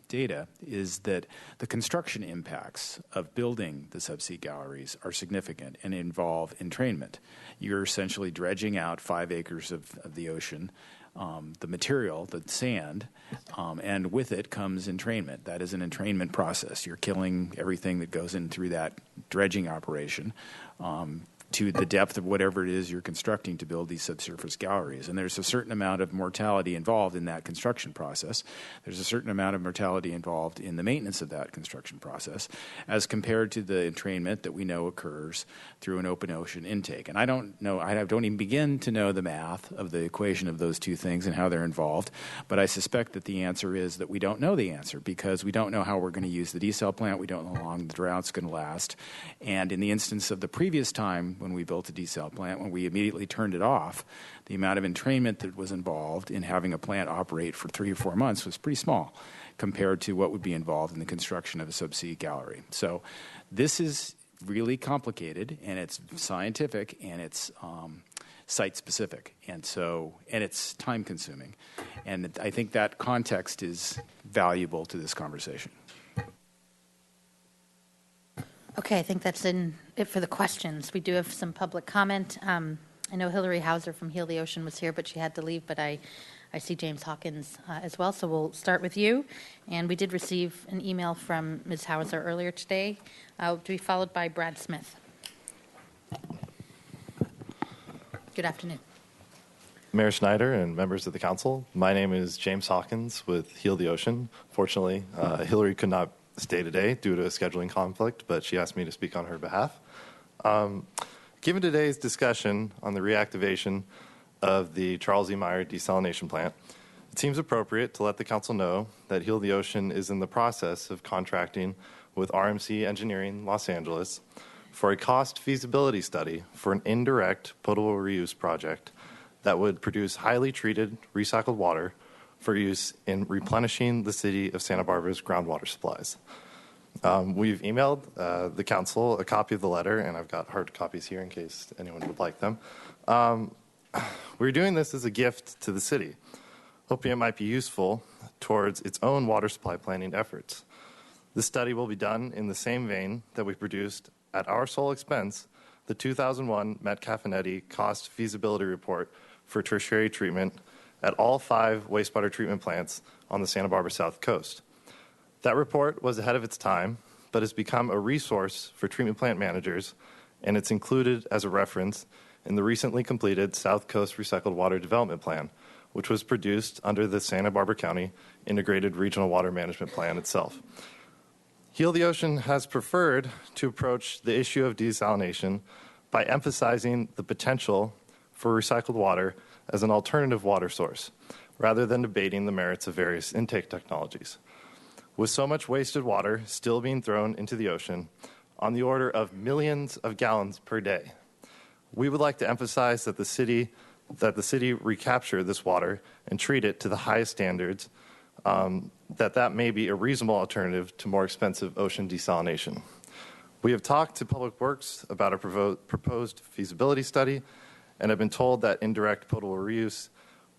data, is that the construction impacts of building the subsea galleries are significant and involve entrainment. You're essentially dredging out 5 acres of the ocean, the material, the sand, and with it comes entrainment. That is an entrainment process. You're killing everything that goes in through that dredging operation. to the depth of whatever it is you're constructing to build these subsurface galleries. And there's a certain amount of mortality involved in that construction process. There's a certain amount of mortality involved in the maintenance of that construction process as compared to the entrainment that we know occurs through an open ocean intake. And I don't even begin to know the math of the equation of those two things and how they're involved, but I suspect that the answer is that we don't know the answer because we don't know how we're going to use the desal plant. We don't know how long the drought's going to last. And in the instance of the previous time when we built a desal plant, when we immediately turned it off, the amount of entrainment that was involved in having a plant operate for 3 or 4 months was pretty small compared to what would be involved in the construction of a subsea gallery. So this is really complicated, and it's scientific, and it's site-specific, and it's time-consuming. And I think that context is valuable to this conversation. Okay, I think that's it for the questions. We do have some public comment. I know Hillary Hauser from Heal the Ocean was here, but she had to leave, but I see James Hawkins as well, so we'll start with you. And we did receive an email from Ms. Hauser earlier today, to be followed by Brad Smith. Good afternoon. Mayor Schneider and members of the council, my name is James Hawkins with Heal the Ocean. Fortunately, Hillary could not stay today due to a scheduling conflict, but she asked me to speak on her behalf. Given today's discussion on the reactivation of the Charles E. Meyer desalination plant, it seems appropriate to let the council know that Heal the Ocean is in the process of contracting with RMC Engineering Los Angeles for a cost feasibility study for an indirect potable reuse project that would produce highly treated recycled water for use in replenishing the city of Santa Barbara's groundwater supplies. We've emailed the council a copy of the letter, and I've got hard copies here in case anyone would like them. We're doing this as a gift to the city, hoping it might be useful towards its own water supply planning efforts. This study will be done in the same vein that we produced at our sole expense the 2001 Metcalf-Enetti cost feasibility report for tertiary treatment at all 5 wastewater treatment plants on the Santa Barbara South Coast. That report was ahead of its time, but has become a resource for treatment plant managers, and it's included as a reference in the recently completed South Coast Recycled Water Development Plan, which was produced under the Santa Barbara County Integrated Regional Water Management Plan itself. Heal the Ocean has preferred to approach the issue of desalination by emphasizing the potential for recycled water as an alternative water source, rather than debating the merits of various intake technologies. With so much wasted water still being thrown into the ocean, on the order of millions of gallons per day, we would like to emphasize that the city recapture this water and treat it to the highest standards, that may be a reasonable alternative to more expensive ocean desalination. We have talked to Public Works about a proposed feasibility study and have been told that indirect potable reuse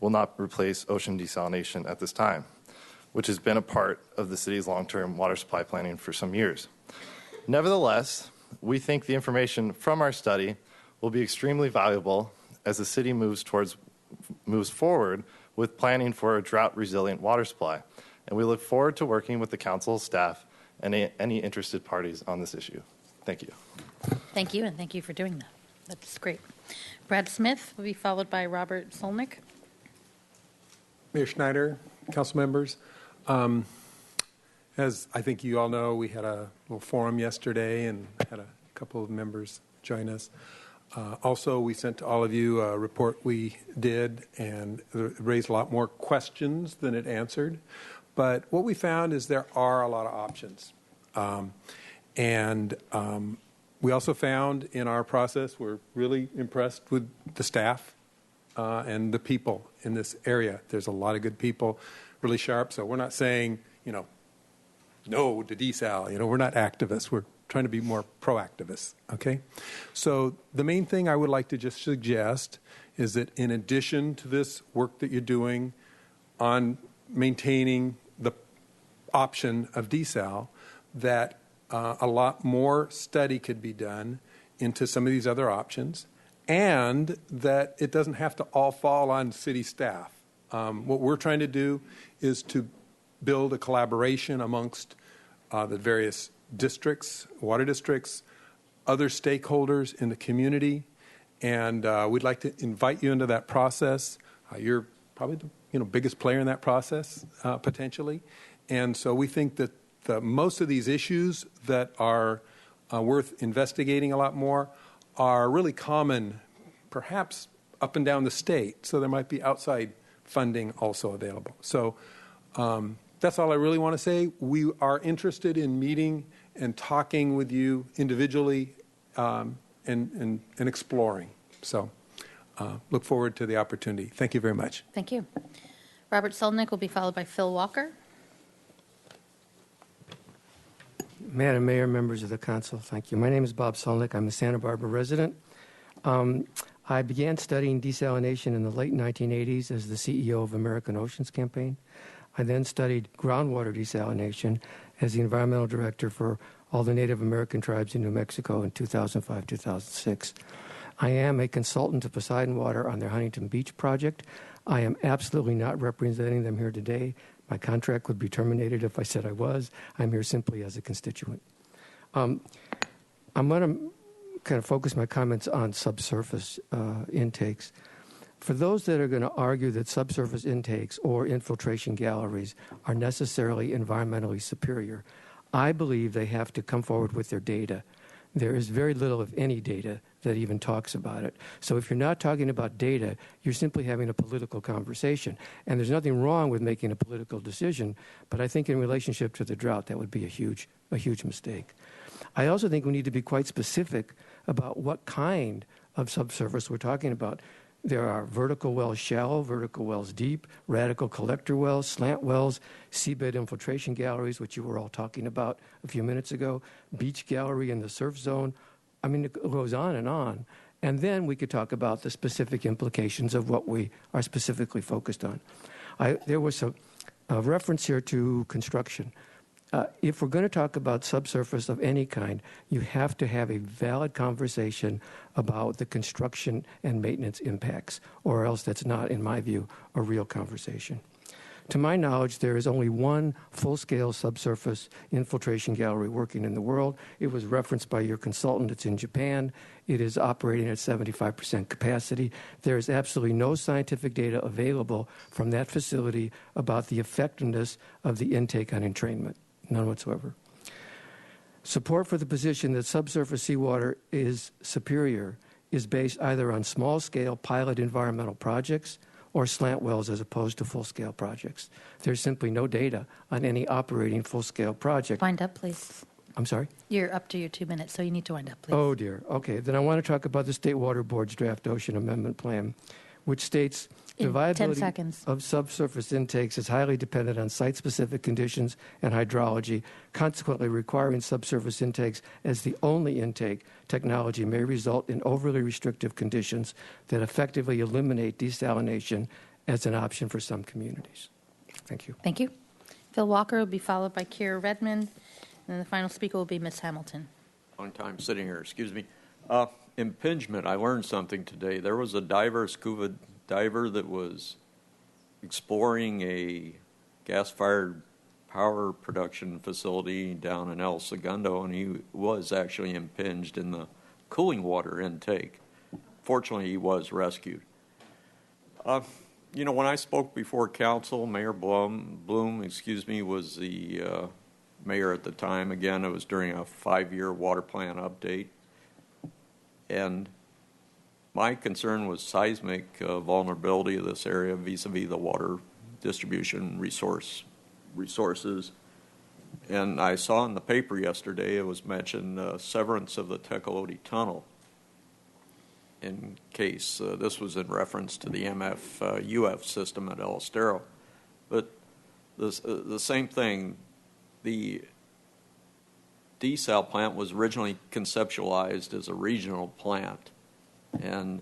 will not replace ocean desalination at this time, which has been a part of the city's long-term water supply planning for some years. Nevertheless, we think the information from our study will be extremely valuable as the city moves forward with planning for a drought-resilient water supply, and we look forward to working with the council, staff, and any interested parties on this issue. Thank you. Thank you, and thank you for doing that. That's great. Brad Smith will be followed by Robert Solnick. Mayor Schneider, council members, as I think you all know, we had a little forum yesterday and had a couple of members join us. Also, we sent to all of you a report we did, and it raised a lot more questions than it answered. But what we found is there are a lot of options. We also found in our process, we're really impressed with the staff and the people in this area. There's a lot of good people, really sharp. So we're not saying, no to desal. We're not activists. We're trying to be more proactivists, okay? So the main thing I would like to just suggest is that in addition to this work that you're doing on maintaining the option of desal, that a lot more study could be done into some of these other options, and that it doesn't have to all fall on city staff. What we're trying to do is to build a collaboration amongst the various districts, water districts, other stakeholders in the community, and we'd like to invite you into that process. You're probably the biggest player in that process, potentially. And so we think that most of these issues that are worth investigating a lot more are really common, perhaps up and down the state. So there might be outside funding also available. So that's all I really want to say. We are interested in meeting and talking with you individually and exploring. So look forward to the opportunity. Thank you very much. Thank you. Robert Selnick will be followed by Phil Walker. Madam Mayor, members of the council, thank you. My name is Bob Selnick. I'm a Santa Barbara resident. I began studying desalination in the late 1980s as the CEO of American Oceans Campaign. I then studied groundwater desalination as the environmental director for all the Native American tribes in New Mexico in 2005-2006. I am a consultant to Poseidon Water on their Huntington Beach project. I am absolutely not representing them here today. My contract would be terminated if I said I was. I'm here simply as a constituent. I'm going to kind of focus my comments on subsurface intakes. For those that are going to argue that subsurface intakes or infiltration galleries are necessarily environmentally superior, I believe they have to come forward with their data. There is very little, if any, data that even talks about it. So if you're not talking about data, you're simply having a political conversation. And there's nothing wrong with making a political decision, but I think in relationship to the drought, that would be a huge mistake. I also think we need to be quite specific about what kind of subsurface we're talking about. There are vertical wells shallow, vertical wells deep, radical collector wells, slant wells, seabed infiltration galleries, which you were all talking about a few minutes ago, beach gallery in the surf zone. I mean, it goes on. And then we could talk about the specific implications of what we are specifically focused on. There was a reference here to construction. If we're going to talk about subsurface of any kind, you have to have a valid conversation about the construction and maintenance impacts, or else that's not, in my view, a real conversation. To my knowledge, there is only one full-scale subsurface infiltration gallery working in the world. It was referenced by your consultant. It's in Japan. It is operating at 75% capacity. There is absolutely no scientific data available from that facility about the effectiveness of the intake on entrainment. None whatsoever. Support for the position that subsurface seawater is superior is based either on small-scale pilot environmental projects or slant wells as opposed to full-scale projects. There's simply no data on any operating full-scale project. Wind up, please. I'm sorry? You're up to your 2 minutes, so you need to wind up, please. Oh, dear. Okay, then I want to talk about the State Water Board's draft Ocean Amendment Plan, which states the viability 10 seconds. of subsurface intakes is highly dependent on site-specific conditions and hydrology. Consequently, requiring subsurface intakes as the only intake technology may result in overly restrictive conditions that effectively eliminate desalination as an option for some communities. Thank you. Thank you. Phil Walker will be followed by Kira Redmond, and the final speaker will be Ms. Hamilton. Long time sitting here, excuse me. Impingement, I learned something today. There was a scuba diver that was exploring a gas-fired power production facility down in El Segundo, and he was actually impinged in the cooling water intake. Fortunately, he was rescued. When I spoke before council, Mayor Bloom, was the mayor at the time. Again, it was during a 5-year water plan update. And my concern was seismic vulnerability of this area vis-a-vis the water distribution resources. And I saw in the paper yesterday, it was mentioned severance of the Tecolote Tunnel in case this was in reference to the MF-UF system at El Estero. But the same thing, the desal plant was originally conceptualized as a regional plant, and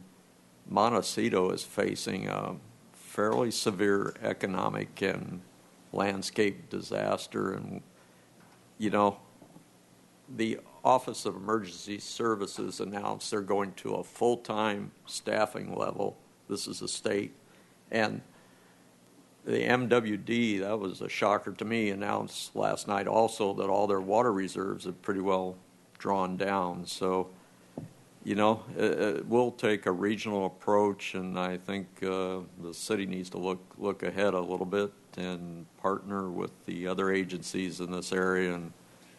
Montecito is facing a fairly severe economic and landscape disaster. And, the Office of Emergency Services announced they're going to a full-time staffing level. This is the state. And the MWD, that was a shocker to me, announced last night also that all their water reserves have pretty well drawn down. So, we'll take a regional approach, and I think the city needs to look ahead a little bit and partner with the other agencies in this area and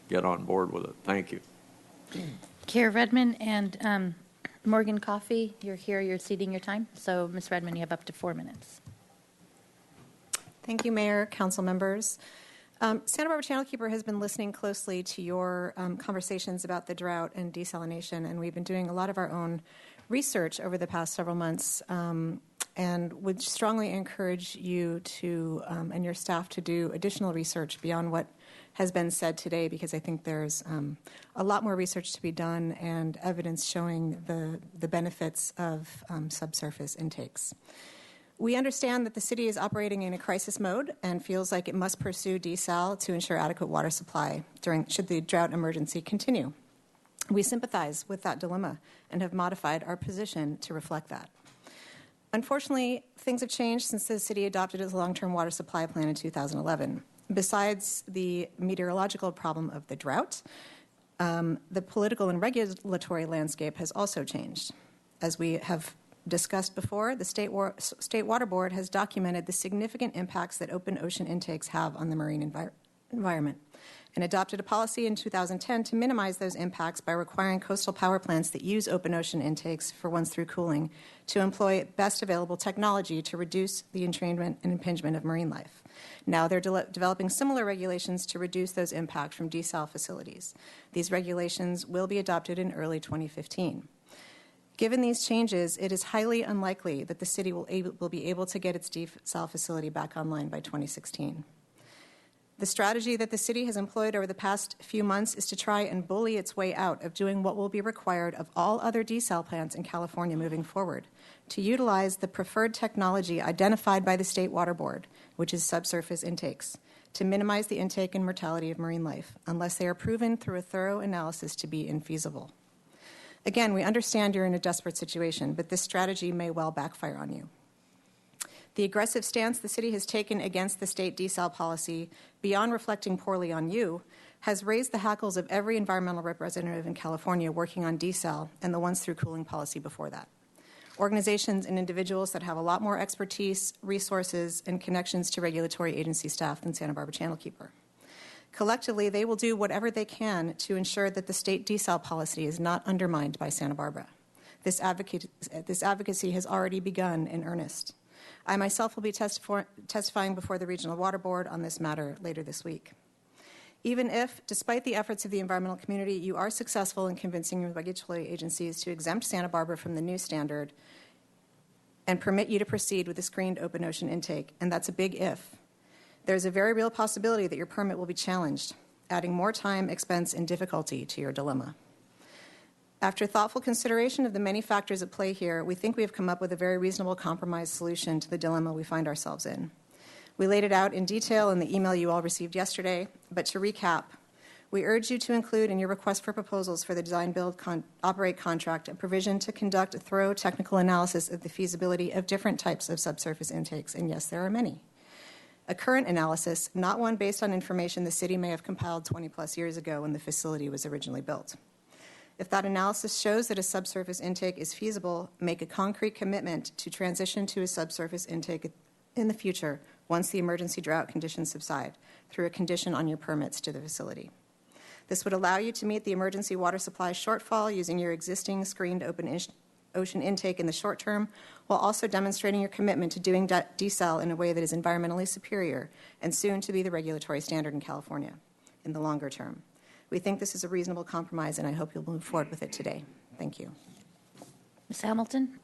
get on board with it. Thank you. Chair Redmond and Morgan Coffey, you're here, you're ceding your time. So, Ms. Redmond, you have up to 4 minutes. Thank you, Mayor, council members. Santa Barbara Channelkeeper has been listening closely to your conversations about the drought and desalination, and we've been doing a lot of our own research over the past several months, and would strongly encourage you to and your staff to do additional research beyond what has been said today, because I think there's a lot more research to be done and evidence showing the benefits of subsurface intakes. We understand that the city is operating in a crisis mode and feels like it must pursue desal to ensure adequate water supply should the drought emergency continue. We sympathize with that dilemma and have modified our position to reflect that. Unfortunately, things have changed since the city adopted its long-term water supply plan in 2011. Besides the meteorological problem of the drought, the political and regulatory landscape has also changed. As we have discussed before, the State Water Board has documented the significant impacts that open ocean intakes have on the marine environment and adopted a policy in 2010 to minimize those impacts by requiring coastal power plants that use open ocean intakes for once-through cooling to employ best available technology to reduce the entrainment and impingement of marine life. Now they're developing similar regulations to reduce those impacts from desal facilities. These regulations will be adopted in early 2015. Given these changes, it is highly unlikely that the city will be able to get its desal facility back online by 2016. The strategy that the city has employed over the past few months is to try and bully its way out of doing what will be required of all other desal plants in California moving forward, to utilize the preferred technology identified by the State Water Board, which is subsurface intakes, to minimize the intake and mortality of marine life, unless they are proven through a thorough analysis to be infeasible. Again, we understand you're in a desperate situation, but this strategy may well backfire on you. The aggressive stance the city has taken against the state desal policy, beyond reflecting poorly on you, has raised the hackles of every environmental representative in California working on desal and the once-through cooling policy before that. Organizations and individuals that have a lot more expertise, resources, and connections to regulatory agency staff than Santa Barbara Channelkeeper. Collectively, they will do whatever they can to ensure that the state desal policy is not undermined by Santa Barbara. This advocacy has already begun in earnest. I myself will be testifying before the Regional Water Board on this matter later this week. Even if, despite the efforts of the environmental community, you are successful in convincing regulatory agencies to exempt Santa Barbara from the new standard and permit you to proceed with the screened open ocean intake, and that's a big if, there's a very real possibility that your permit will be challenged, adding more time, expense, and difficulty to your dilemma. After thoughtful consideration of the many factors at play here, we think we have come up with a very reasonable compromise solution to the dilemma we find ourselves in. We laid it out in detail in the email you all received yesterday, but to recap, we urge you to include in your request for proposals for the Design Build Operate contract a provision to conduct a thorough technical analysis of the feasibility of different types of subsurface intakes, and yes, there are many. A current analysis, not one based on information the city may have compiled 20-plus years ago when the facility was originally built. If that analysis shows that a subsurface intake is feasible, make a concrete commitment to transition to a subsurface intake in the future once the emergency drought conditions subside through a condition on your permits to the facility. This would allow you to meet the emergency water supply shortfall using your existing screened open ocean intake in the short term, while also demonstrating your commitment to doing desal in a way that is environmentally superior and soon to be the regulatory standard in California in the longer term. We think this is a reasonable compromise, and I hope you'll move forward with it today. Thank you. Ms. Hamilton?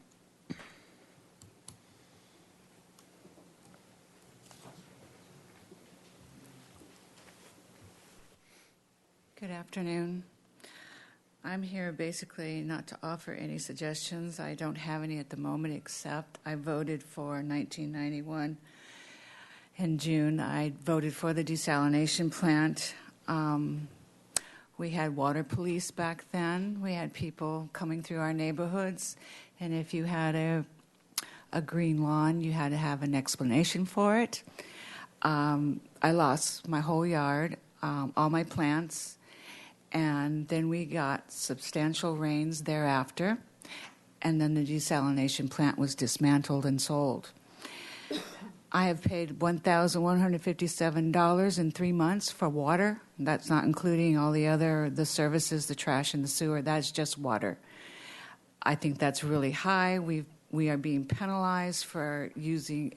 Good afternoon. I'm here basically not to offer any suggestions. I don't have any at the moment, except I voted for 1991. In June, I voted for the desalination plant. We had water police back then. We had people coming through our neighborhoods, and if you had a green lawn, you had to have an explanation for it. I lost my whole yard, all my plants, And then we got substantial rains thereafter, and then the desalination plant was dismantled and sold. I have paid $1,157 in 3 months for water. That's not including all the services, the trash and the sewer. That's just water. I think that's really high. We are being penalized for using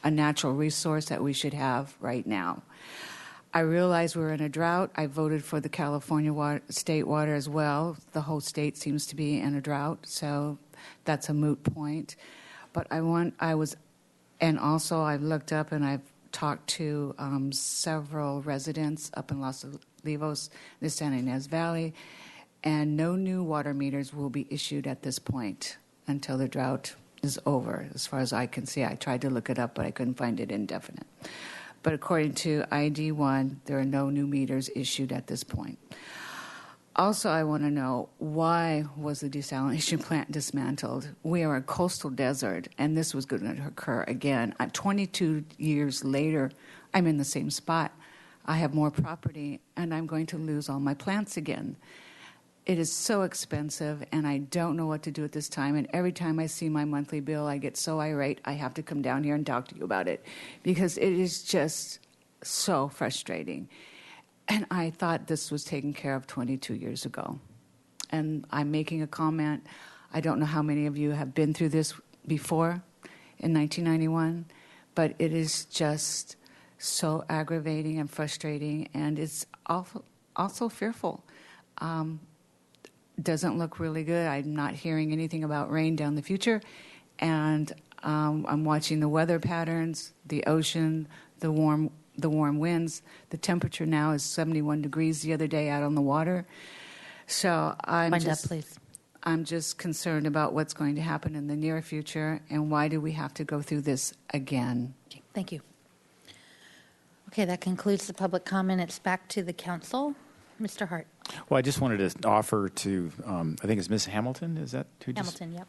a natural resource that we should have right now. I realize we're in a drought. I voted for the California state water as well. The whole state seems to be in a drought, so that's a moot point. But I've looked up and I've talked to several residents up in Los Olivos, the San Ynez Valley, and no new water meters will be issued at this point until the drought is over, as far as I can see. I tried to look it up, but I couldn't find it indefinite. But according to ID1, there are no new meters issued at this point. Also, I want to know, why was the desalination plant dismantled? We are a coastal desert, and this was going to occur again. 22 years later, I'm in the same spot. I have more property, and I'm going to lose all my plants again. It is so expensive, and I don't know what to do at this time. And every time I see my monthly bill, I get so irate, I have to come down here and talk to you about it, because it is just so frustrating. And I thought this was taken care of 22 years ago. And I'm making a comment. I don't know how many of you have been through this before in 1991, but it is just so aggravating and frustrating, and it's also fearful. Doesn't look really good. I'm not hearing anything about rain down the future, and I'm watching the weather patterns, the ocean, the warm winds. The temperature now is 71 degrees the other day out on the water. So I'm just concerned about what's going to happen in the near future, and why do we have to go through this again? Okay, thank you. Okay, that concludes the public comment. It's back to the council. Mr. Hart. Well, I just wanted to offer to, I think it's Ms. Hamilton, is that who Hamilton, yep.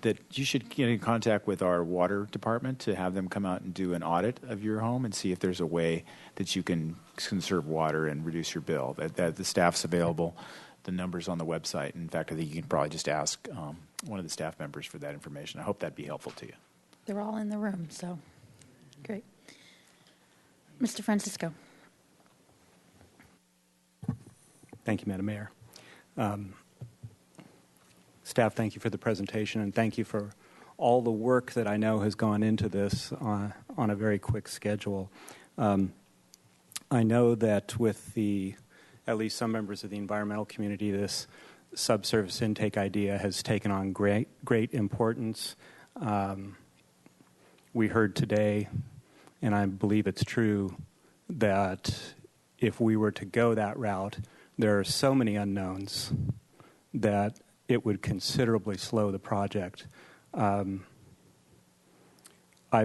That you should get in contact with our water department to have them come out and do an audit of your home and see if there's a way that you can conserve water and reduce your bill. That the staff's available, the number's on the website. In fact, I think you can probably just ask one of the staff members for that information. I hope that'd be helpful to you. They're all in the room, so great. Mr. Francisco. Thank you, Madam Mayor. Staff, thank you for the presentation, and thank you for all the work that I know has gone into this on a very quick schedule. I know that with at least some members of the environmental community, this subsurface intake idea has taken on great importance. We heard today, and I believe it's true, that if we were to go that route, there are so many unknowns that it would considerably slow the project. I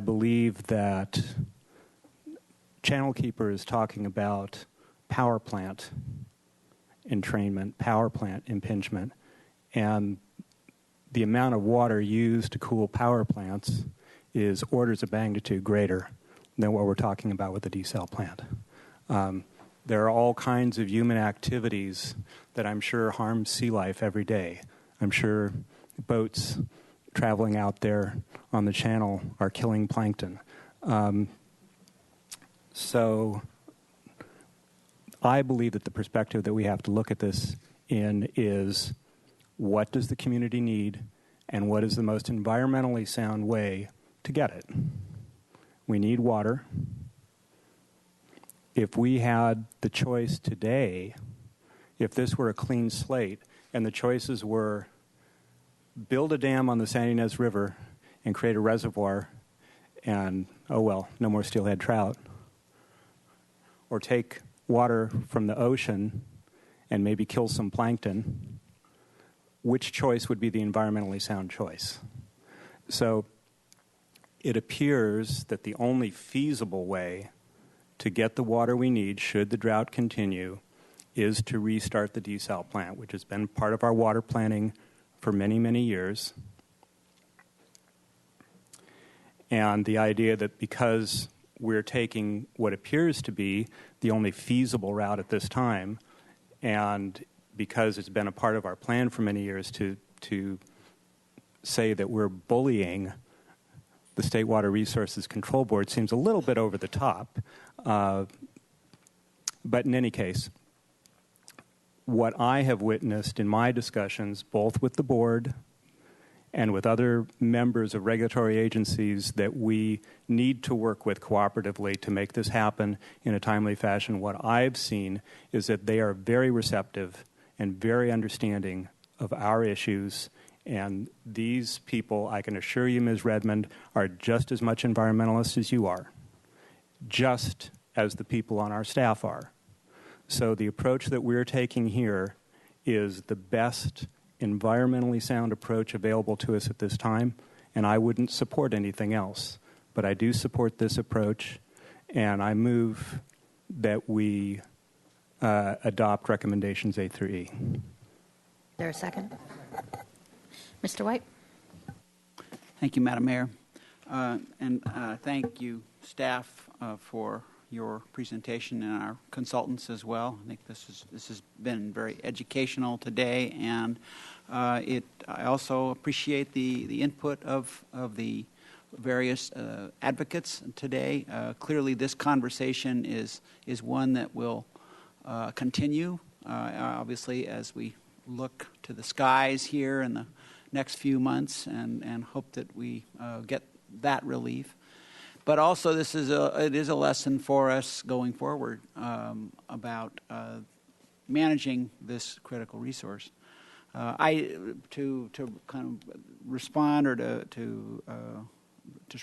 believe that Channel Keeper is talking about power plant entrainment, power plant impingement, and the amount of water used to cool power plants is orders of magnitude greater than what we're talking about with the desal plant. There are all kinds of human activities that I'm sure harm sea life every day. I'm sure boats traveling out there on the channel are killing plankton. So I believe that the perspective that we have to look at this in is, what does the community need, and what is the most environmentally sound way to get it? We need water. If we had the choice today, if this were a clean slate, and the choices were build a dam on the San Ynez River and create a reservoir, and, oh well, no more steelhead trout, or take water from the ocean and maybe kill some plankton, which choice would be the environmentally sound choice? So it appears that the only feasible way to get the water we need, should the drought continue, is to restart the desal plant, which has been part of our water planning for many, many years. And the idea that because we're taking what appears to be the only feasible route at this time, And because it's been a part of our plan for many years to say that we're bullying the State Water Resources Control Board seems a little bit over the top. But in any case, what I have witnessed in my discussions, both with the board and with other members of regulatory agencies that we need to work with cooperatively to make this happen in a timely fashion, what I've seen is that they are very receptive and very understanding of our issues. And these people, I can assure you, Ms. Redmond, are just as much environmentalists as you are, just as the people on our staff are. So the approach that we're taking here is the best environmentally sound approach available to us at this time, and I wouldn't support anything else. But I do support this approach, and I move that we adopt recommendations A through E. Is there a second? Mr. White? Thank you, Madam Mayor. And thank you, staff, for your presentation and our consultants as well. I think this has been very educational today, and I also appreciate the input of the various advocates today. Clearly, this conversation is one that will continue, obviously, as we look to the skies here in the next few months and hope that we get that relief. But also, it is a lesson for us going forward about managing this critical resource. To kind of respond or to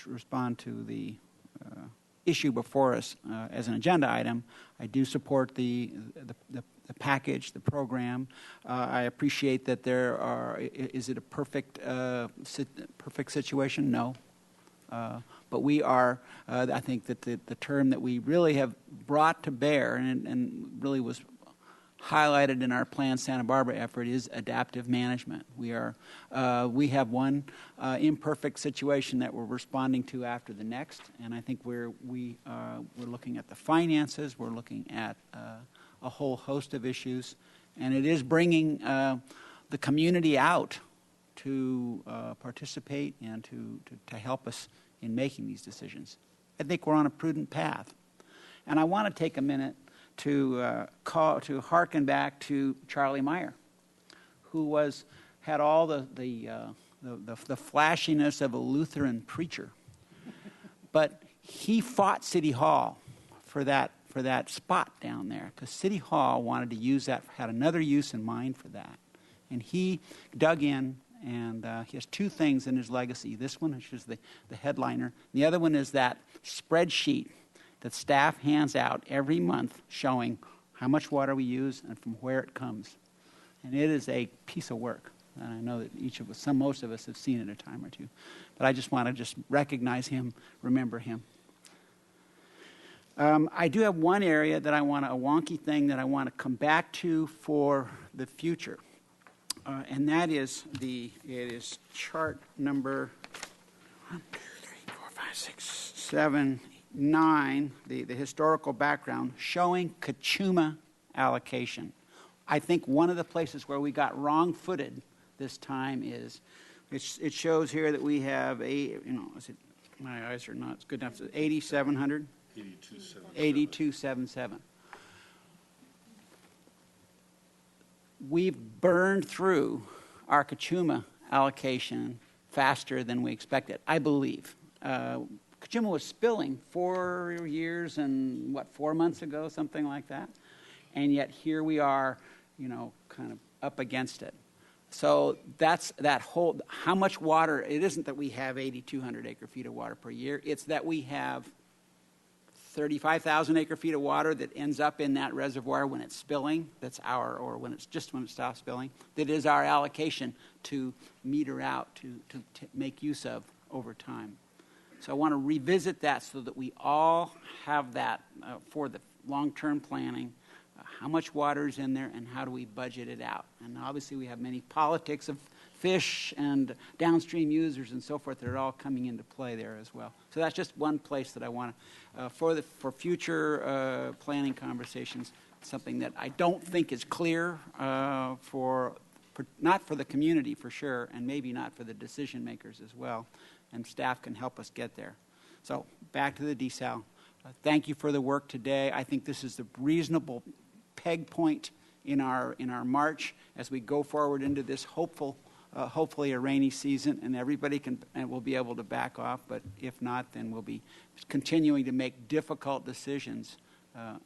respond to the issue before us as an agenda item, I do support the package, the program. I appreciate that there are. Is it a perfect situation? No. But we are, I think that the term that we really have brought to bear and really was highlighted in our Plan Santa Barbara effort is adaptive management. We have one imperfect situation that we're responding to after the next, and I think we're looking at the finances, we're looking at a whole host of issues, and it is bringing the community out to participate and to help us in making these decisions. I think we're on a prudent path. And I want to take a minute to hearken back to Charlie Meyer, who had all the flashiness of a Lutheran preacher, but he fought City Hall for that spot down there, because City Hall wanted to use that, had another use in mind for that, and he dug in. And he has two things in his legacy. This one, which is the headliner. The other one is that spreadsheet that staff hands out every month showing how much water we use and from where it comes. And it is a piece of work. And I know that most of us have seen it a time or two. But I just want to recognize him, remember him. I do have one area that a wonky thing that I want to come back to for the future. And that is chart number 1, 2, 3, 4, 5, 6, 7, 9, the historical background showing Kachuma allocation. I think one of the places where we got wrong-footed this time is it shows here that we have my eyes are not good enough. 8,700. 8277. We've burned through our Kachuma allocation faster than we expected, I believe. Kachuma was spilling 4 years and, 4 months ago, something like that. And yet here we are, kind of up against it. So that's that whole, how much water, it isn't that we have 8,200 acre-feet of water per year, it's that we have 35,000 acre-feet of water that ends up in that reservoir when it's spilling. Or when it stops spilling. That is our allocation to meter out, to make use of over time. So I want to revisit that so that we all have that for the long-term planning. How much water is in there and how do we budget it out? And obviously we have many politics of fish and downstream users and so forth that are all coming into play there as well. So that's just one place that I want to, for future planning conversations, something that I don't think is clear not for the community for sure, and maybe not for the decision makers as well. And staff can help us get there. So back to the desal. Thank you for the work today. I think this is the reasonable peg point in our march as we go forward into this hopefully a rainy season, and everybody will be able to back off. But if not, then we'll be continuing to make difficult decisions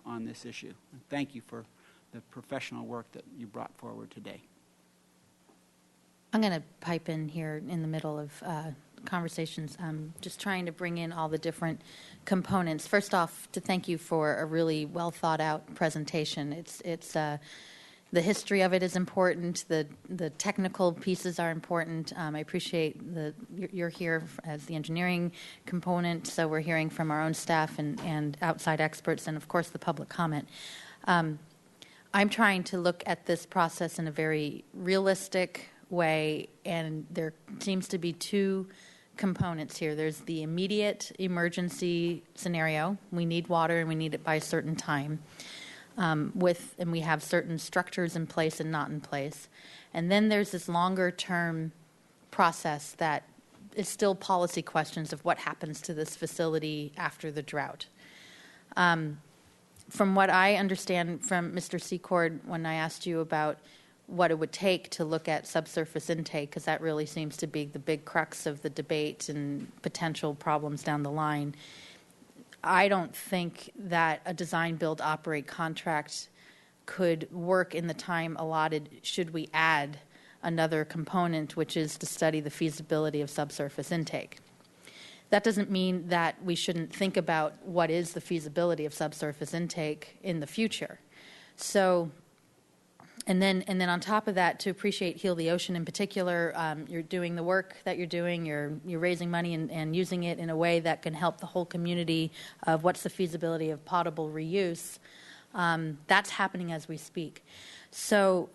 on this issue. And thank you for the professional work that you brought forward today. I'm going to pipe in here in the middle of conversations, just trying to bring in all the different components. First off, to thank you for a really well thought out presentation. It's the history of it is important. The technical pieces are important. I appreciate you're here as the engineering component, so we're hearing from our own staff and outside experts, and of course the public comment. I'm trying to look at this process in a very realistic way, and there seems to be two components here. There's the immediate emergency scenario. We need water and we need it by a certain time. And we have certain structures in place and not in place. And then there's this longer term process that is still policy questions of what happens to this facility after the drought. From what I understand from Mr. Secord, when I asked you about what it would take to look at subsurface intake, because that really seems to be the big crux of the debate and potential problems down the line, I don't think that a design, build, operate contract could work in the time allotted should we add another component, which is to study the feasibility of subsurface intake. That doesn't mean that we shouldn't think about what is the feasibility of subsurface intake in the future. So, and then on top of that, to appreciate Heal the Ocean in particular, you're doing the work that you're doing. You're raising money and using it in a way that can help the whole community of what's the feasibility of potable reuse. That's happening as we speak. So,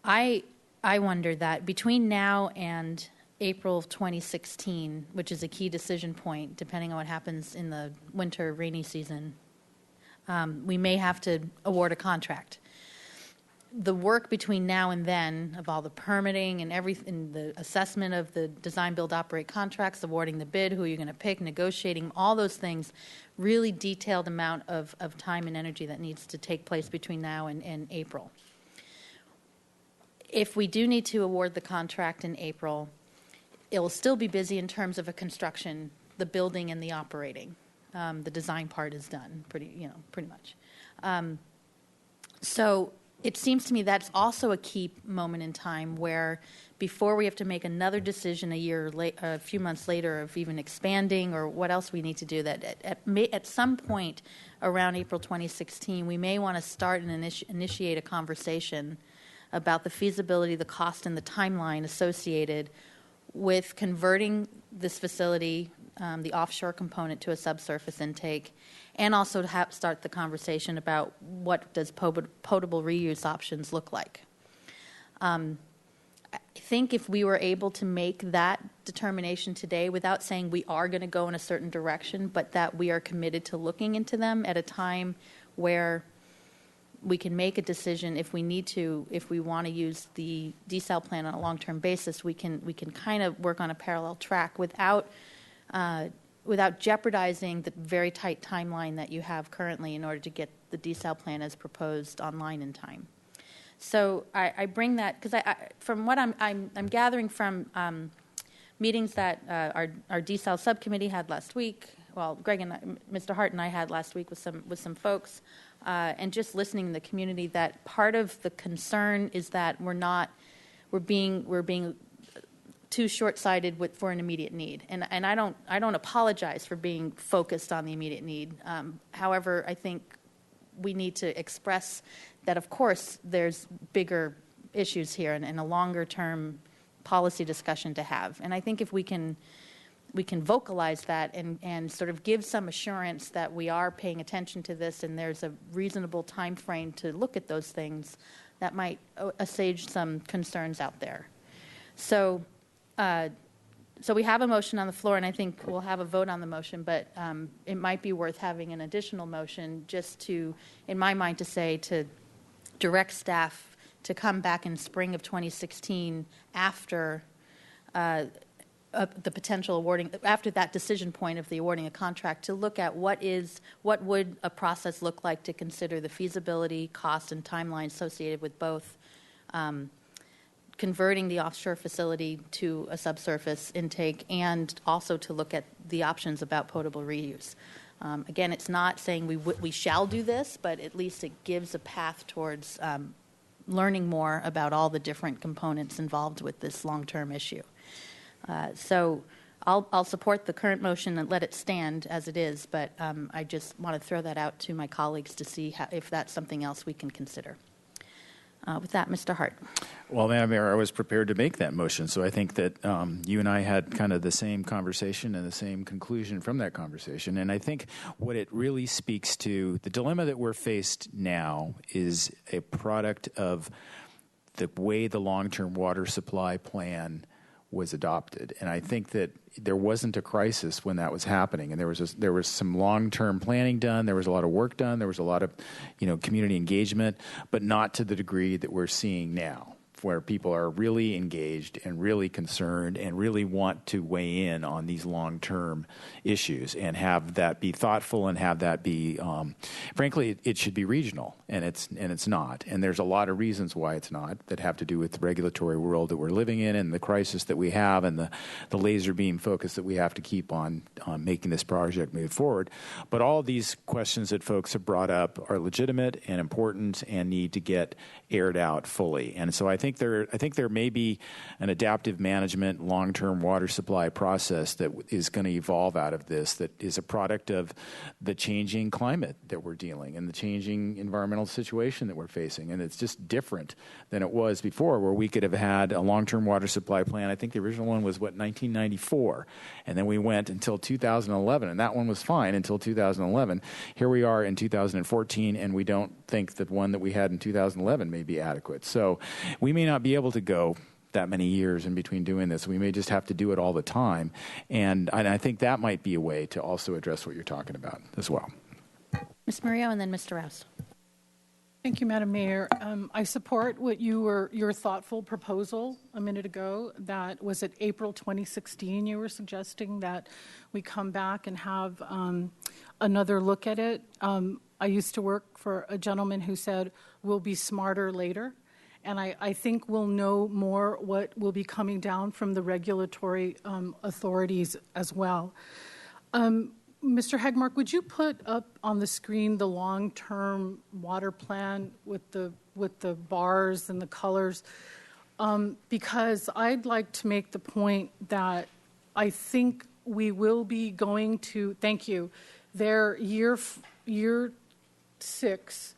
I wonder that between now and April 2016, which is a key decision point, depending on what happens in the winter rainy season, we may have to award a contract. The work between now and then of all the permitting and everything, the assessment of the design, build, operate contracts, awarding the bid, who you're going to pick, negotiating, all those things, really detailed amount of time and energy that needs to take place between now and April. If we do need to award the contract in April, it will still be busy in terms of a construction, the building and the operating. The design part is done pretty much. So it seems to me that's also a key moment in time where before we have to make another decision a few months later of even expanding or what else we need to do, that at some point around April 2016, we may want to start and initiate a conversation about the feasibility, the cost, and the timeline associated with converting this facility, the offshore component, to a subsurface intake, and also to start the conversation about what does potable reuse options look like. I think if we were able to make that determination today without saying we are going to go in a certain direction, but that we are committed to looking into them at a time where we can make a decision if we need to, if we want to use the desal plan on a long-term basis, we can kind of work on a parallel track without jeopardizing the very tight timeline that you have currently in order to get the desal plan as proposed online in time. So I bring that because from what I'm gathering from meetings that our desal subcommittee had last week. Well, Greg and Mr. Hart and I had last week with some folks, and just listening to the community, that part of the concern is that we're being too short-sighted for an immediate need, and I don't apologize for being focused on the immediate need. However, I think we need to express that, of course, there's bigger issues here and a longer-term policy discussion to have. And I think if we can vocalize that and sort of give some assurance that we are paying attention to this and there's a reasonable time frame to look at those things, that might assuage some concerns out there. So So we have a motion on the floor, and I think we'll have a vote on the motion, but it might be worth having an additional motion just to, in my mind, to say to direct staff to come back in spring of 2016 after the potential awarding, after that decision point of the awarding a contract, to look at what would a process look like to consider the feasibility, cost, and timeline associated with both converting the offshore facility to a subsurface intake, and also to look at the options about potable reuse. Again, it's not saying we shall do this, but at least it gives a path towards learning more about all the different components involved with this long-term issue. So I'll support the current motion and let it stand as it is, but I just want to throw that out to my colleagues to see if that's something else we can consider. With that, Mr. Hart. Well, Madam Mayor, I was prepared to make that motion, so I think that you and I had kind of the same conversation and the same conclusion from that conversation. And I think what it really speaks to, the dilemma that we're faced now is a product of the way the long-term water supply plan was adopted. And I think that there wasn't a crisis when that was happening, and there was some long-term planning done, there was a lot of work done, there was a lot of community engagement, but not to the degree that we're seeing now, where people are really engaged and really concerned and really want to weigh in on these long-term issues and have that be thoughtful and have that be, frankly, it should be regional, and it's not. And there's a lot of reasons why it's not that have to do with the regulatory world that we're living in and the crisis that we have and the laser beam focus that we have to keep on making this project move forward. But all of these questions that folks have brought up are legitimate and important and need to get aired out fully. And so I think there may be an adaptive management long-term water supply process that is going to evolve out of this, that is a product of the changing climate that we're dealing and the changing environmental situation that we're facing. And it's just different than it was before, where we could have had a long-term water supply plan. I think the original one was, 1994? And then we went until 2011, and that one was fine until 2011. Here we are in 2014, and we don't think that one that we had in 2011 may be adequate. So we may not be able to go that many years in between doing this. We may just have to do it all the time. And I think that might be a way to also address what you're talking about as well. Ms. Murillo and then Mr. Rouse. Thank you, Madam Mayor. I support what your thoughtful proposal a minute ago. That was at April 2016. You were suggesting that we come back and have another look at it. I used to work for a gentleman who said, we'll be smarter later. And I think we'll know more what will be coming down from the regulatory authorities as well. Mr. Hegmark, would you put up on the screen the long-term water plan with the bars and the colors? Because I'd like to make the point that I think we will be going to, thank you, their year 6.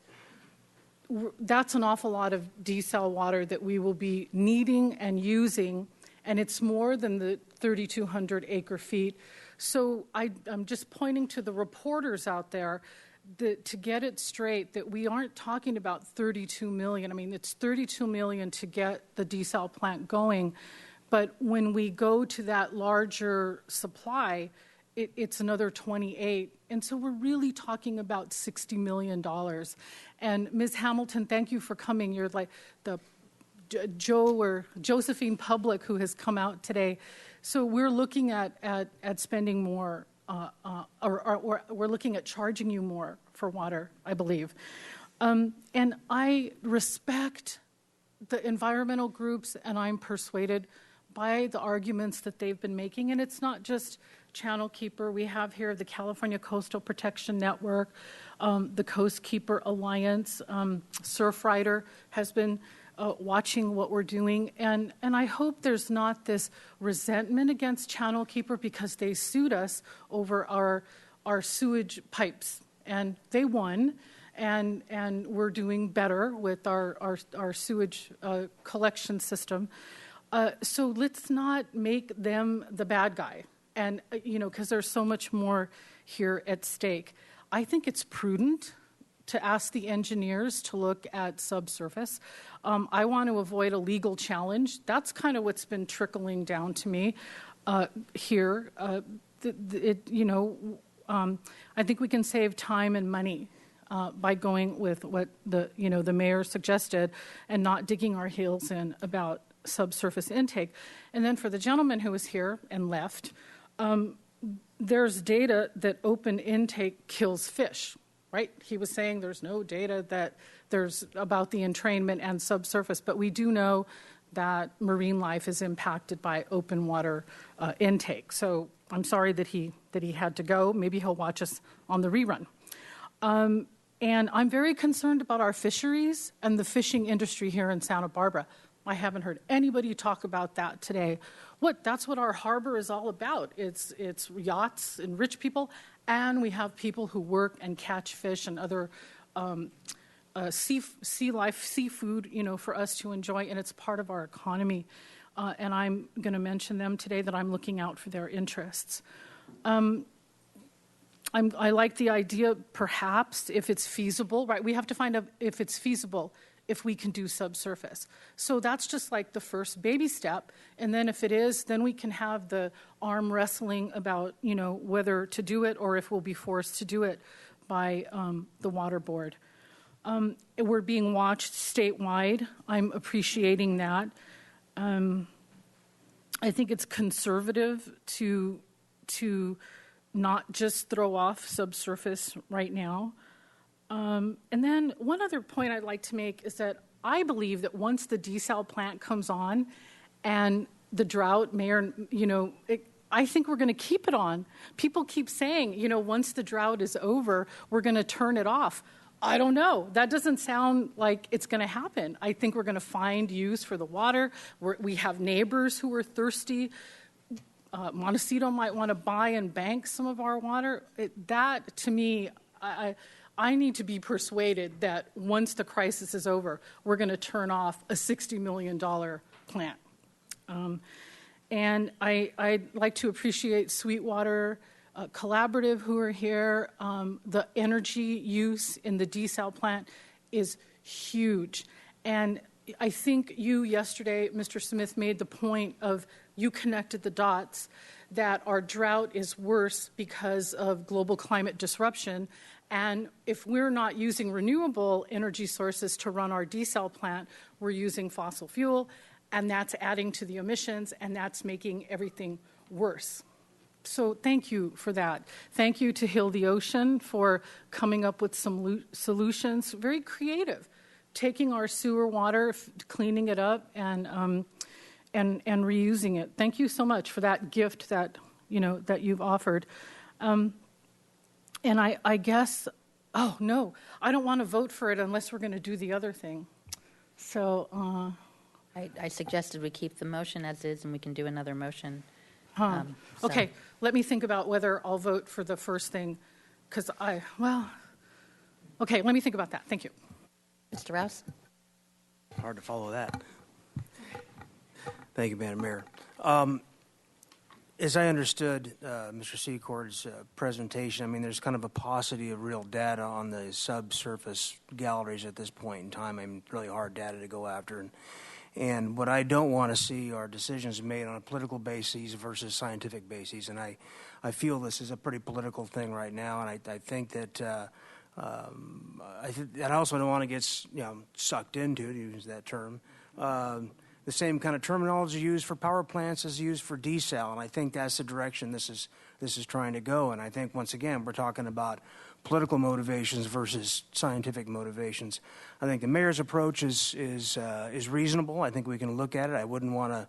That's an awful lot of desal water that we will be needing and using, and it's more than the 3,200 acre feet. So I'm just pointing to the reporters out there to get it straight that we aren't talking about 32 million. I mean, it's 32 million to get the desal plant going, but when we go to that larger supply, it's another 28. And so we're really talking about $60 million. And Ms. Hamilton, thank you for coming. You're like the Joe or Josephine Public who has come out today. So we're looking at spending more, or we're looking at charging you more for water, I believe. And I respect the environmental groups, and I'm persuaded by the arguments that they've been making. And it's not just Channel Keeper. We have here the California Coastal Protection Network, the Coast Keeper Alliance, Surfrider has been watching what we're doing. And I hope there's not this resentment against Channel Keeper because they sued us over our sewage pipes. And they won. And we're doing better with our sewage collection system. So let's not make them the bad guy. And, because there's so much more here at stake. I think it's prudent to ask the engineers to look at subsurface. I want to avoid a legal challenge. That's kind of what's been trickling down to me. here. I think we can save time and money by going with what the mayor suggested and not digging our heels in about subsurface intake. And then for the gentleman who was here and left, there's data that open intake kills fish, right? He was saying there's no data that there's about the entrainment and subsurface, but we do know that marine life is impacted by open water intake. So I'm sorry that he had to go. Maybe he'll watch us on the rerun. And I'm very concerned about our fisheries and the fishing industry here in Santa Barbara. I haven't heard anybody talk about that today. That's what our harbor is all about. It's yachts and rich people, and we have people who work and catch fish and other sea life, seafood, for us to enjoy, and it's part of our economy. And I'm going to mention them today that I'm looking out for their interests. I like the idea, perhaps, if it's feasible, right? We have to find out if it's feasible, if we can do subsurface. So that's just like the first baby step. And then if it is, then we can have the arm wrestling about, whether to do it or if we'll be forced to do it by the water board. We're being watched statewide. I'm appreciating that. I think it's conservative to not just throw off subsurface right now. And then one other point I'd like to make is that I believe that once the desal plant comes on and the drought, Mayor, I think we're going to keep it on. People keep saying, once the drought is over, we're going to turn it off. I don't know. That doesn't sound like it's going to happen. I think we're going to find use for the water. We have neighbors who are thirsty. Montecito might want to buy and bank some of our water. That, to me, I need to be persuaded that once the crisis is over, we're going to turn off a $60 million plant. And I'd like to appreciate Sweetwater Collaborative who are here. The energy use in the desal plant is huge. And I think you yesterday, Mr. Smith, made the point of you connected the dots that our drought is worse because of global climate disruption. And if we're not using renewable energy sources to run our desal plant, we're using fossil fuel, and that's adding to the emissions, and that's making everything worse. So thank you for that. Thank you to Heal the Ocean for coming up with some solutions, very creative, taking our sewer water, cleaning it up, and reusing it. Thank you so much for that gift that you've offered. And I guess, oh no, I don't want to vote for it unless we're going to do the other thing. So I suggested we keep the motion as is, and we can do another motion. Okay, let me think about whether I'll vote for the first thing, because okay, let me think about that. Thank you. Mr. Rouse? Hard to follow that. Thank you, Madam Mayor. As I understood Mr. Secord's presentation, there's kind of a paucity of real data on the subsurface galleries at this point in time. Really hard data to go after. And what I don't want to see are decisions made on a political basis versus scientific basis. And I feel this is a pretty political thing right now. And I think that I also don't want to get sucked into, to use that term, the same kind of terminology used for power plants is used for desal. And I think that's the direction this is trying to go. And I think, once again, we're talking about political motivations versus scientific motivations. I think the mayor's approach is reasonable. I think we can look at it. I wouldn't want to,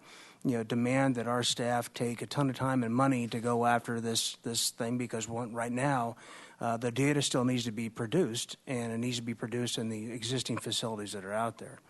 demand that our staff take a ton of time and money to go after this thing, because right now the data still needs to be produced, and it needs to be produced in the existing facilities that are out there.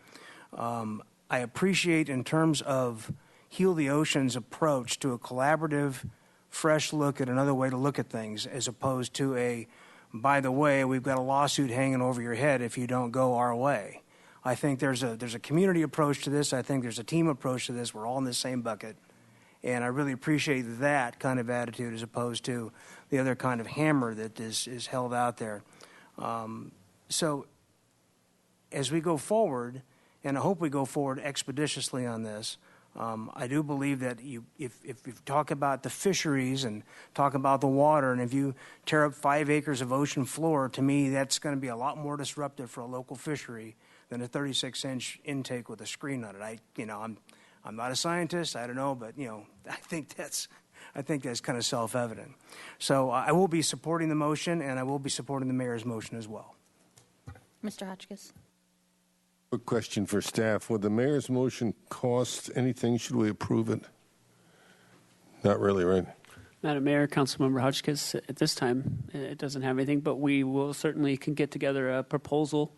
I appreciate, in terms of Heal the Ocean's approach to a collaborative, fresh look at another way to look at things, as opposed to by the way, we've got a lawsuit hanging over your head if you don't go our way. I think there's a community approach to this. I think there's a team approach to this. We're all in the same bucket. And I really appreciate that kind of attitude, as opposed to the other kind of hammer that is held out there. So as we go forward, and I hope we go forward expeditiously on this, I do believe that if you talk about the fisheries and talk about the water, and if you tear up 5 acres of ocean floor, to me that's going to be a lot more disruptive for a local fishery than a 36-inch intake with a screen on it. I'm not a scientist, I don't know, but I think that's kind of self-evident. So I will be supporting the motion, and I will be supporting the mayor's motion as well. Mr. Hotchkiss. Quick question for staff. Would the mayor's motion cost anything? Should we approve it? Not really, right? Madam Mayor, Councilmember Hotchkiss, at this time, it doesn't have anything, but we will certainly can get together a proposal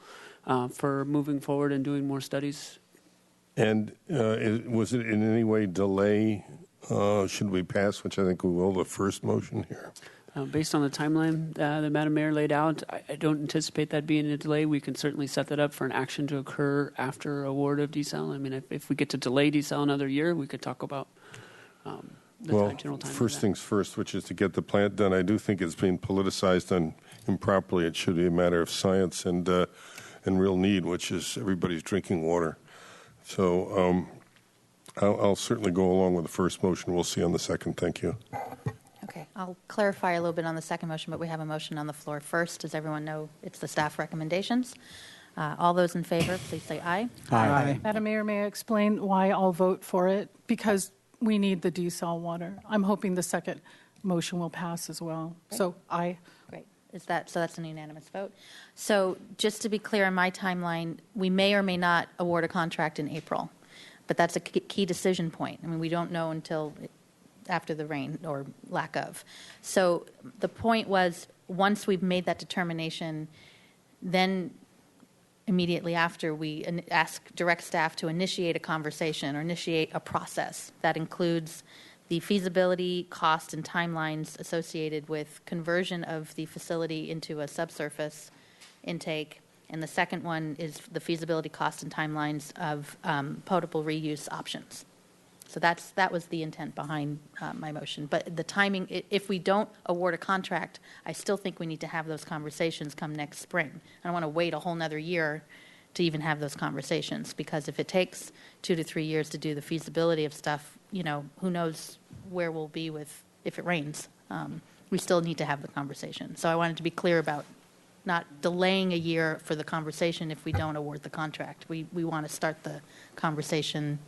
for moving forward and doing more studies. And Was it in any way delay? Should we pass, which I think we will, the first motion here? Based on the timeline that Madam Mayor laid out, I don't anticipate that being a delay. We can certainly set that up for an action to occur after award of desal. I mean, if we get to delay desal another year, we could talk about general time. First things first, which is to get the plant done. I do think it's being politicized improperly. It should be a matter of science and real need, which is everybody's drinking water. So I'll certainly go along with the first motion. We'll see on the second. Thank you. Okay, I'll clarify a little bit on the second motion, but we have a motion on the floor first. Does everyone know it's the staff recommendations? All those in favor, please say aye. Aye. Madam Mayor, may I explain why I'll vote for it? Because we need the desal water. I'm hoping the second motion will pass as well. Great. So aye. Great. So that's an unanimous vote. So just to be clear on my timeline, we may or may not award a contract in April, but that's a key decision point. I mean, we don't know until after the rain or lack of. So the point was, once we've made that determination, then immediately after we ask direct staff to initiate a conversation or initiate a process that includes the feasibility, cost, and timelines associated with conversion of the facility into a subsurface intake. And the second one is the feasibility, cost, and timelines of potable reuse options. So that was the intent behind my motion. But the timing, if we don't award a contract, I still think we need to have those conversations come next spring. I don't want to wait a whole nother year to even have those conversations, because if it takes 2 to 3 years to do the feasibility of stuff, who knows where we'll be with if it rains. We still need to have the conversation. So I wanted to be clear about not delaying a year for the conversation if we don't award the contract. We want to start the conversation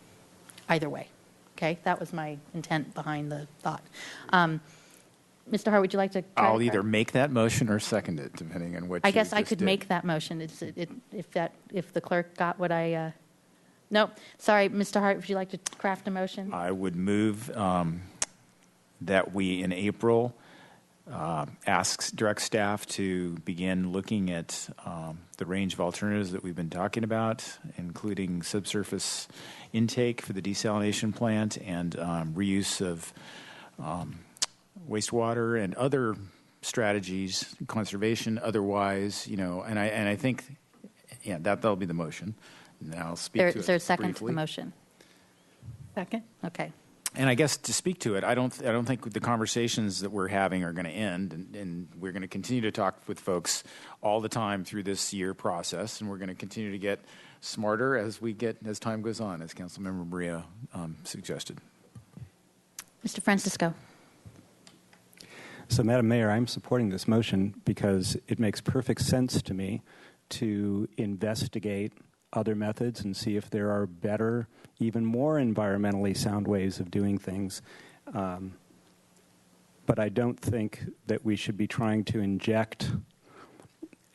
either way. Okay, that was my intent behind the thought. Mr. Hart, would you like to? I'll either make that motion or second it, depending on what. I guess I could make that motion. If the clerk got what I. No, sorry, Mr. Hart. Would you like to craft a motion? I would move that we in April ask direct staff to begin looking at the range of alternatives that we've been talking about, including subsurface intake for the desalination plant and reuse of wastewater and other strategies, conservation, otherwise, and I think, that'll be the motion. And I'll speak to it. Is there a second briefly. to the motion? Second. Okay. And I guess to speak to it, I don't think the conversations that we're having are going to end, and we're going to continue to talk with folks all the time through this year process, and we're going to continue to get smarter as time goes on, as Councilmember Maria suggested. Mr. Francisco. So, Madam Mayor, I'm supporting this motion because it makes perfect sense to me to investigate other methods and see if there are better, even more environmentally sound ways of doing things. But I don't think that we should be trying to inject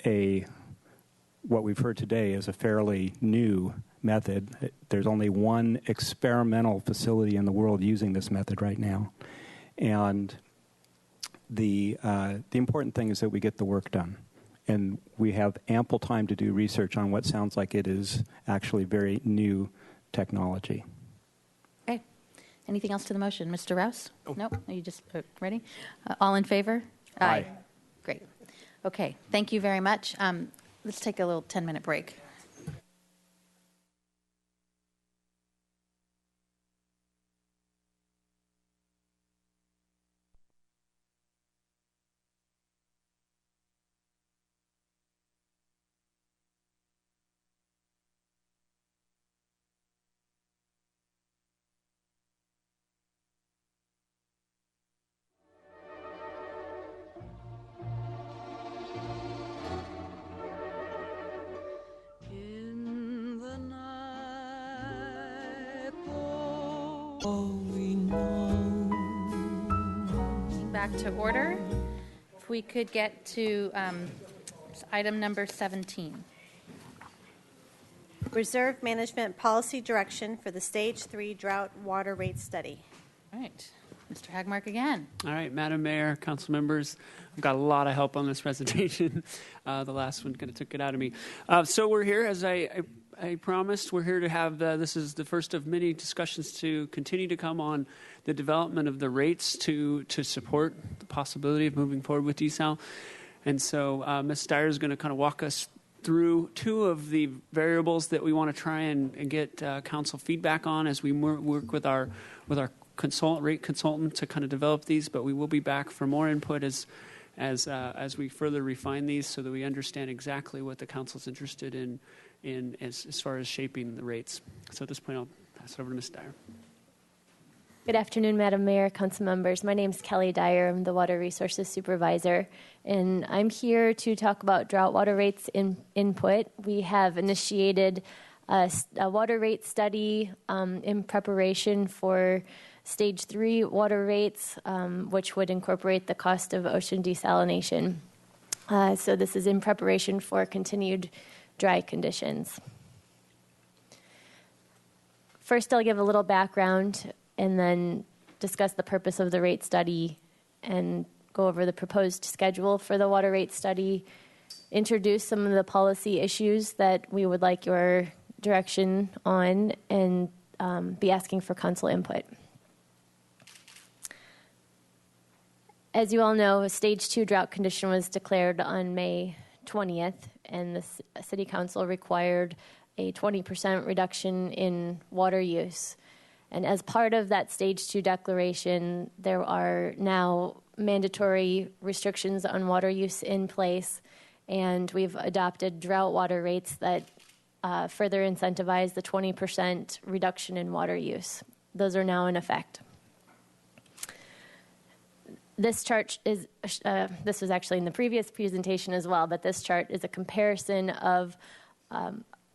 what we've heard today is a fairly new method. There's only one experimental facility in the world using this method right now. And the important thing is that we get the work done. And we have ample time to do research on what sounds like it is actually very new technology. Okay. Anything else to the motion? Mr. Rouse? Nope. Are you just ready? All in favor? Aye. Great. Okay. Thank you very much. Let's take a little 10-minute break. Back to order. If we could get to item number 17. Reserve Management Policy Direction for the Stage 3 Drought Water Rate Study. All right. Mr. Hagmark again. All right, Madam Mayor, council members, I've got a lot of help on this presentation. The last one kind of took it out of me. So we're here, as I promised, we're here to have, this is the first of many discussions to continue to come on the development of the rates to support the possibility of moving forward with desal. And so Ms. Dyer is going to kind of walk us through two of the variables that we want to try and get council feedback on as we work with our rate consultant to kind of develop these. But we will be back for more input as we further refine these, so that we understand exactly what the council's interested in as far as shaping the rates. So at this point, I'll pass it over to Ms. Dyer. Good afternoon, Madam Mayor, council members. My name is Kelly Dyer. I'm the Water Resources Supervisor, and I'm here to talk about drought water rates input. We have initiated a water rate study in preparation for Stage 3 water rates, which would incorporate the cost of ocean desalination. So this is in preparation for continued dry conditions. First, I'll give a little background and then discuss the purpose of the rate study and go over the proposed schedule for the water rate study, introduce some of the policy issues that we would like your direction on, and be asking for council input. As you all know, a Stage 2 drought condition was declared on May 20th, and the City Council required a 20% reduction in water use. And as part of that Stage 2 declaration, there are now mandatory restrictions on water use in place, and we've adopted drought water rates that further incentivize the 20% reduction in water use. Those are now in effect. This chart is, this was actually in the previous presentation as well, but this chart is a comparison of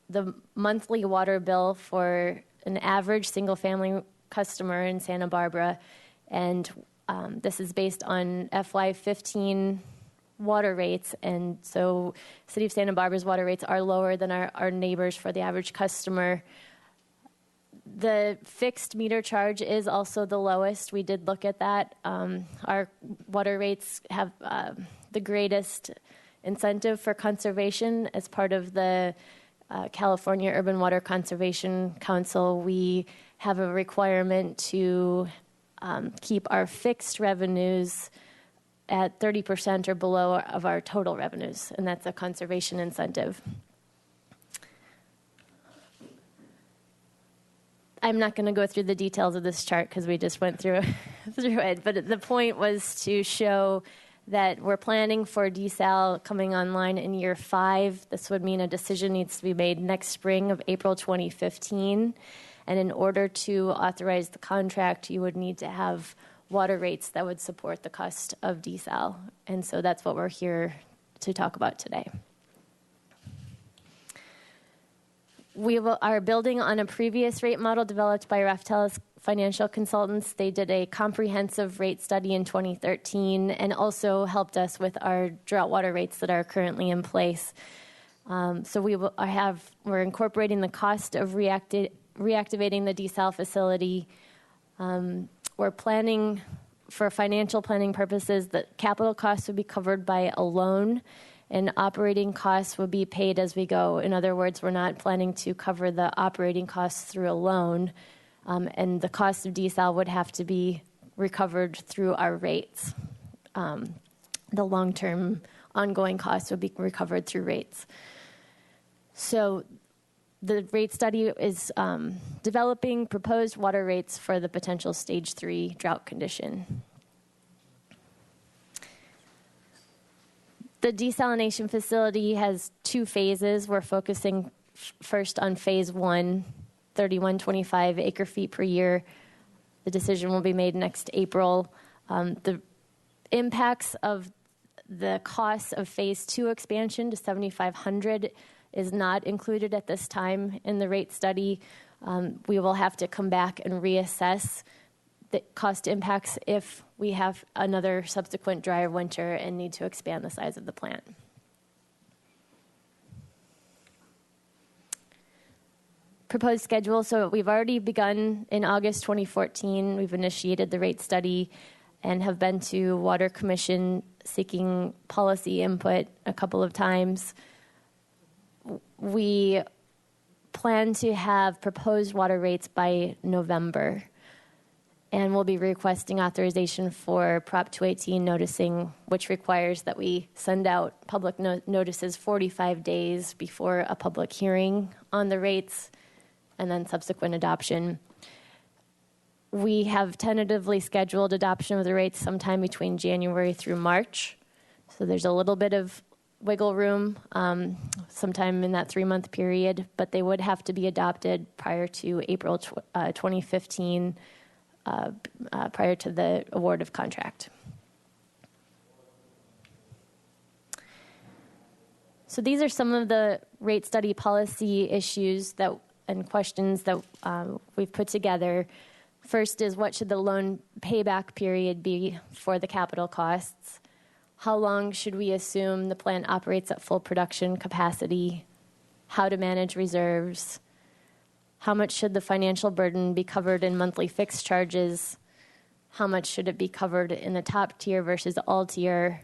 the monthly water bill for an average single-family customer in Santa Barbara, and this is based on FY15 water rates, and so City of Santa Barbara's water rates are lower than our neighbors for the average customer. The fixed meter charge is also the lowest. We did look at that. Our water rates have the greatest incentive for conservation as part of the California Urban Water Conservation Council. We have a requirement to keep our fixed revenues at 30% or below of our total revenues, and that's a conservation incentive. I'm not going to go through the details of this chart because we just went through it, but the point was to show that we're planning for desal coming online in year 5. This would mean a decision needs to be made next spring of April 2015. And in order to authorize the contract, you would need to have water rates that would support the cost of desal. And so that's what we're here to talk about today. We are building on a previous rate model developed by Raftellus Financial Consultants. They did a comprehensive rate study in 2013 and also helped us with our drought water rates that are currently in place. So we're incorporating the cost of reactivating the desal facility. We're planning for financial planning purposes that capital costs would be covered by a loan, and operating costs would be paid as we go. In other words, we're not planning to cover the operating costs through a loan, and the cost of desal would have to be recovered through our rates. The long-term ongoing costs would be recovered through rates. So the rate study is developing proposed water rates for the potential Stage 3 drought condition. The desalination facility has 2 phases. We're focusing first on phase 1, 3125 acre feet per year. The decision will be made next April. The impacts of the costs of phase 2 expansion to 7,500 is not included at this time in the rate study. We will have to come back and reassess the cost impacts if we have another subsequent drier winter and need to expand the size of the plant. Proposed schedule. So we've already begun in August 2014. We've initiated the rate study and have been to Water Commission seeking policy input a couple of times. We plan to have proposed water rates by November, and we'll be requesting authorization for Prop 218 noticing, which requires that we send out public notices 45 days before a public hearing on the rates and then subsequent adoption. We have tentatively scheduled adoption of the rates sometime between January through March. So there's a little bit of wiggle room sometime in that 3-month period, but they would have to be adopted prior to April 2015, prior to the award of contract. So these are some of the rate study policy issues and questions that we've put together. First is, what should the loan payback period be for the capital costs? How long should we assume the plant operates at full production capacity? How to manage reserves? How much should the financial burden be covered in monthly fixed charges? How much should it be covered in the top tier versus all tier?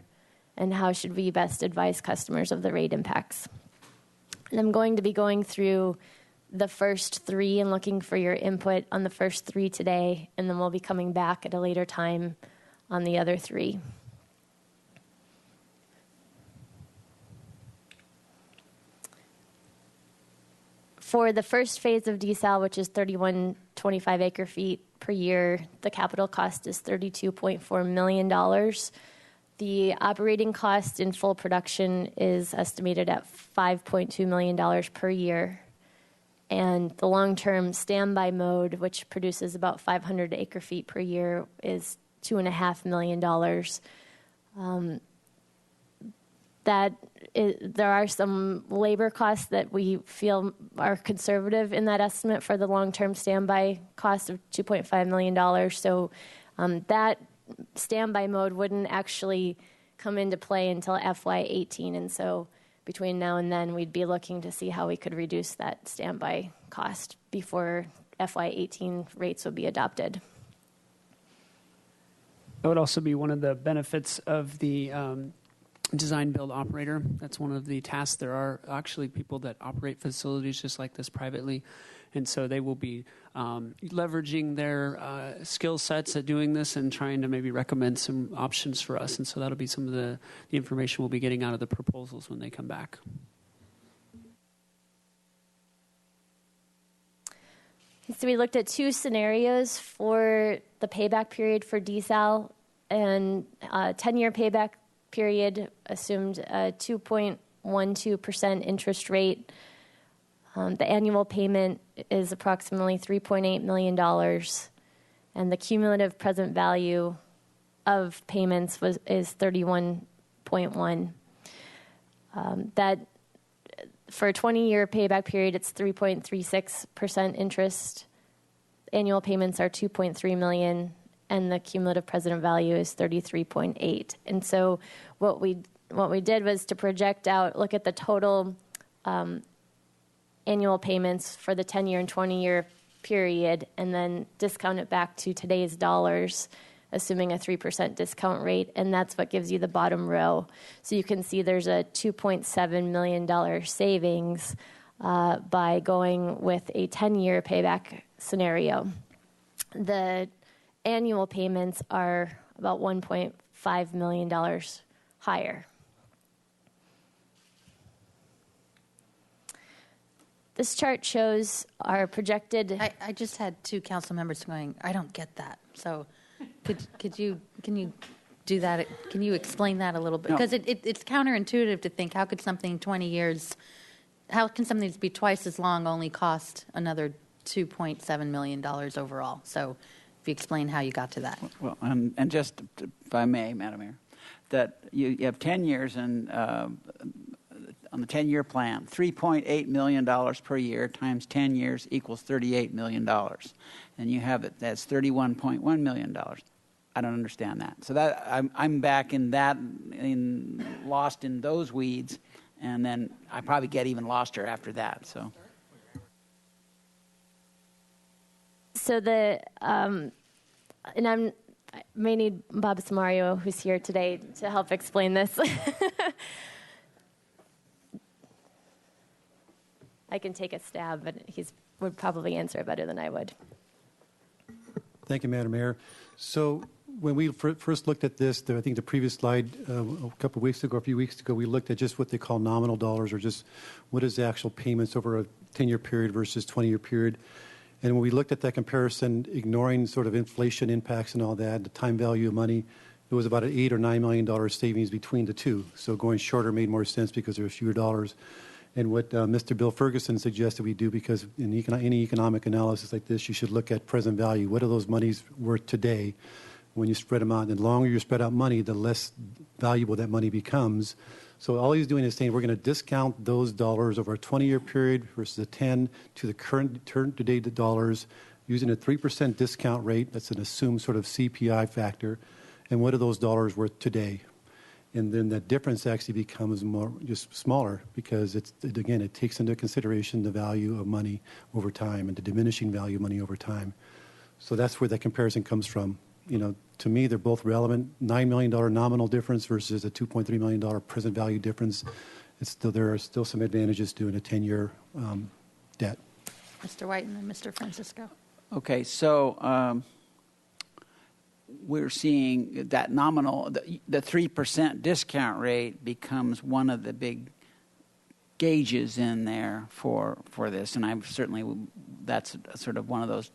And how should we best advise customers of the rate impacts? And I'm going to be going through the first 3 and looking for your input on the first 3 today, and then we'll be coming back at a later time on the other 3. For the first phase of desal, which is 3125 acre-feet per year, the capital cost is $32.4 million. The operating cost in full production is estimated at $5.2 million per year. And the long-term standby mode, which produces about 500 acre-feet per year, is $2.5 million. There are some labor costs that we feel are conservative in that estimate for the long-term standby cost of $2.5 million. So that standby mode wouldn't actually come into play until FY18, and so between now and then, we'd be looking to see how we could reduce that standby cost before FY18 rates would be adopted. That would also be one of the benefits of the design build operator. That's one of the tasks. There are actually people that operate facilities just like this privately, and so they will be leveraging their skill sets at doing this and trying to maybe recommend some options for us. And so that'll be some of the information we'll be getting out of the proposals when they come back. So we looked at 2 scenarios for the payback period for desal, and 10-year payback period assumed a 2.12% interest rate. The annual payment is approximately $3.8 million, and the cumulative present value of payments is 31.1. That for a 20-year payback period, it's 3.36% interest. Annual payments are $2.3 million, and the cumulative present value is 33.8. And so what we did was to project out, look at the total annual payments for the 10-year and 20-year period, and then discount it back to today's dollars, assuming a 3% discount rate, and that's what gives you the bottom row. So you can see there's a $2.7 million savings by going with a 10-year payback scenario. The annual payments are about $1.5 million higher. This chart shows our projected. I just had 2 council members going, I don't get that. So can you do that? Can you explain that a little bit? Because it's counterintuitive to think, how could something 20 years, how can something that's be twice as long only cost another $2.7 million overall? So if you explain how you got to that. Well, and just if I may, Madam Mayor, that you have 10 years, and on on the 10-year plan. $3.8 million per year times 10 years equals $38 million. And you have it, that's $31.1 million. I don't understand that. So that I'm back in that, lost in those weeds, and then I probably get even loster after that. So and I may need Bob Samario, who's here today, to help explain this. I can take a stab, but he would probably answer it better than I would. Thank you, Madam Mayor. So when we first looked at this, I think the previous slide, a few weeks ago, we looked at just what they call nominal dollars, or just what is the actual payments over a 10-year period versus 20-year period. And when we looked at that comparison, ignoring sort of inflation impacts and all that, the time value of money, it was about an $8 or $9 million savings between the two. So going shorter made more sense because there were fewer dollars. And what Mr. Bill Ferguson suggested we do, because in any economic analysis like this, you should look at present value. What are those monies worth today when you spread them out? And the longer you spread out money, the less valuable that money becomes. So all he's doing is saying we're going to discount those dollars over a 20-year period versus a 10 to the current to-date dollars using a 3% discount rate. That's an assumed sort of CPI factor. And what are those dollars worth today? And then that difference actually becomes just smaller because it takes into consideration the value of money over time and the diminishing value of money over time. So that's where that comparison comes from. To me, they're both relevant. $9 million nominal difference versus a $2.3 million present value difference. There are still some advantages to doing a 10-year debt. Mr. White and then Mr. Francisco. Okay, so we're seeing that nominal, the 3% discount rate becomes one of the big gauges in there for this. And that's sort of one of those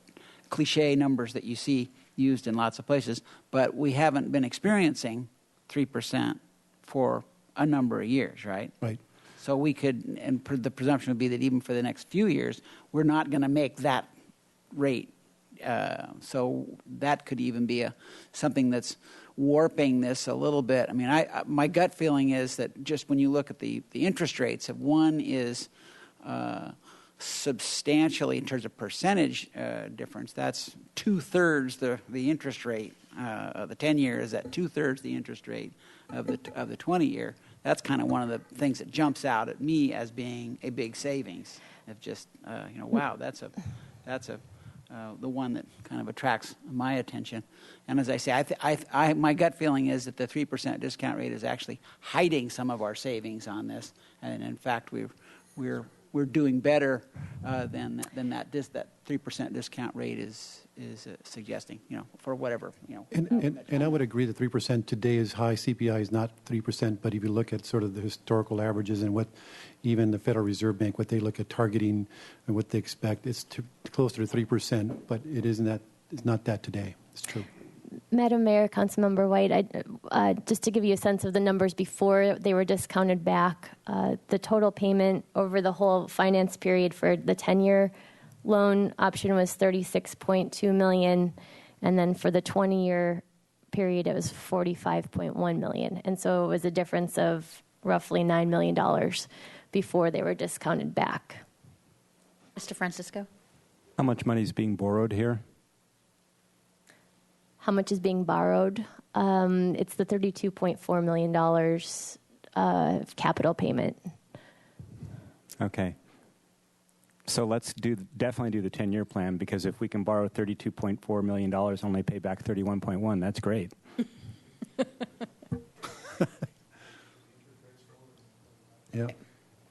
cliche numbers that you see used in lots of places. But we haven't been experiencing 3% for a number of years, right? Right. So we could, and the presumption would be that even for the next few years, we're not going to make that rate. So that could even be something that's warping this a little bit. I mean, my gut feeling is that just when you look at the interest rates, if one is substantially in terms of percentage difference, that's 2/3 the interest rate. The 10-year is at 2/3 the interest rate of the 20-year. That's kind of one of the things that jumps out at me as being a big savings. Of just wow, that's the one that kind of attracts my attention. And as I say, my gut feeling is that the 3% discount rate is actually hiding some of our savings on this, and in fact, we're doing better than that 3% discount rate is suggesting. For whatever. And I would agree that 3% today is high. CPI is not 3%, but if you look at sort of the historical averages and what even the Federal Reserve Bank, what they look at targeting and what they expect, it's closer to 3%, but it's not that today. It's true. Madam Mayor, Councilmember White, just to give you a sense of the numbers before they were discounted back, the total payment over the whole finance period for the 10-year loan option was $36.2 million, and then for the 20-year period, it was $45.1 million. And so it was a difference of roughly $9 million before they were discounted back. Mr. Francisco? How much money is being borrowed here? How much is being borrowed? It's the $32.4 million of capital payment. Okay. So let's definitely do the 10-year plan, because if we can borrow $32.4 million, only pay back 31.1, that's great. Yeah.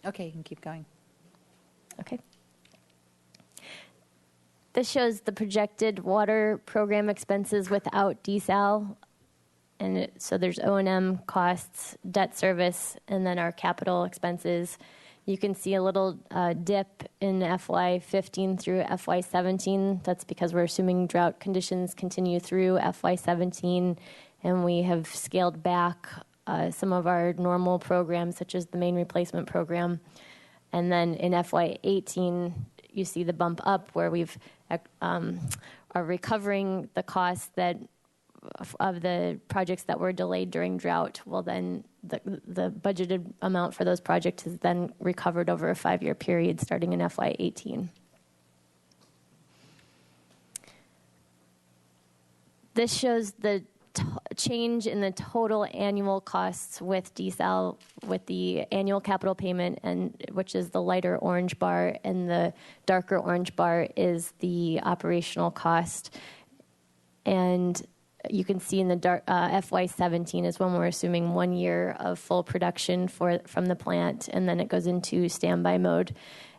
Okay, you can keep going. Okay. This shows the projected water program expenses without desal. And so there's O&M costs, debt service, and then our capital expenses. You can see a little dip in FY15 through FY17. That's because we're assuming drought conditions continue through FY17, and we have scaled back some of our normal programs, such as the main replacement program. And then in FY18, you see the bump up where we've are recovering the costs that of the projects that were delayed during drought, well, then the budgeted amount for those projects is then recovered over a 5-year period starting in FY18. This shows the change in the total annual costs with desal, with the annual capital payment, and which is the lighter orange bar, and the darker orange bar is the operational cost. And you can see in the FY17 is when we're assuming 1 year of full production from the plant, and then it goes into standby mode.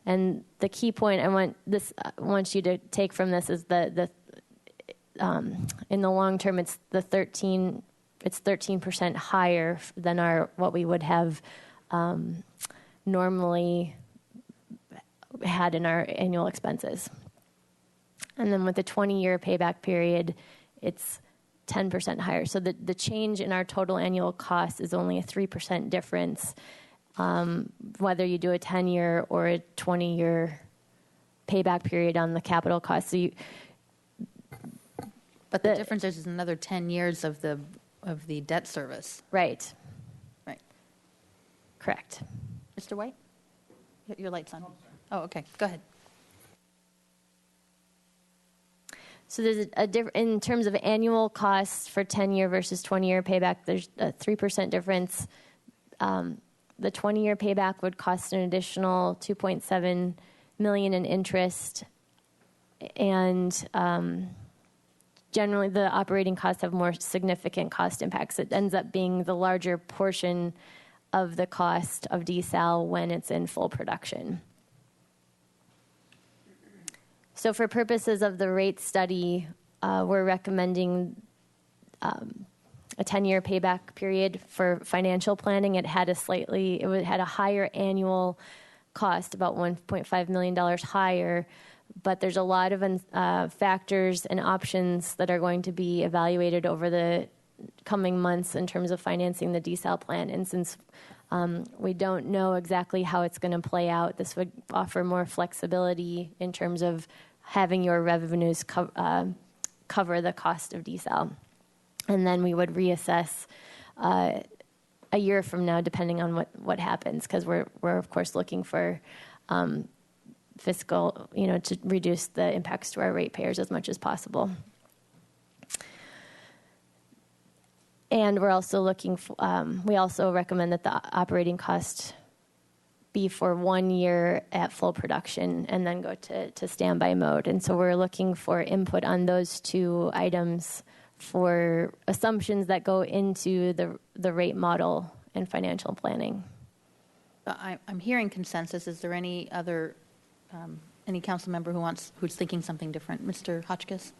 And the key point I want you to take from this is in the long term, it's 13% higher than what we would have normally had in our annual expenses. And then with the 20-year payback period, it's 10% higher. So the change in our total annual cost is only a 3% difference, whether you do a 10-year or a 20-year payback period on the capital cost. So but the difference is another 10 years of the debt service. Right. Right. Correct. Mr. White? Your light's on. Oh, okay. Go ahead. So there's in terms of annual costs for 10-year versus 20-year payback, there's a 3% difference. The 20-year payback would cost an additional $2.7 million in interest, and generally the operating costs have more significant cost impacts. It ends up being the larger portion of the cost of desal when it's in full production. So for purposes of the rate study, we're recommending a 10-year payback period for financial planning. It had a higher annual cost, about $1.5 million higher, but there's a lot of factors and options that are going to be evaluated over the coming months in terms of financing the desal plan. And since we don't know exactly how it's going to play out, this would offer more flexibility in terms of having your revenues cover the cost of desal. And then we would reassess a year from now, depending on what happens, because we're of course looking for fiscal, to reduce the impacts to our ratepayers as much as possible. And we're also looking we also recommend that the operating cost be for 1 year at full production and then go to standby mode. And so we're looking for input on those two items for assumptions that go into the rate model and financial planning. I'm hearing consensus. Is there any other, any council member who's thinking something different? Mr. Hotchkiss?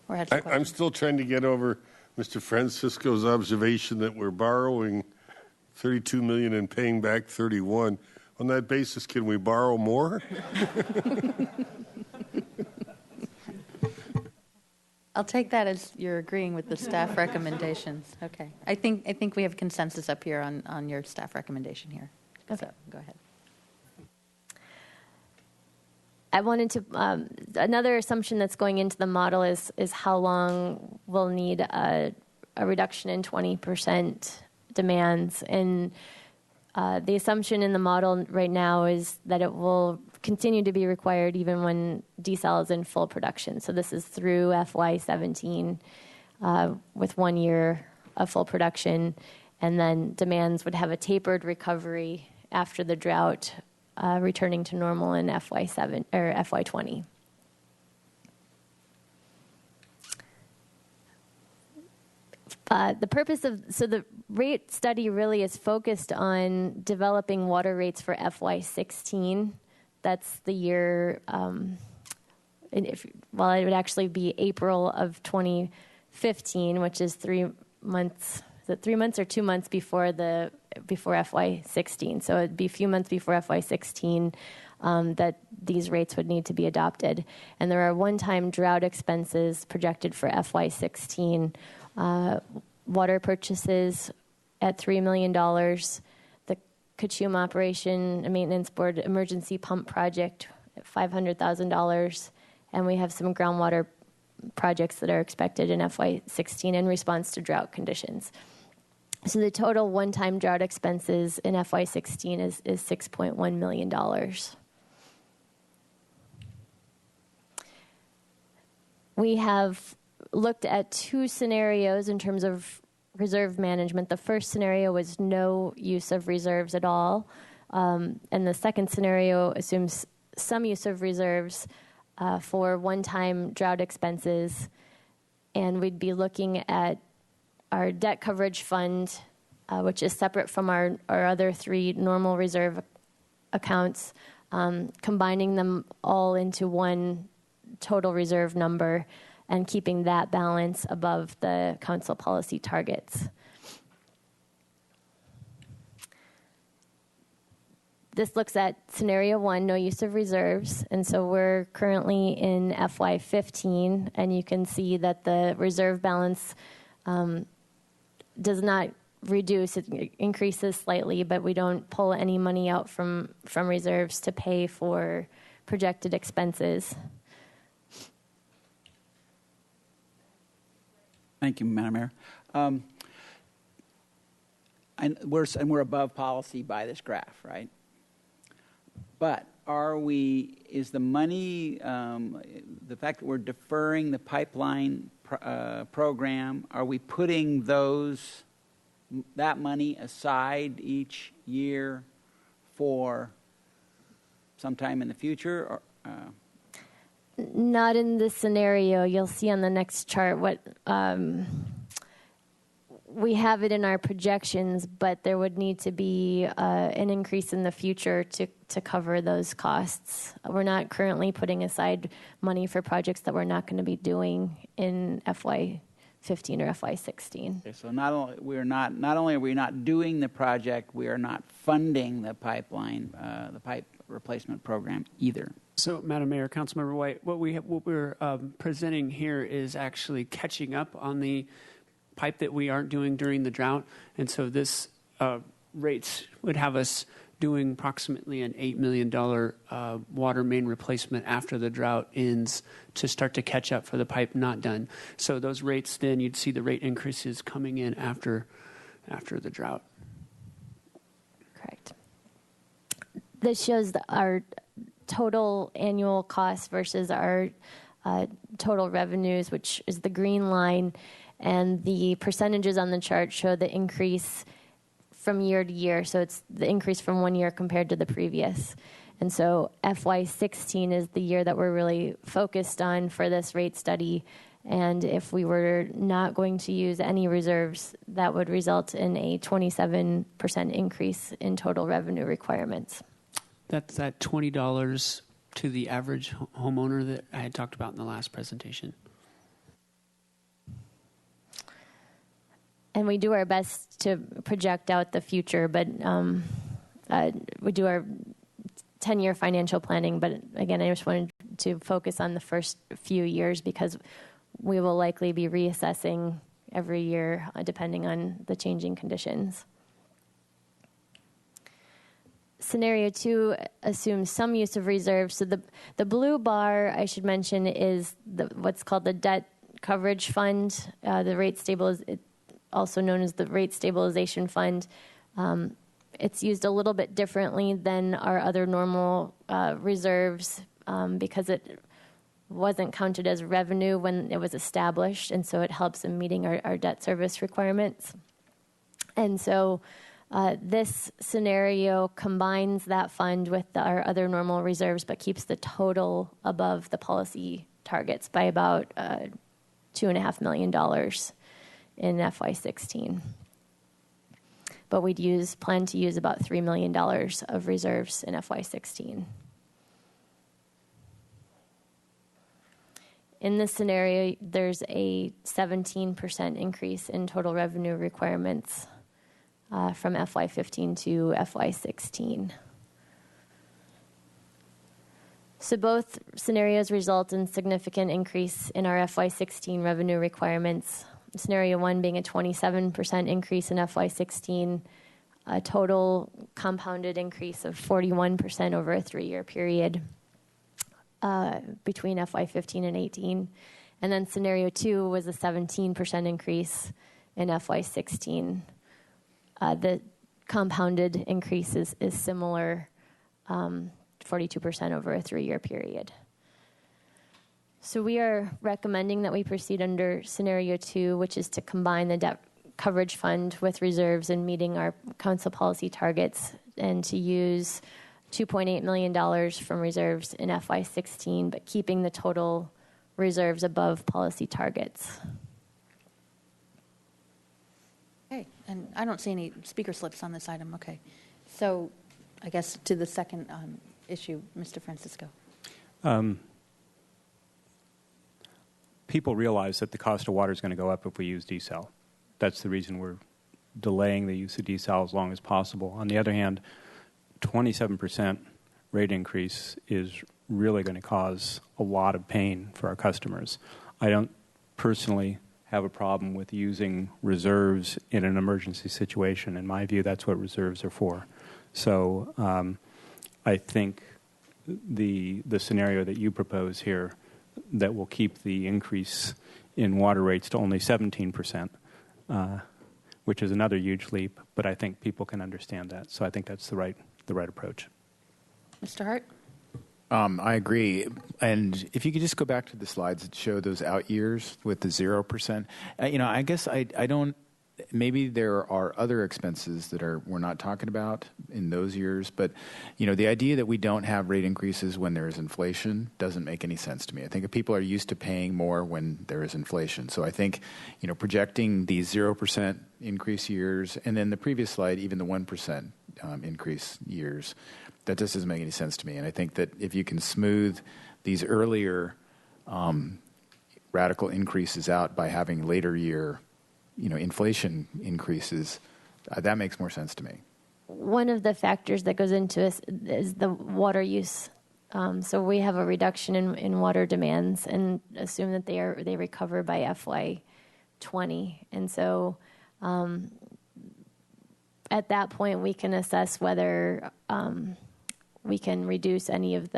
Or had some I'm questions? still trying to get over Mr. Francisco's observation that we're borrowing $32 million and paying back $31. On that basis, can we borrow more? I'll take that as you're agreeing with the staff recommendations. Okay. I think we have consensus up here on your staff recommendation here. Okay. So, go ahead. I wanted to, another assumption that's going into the model is how long we'll need a reduction in 20% demands. And the assumption in the model right now is that it will continue to be required even when desal is in full production. So this is through FY17 with 1 year of full production, and then demands would have a tapered recovery after the drought, returning to normal in FY7 or FY20. The purpose of the rate study really is focused on developing water rates for FY16. That's the year. It would actually be April of 2015, which is 3 months. Is it 3 months or 2 months before FY16? So it'd be a few months before FY16 that these rates would need to be adopted. And there are one-time drought expenses projected for FY16. Water purchases at $3 million, the Kachuma Operation and Maintenance Board emergency pump project at $500,000, and we have some groundwater projects that are expected in FY16 in response to drought conditions. So the total one-time drought expenses in FY16 is $6.1 million. We have looked at two scenarios in terms of reserve management. The first scenario was no use of reserves at all, and the second scenario assumes some use of reserves for one-time drought expenses, and we'd be looking at our debt coverage fund, which is separate from our other three normal reserve accounts, combining them all into one total reserve number and keeping that balance above the council policy targets. This looks at scenario one, no use of reserves, and so we're currently in FY15, and you can see that the reserve balance does not reduce, it increases slightly, but we don't pull any money out from reserves to pay for projected expenses. Thank you, Madam Mayor. And we're above policy by this graph, right? But is the money, the fact that we're deferring the pipeline program, are we putting that money aside each year for sometime in the future? Or, not in this scenario. You'll see on the next chart what we have it in our projections, but there would need to be an increase in the future to cover those costs. We're not currently putting aside money for projects that we're not going to be doing in FY15 or FY16. Okay, so not only are we not doing the project, we are not funding the pipeline, the pipe replacement program either. So, Madam Mayor, Councilmember White, what we're presenting here is actually catching up on the pipe that we aren't doing during the drought, and so this rates would have us doing approximately an $8 million water main replacement after the drought ends to start to catch up for the pipe not done. So those rates, then you'd see the rate increases coming in after the drought. Correct. This shows our total annual cost versus our total revenues, which is the green line, and the percentages on the chart show the increase from year to year. So it's the increase from one year compared to the previous. And so FY16 is the year that we're really focused on for this rate study. And if we were not going to use any reserves, that would result in a 27% increase in total revenue requirements. That's that $20 to the average homeowner that I had talked about in the last presentation. And we do our best to project out the future, but we do our 10-year financial planning. But again, I just wanted to focus on the first few years because we will likely be reassessing every year depending on the changing conditions. Scenario 2 assumes some use of reserves. So the blue bar, I should mention, is what's called the debt coverage fund. The rate also known as the rate stabilization fund. It's used a little bit differently than our other normal reserves because it wasn't counted as revenue when it was established, and so it helps in meeting our debt service requirements. And so this scenario combines that fund with our other normal reserves, but keeps the total above the policy targets by about $2.5 million in FY16. But we'd plan to use about $3 million of reserves in FY16. In this scenario, there's a 17% increase in total revenue requirements from FY15 to FY16. So both scenarios result in significant increase in our FY16 revenue requirements. Scenario 1 being a 27% increase in FY16, a total compounded increase of 41% over a 3-year period between FY15 and 18. And then scenario 2 was a 17% increase in FY16. The compounded increase is similar, 42% over a 3-year period. So we are recommending that we proceed under scenario 2, which is to combine the debt coverage fund with reserves and meeting our council policy targets, and to use $2.8 million from reserves in FY16, but keeping the total reserves above policy targets. Okay, and I don't see any speaker slips on this item. Okay, so I guess to the second issue, Mr. Francisco. People realize that the cost of water is going to go up if we use desal. That's the reason we're delaying the use of desal as long as possible. On the other hand, 27% rate increase is really going to cause a lot of pain for our customers. I don't personally have a problem with using reserves in an emergency situation. In my view, that's what reserves are for. So I think the scenario that you propose here, that will keep the increase in water rates to only 17%, which is another huge leap, but I think people can understand that. So I think that's the right approach. Mr. Hart? I agree. And if you could just go back to the slides that show those out years with the 0%, I guess I don't, maybe there are other expenses that we're not talking about in those years, but, the idea that we don't have rate increases when there is inflation doesn't make any sense to me. I think if people are used to paying more when there is inflation. So I think, projecting these 0% increase years, and then the previous slide, even the 1% increase years, that just doesn't make any sense to me. And I think that if you can smooth these earlier radical increases out by having later year, inflation increases, that makes more sense to me. One of the factors that goes into this is the water use. So we have a reduction in water demands, and assume that they recover by FY20. And so at that point, we can assess whether we can reduce any of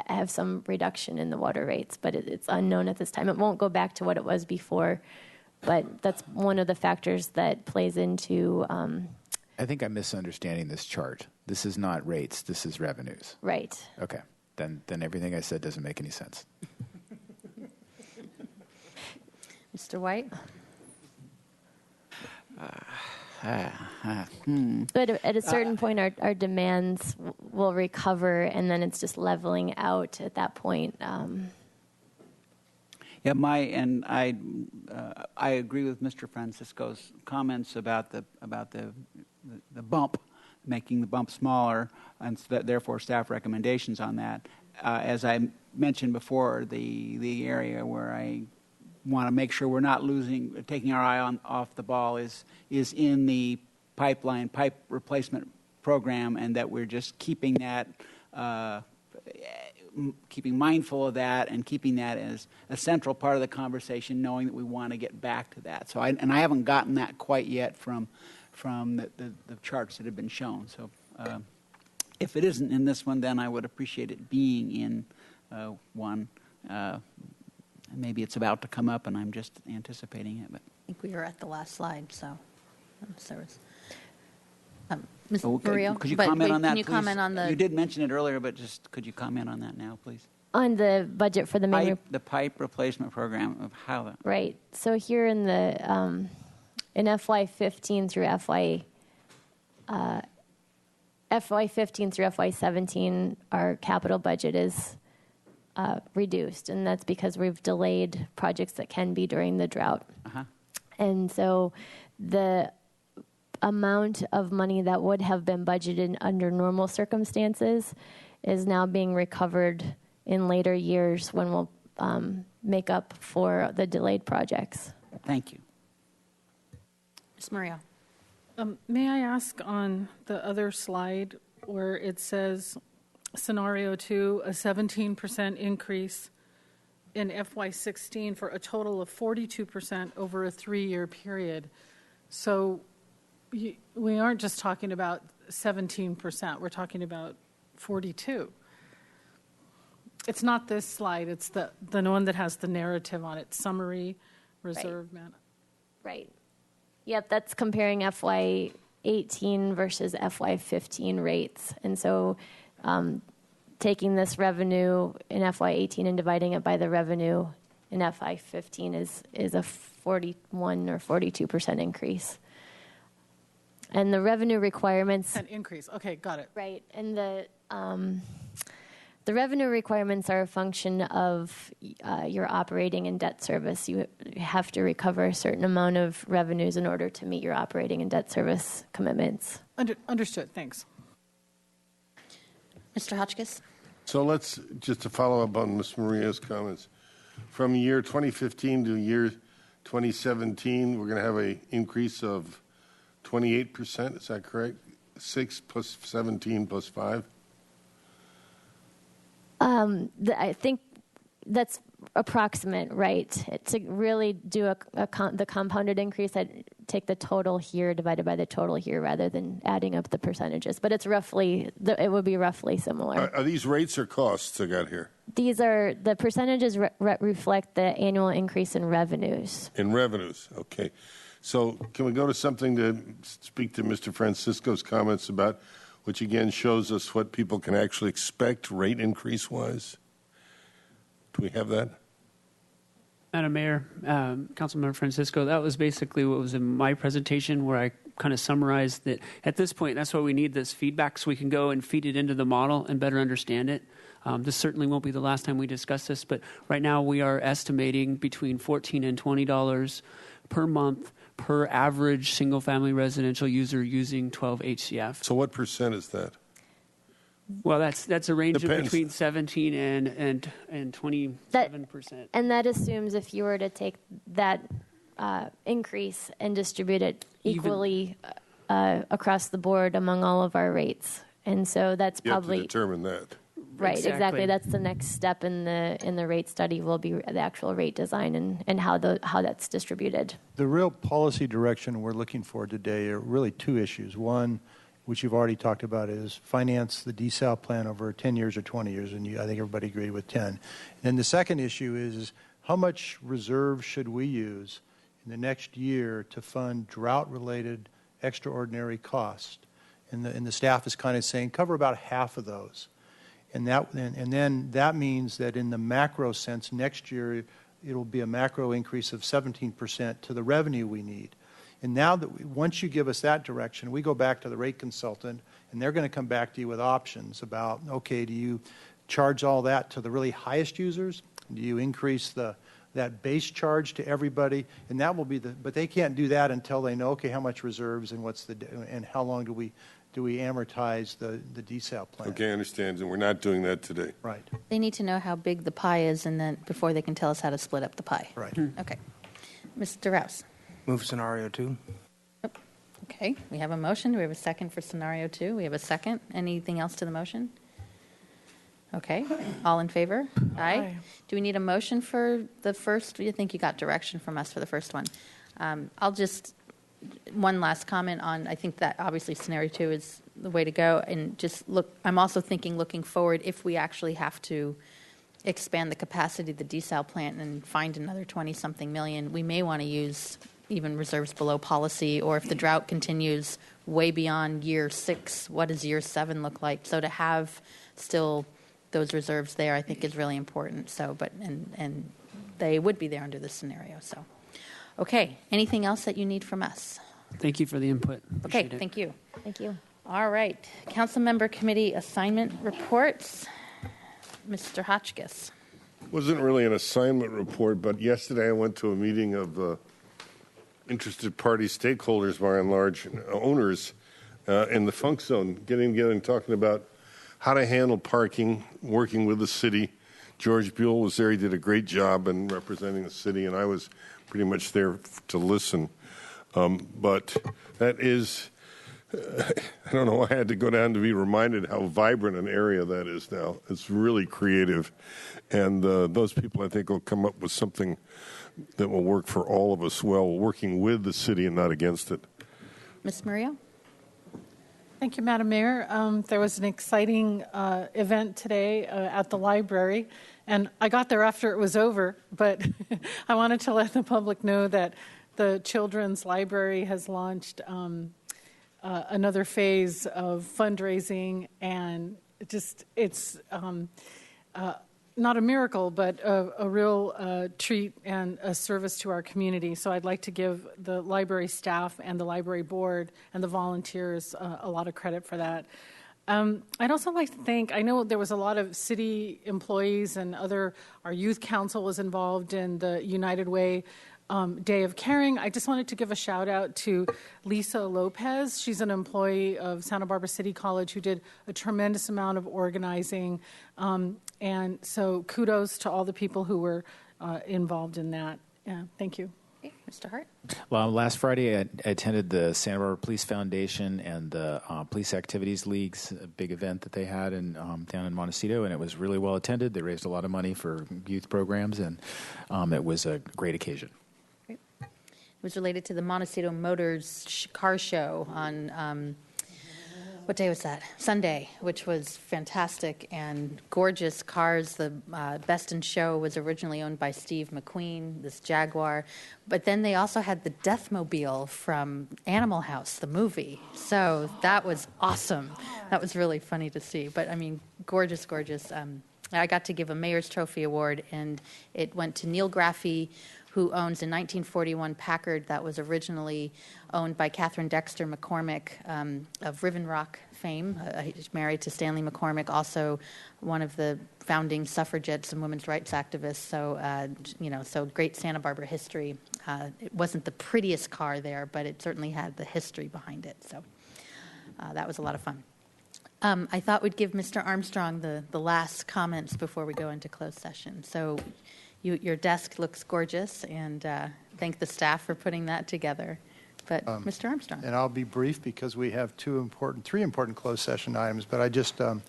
have some reduction in the water rates, but it's unknown at this time. It won't go back to what it was before, but that's one of the factors that plays into. I think I'm misunderstanding this chart. This is not rates. This is revenues. Right. Okay. Then everything I said doesn't make any sense. Mr. White? But at a certain point, our demands will recover, and then it's just leveling out at that point. Yeah, I agree with Mr. Francisco's comments about the bump, making the bump smaller, and so therefore staff recommendations on that. As I mentioned before, the area where I want to make sure we're not taking our eye off the ball is in the pipe replacement program, and that we're just keeping that, keeping mindful of that, and keeping that as a central part of the conversation, knowing that we want to get back to that. So I haven't gotten that quite yet from the charts that have been shown. So if it isn't in this one, then I would appreciate it being in one. Maybe it's about to come up, and I'm just anticipating it. But I think we were at the last slide, so there was. Ms. Okay. Murillo, could you comment on that, Can you please? comment on the? You did mention it earlier, but just could you comment on that now, please? On the budget for the main the pipe replacement program of how that. Right. So here in the in FY15 through FY15 through FY17, our capital budget is reduced, and that's because we've delayed projects that can be during the drought. Uh-huh. And so the amount of money that would have been budgeted under normal circumstances is now being recovered in later years when we'll make up for the delayed projects. Thank you. Ms. Murillo. May I ask on the other slide where it says scenario 2, a 17% increase in FY16 for a total of 42% over a 3-year period. So we aren't just talking about 17%, we're talking about 42. It's not this slide. It's the one that has the narrative on it. Summary, reserve, Right. Yep, that's comparing FY18 versus FY15 rates. And so taking this revenue in FY18 and dividing it by the revenue in FY15 is a 41 or 42% increase. And the revenue requirements... An increase. Okay, got it. Right. And the revenue requirements are a function of your operating and debt service. You have to recover a certain amount of revenues in order to meet your operating and debt service commitments. Understood. Thanks. Mr. Hotchkiss? So let's, just to follow up on Ms. Maria's comments, from year 2015 to year 2017, we're going to have an increase of 28%. Is that correct? 6 plus 17 plus 5? I think that's approximate, right? To really do the compounded increase, I'd take the total here divided by the total here rather than adding up the percentages. But it's roughly, it would be roughly similar. Are these rates or costs I got here? These are, the percentages reflect the annual increase in revenues. In revenues, okay. So can we go to something to speak to Mr. Francisco's comments about, which again shows us what people can actually expect rate increase-wise? Do we have that? Madam Mayor, Councilmember Francisco, that was basically what was in my presentation, where I kind of summarized that at this point, that's why we need this feedback, so we can go and feed it into the model and better understand it. This certainly won't be the last time we discuss this, but right now we are estimating between $14 and $20 per month per average single-family residential user using 12 HCF. So what percent is that? Well, that's a range Depends. of between 17 and 27%. And that assumes if you were to take that increase and distribute it equally across the board among all of our rates. And so that's You probably... have to determine that. Right, exactly. That's the next step in the rate study will be the actual rate design and how that's distributed. The real policy direction we're looking for today are really two issues. One, which you've already talked about, is finance the desal plan over 10 years or 20 years, and I think everybody agreed with 10. And then the second issue is how much reserve should we use in the next year to fund drought-related extraordinary costs? And the staff is kind of saying cover about half of those. And then that means that in the macro sense, next year it'll be a macro increase of 17% to the revenue we need. And now that once you give us that direction, we go back to the rate consultant, and they're going to come back to you with options about, okay, do you charge all that to the really highest users? Do you increase that base charge to everybody? And that will be but they can't do that until they know, okay, how much reserves and how long do we amortize the desal plan? Okay, I understand, and we're not doing that today. Right. They need to know how big the pie is, and then before they can tell us how to split up the pie. Right. Okay. Mr. Rouse. Move scenario 2. Okay, we have a motion. Do we have a second for scenario 2? We have a second. Anything else to the motion? Okay, all in favor? Aye. Do we need a motion for the first? I think you got direction from us for the first one. I'll just, one last comment on, I think that obviously scenario 2 is the way to go. And just look, I'm also thinking looking forward, if we actually have to expand the capacity of the desal plant and find another 20-something million, we may want to use even reserves below policy, or if the drought continues way beyond year 6, what does year 7 look like? So to have still those reserves there, I think is really important. So, but and they would be there under this scenario. So, okay. Anything else that you need from us? Thank you for the input. Okay, Appreciate it. thank you. Thank you. All right. Council member committee assignment reports. Mr. Hotchkiss. Wasn't really an assignment report, but yesterday I went to a meeting of interested party stakeholders, by and large, owners in the Funk Zone, getting together and talking about how to handle parking, working with the city. George Buell was there. He did a great job in representing the city, and I was pretty much there to listen. But that is, I don't know, I had to go down to be reminded how vibrant an area that is now. It's really creative. And those people, I think, will come up with something that will work for all of us well, working with the city and not against it. Ms. Murillo? Thank you, Madam Mayor. There was an exciting event today at the library, and I got there after it was over, but I wanted to let the public know that the Children's Library has launched another phase of fundraising, and it's not a miracle, but a real treat and a service to our community. So I'd like to give the library staff and the library board and the volunteers a lot of credit for that. I'd also like to thank, I know there was a lot of city employees and our youth council was involved in the United Way Day of Caring. I just wanted to give a shout out to Lisa Lopez. She's an employee of Santa Barbara City College who did a tremendous amount of organizing. And so kudos to all the people who were involved in that. Thank you. Okay, Mr. Hart. Well, last Friday I attended the Santa Barbara Police Foundation and the Police Activities League's big event that they had down in Montecito, and it was really well attended. They raised a lot of money for youth programs, and it was a great occasion. Great. It was related to the Montecito Motors car show on what day was that? Sunday, which was fantastic and gorgeous cars. The Best in Show was originally owned by Steve McQueen, this Jaguar. But then they also had the Deathmobile from Animal House, the movie. So that was awesome. That was really funny to see. But, I mean, gorgeous, gorgeous. I got to give a Mayor's Trophy Award, and it went to Neil Graffey, who owns a 1941 Packard that was originally owned by Catherine Dexter McCormick of Riven Rock fame. He's married to Stanley McCormick, also one of the founding suffragettes and women's rights activists. So, so great Santa Barbara history. It wasn't the prettiest car there, but it certainly had the history behind it. So that was a lot of fun. I thought we'd give Mr. Armstrong the last comments before we go into closed session. So your desk looks gorgeous, and thank the staff for putting that together. But Mr. Armstrong. And I'll be brief because we have three important closed session items. But I just, I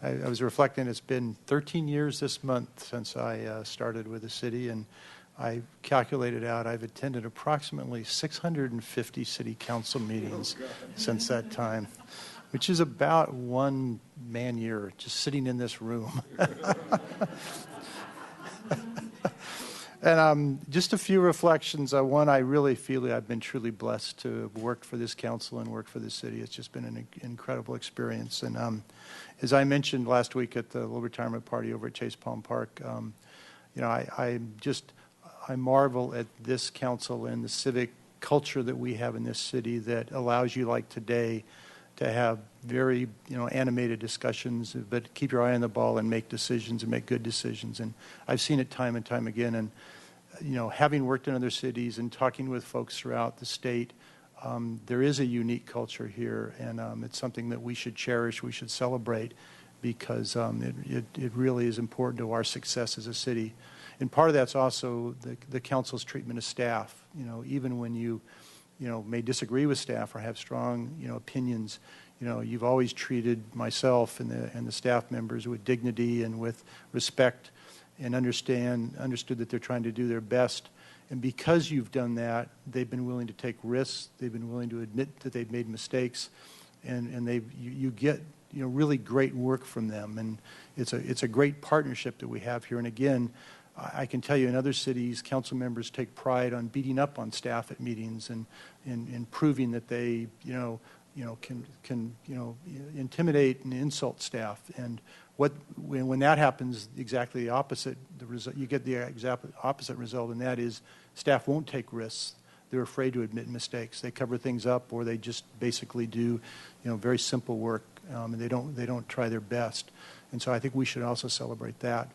was reflecting, it's been 13 years this month since I started with the city, and I calculated out I've attended approximately 650 city council meetings since that time, which is about one man year just sitting in this room. And just a few reflections. One, I really feel that I've been truly blessed to have worked for this council and worked for the city. It's just been an incredible experience. And as I mentioned last week at the little retirement party over at Chase Palm Park, I marvel at this council and the civic culture that we have in this city that allows you, like today, to have very animated discussions, but keep your eye on the ball and make decisions and make good decisions. And I've seen it time and time again. And having worked in other cities and talking with folks throughout the state, there is a unique culture here, and it's something that we should cherish, we should celebrate, because it really is important to our success as a city. And part of that's also the council's treatment of staff. Even when you may disagree with staff or have strong opinions, you've always treated myself and the staff members with dignity and with respect, and understood that they're trying to do their best. And because you've done that, they've been willing to take risks. They've been willing to admit that they've made mistakes, and you get really great work from them. And it's a great partnership that we have here. And again, I can tell you in other cities, council members take pride on beating up on staff at meetings and proving that they can intimidate and insult staff. And when that happens, exactly the opposite. You get the exact opposite result, and that is staff won't take risks. They're afraid to admit mistakes. They cover things up, or they just basically do very simple work, and they don't try their best. And so I think we should also celebrate that.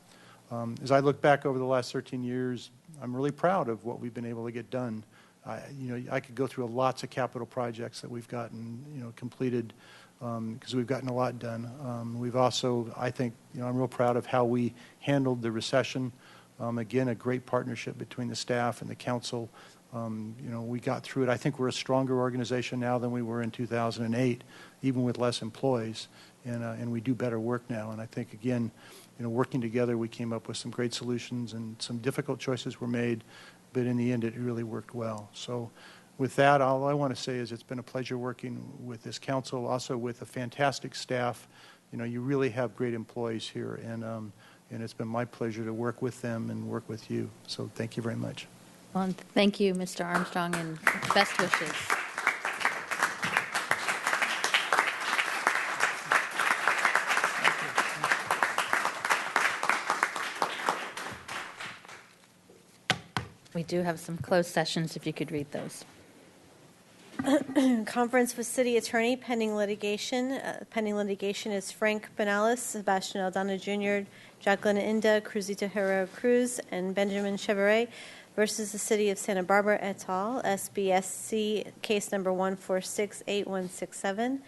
As I look back over the last 13 years, I'm really proud of what we've been able to get done. I could go through lots of capital projects that we've gotten completed because we've gotten a lot done. We've also, I think, I'm real proud of how we handled the recession. Again, a great partnership between the staff and the council. We got through it. I think we're a stronger organization now than we were in 2008, even with less employees, and we do better work now. And I think, again, working together, we came up with some great solutions, and some difficult choices were made, but in the end, it really worked well. So with that, all I want to say is it's been a pleasure working with this council, also with a fantastic staff. You know, you really have great employees here, and it's been my pleasure to work with them and work with you. So thank you very much. Well, and thank you, Mr. Armstrong, and best wishes. We do have some closed sessions, if you could read those. Conference with City Attorney pending litigation. Pending litigation is Frank Benalis, Sebastian Aldana Jr., Jacqueline Inda, Cruzita Herrera Cruz, and Benjamin Chevrolet versus the City of Santa Barbara et al., SBSC case number 1468167.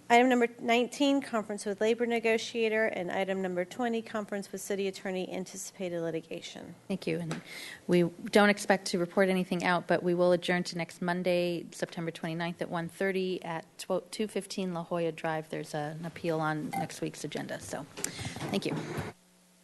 Item number 19, conference with labor negotiator, and item number 20, conference with city attorney, anticipated litigation. Thank you. And we don't expect to report anything out, but we will adjourn to next Monday, September 29th at 1:30 at 215 La Jolla Drive. There's an appeal on next week's agenda. So thank you.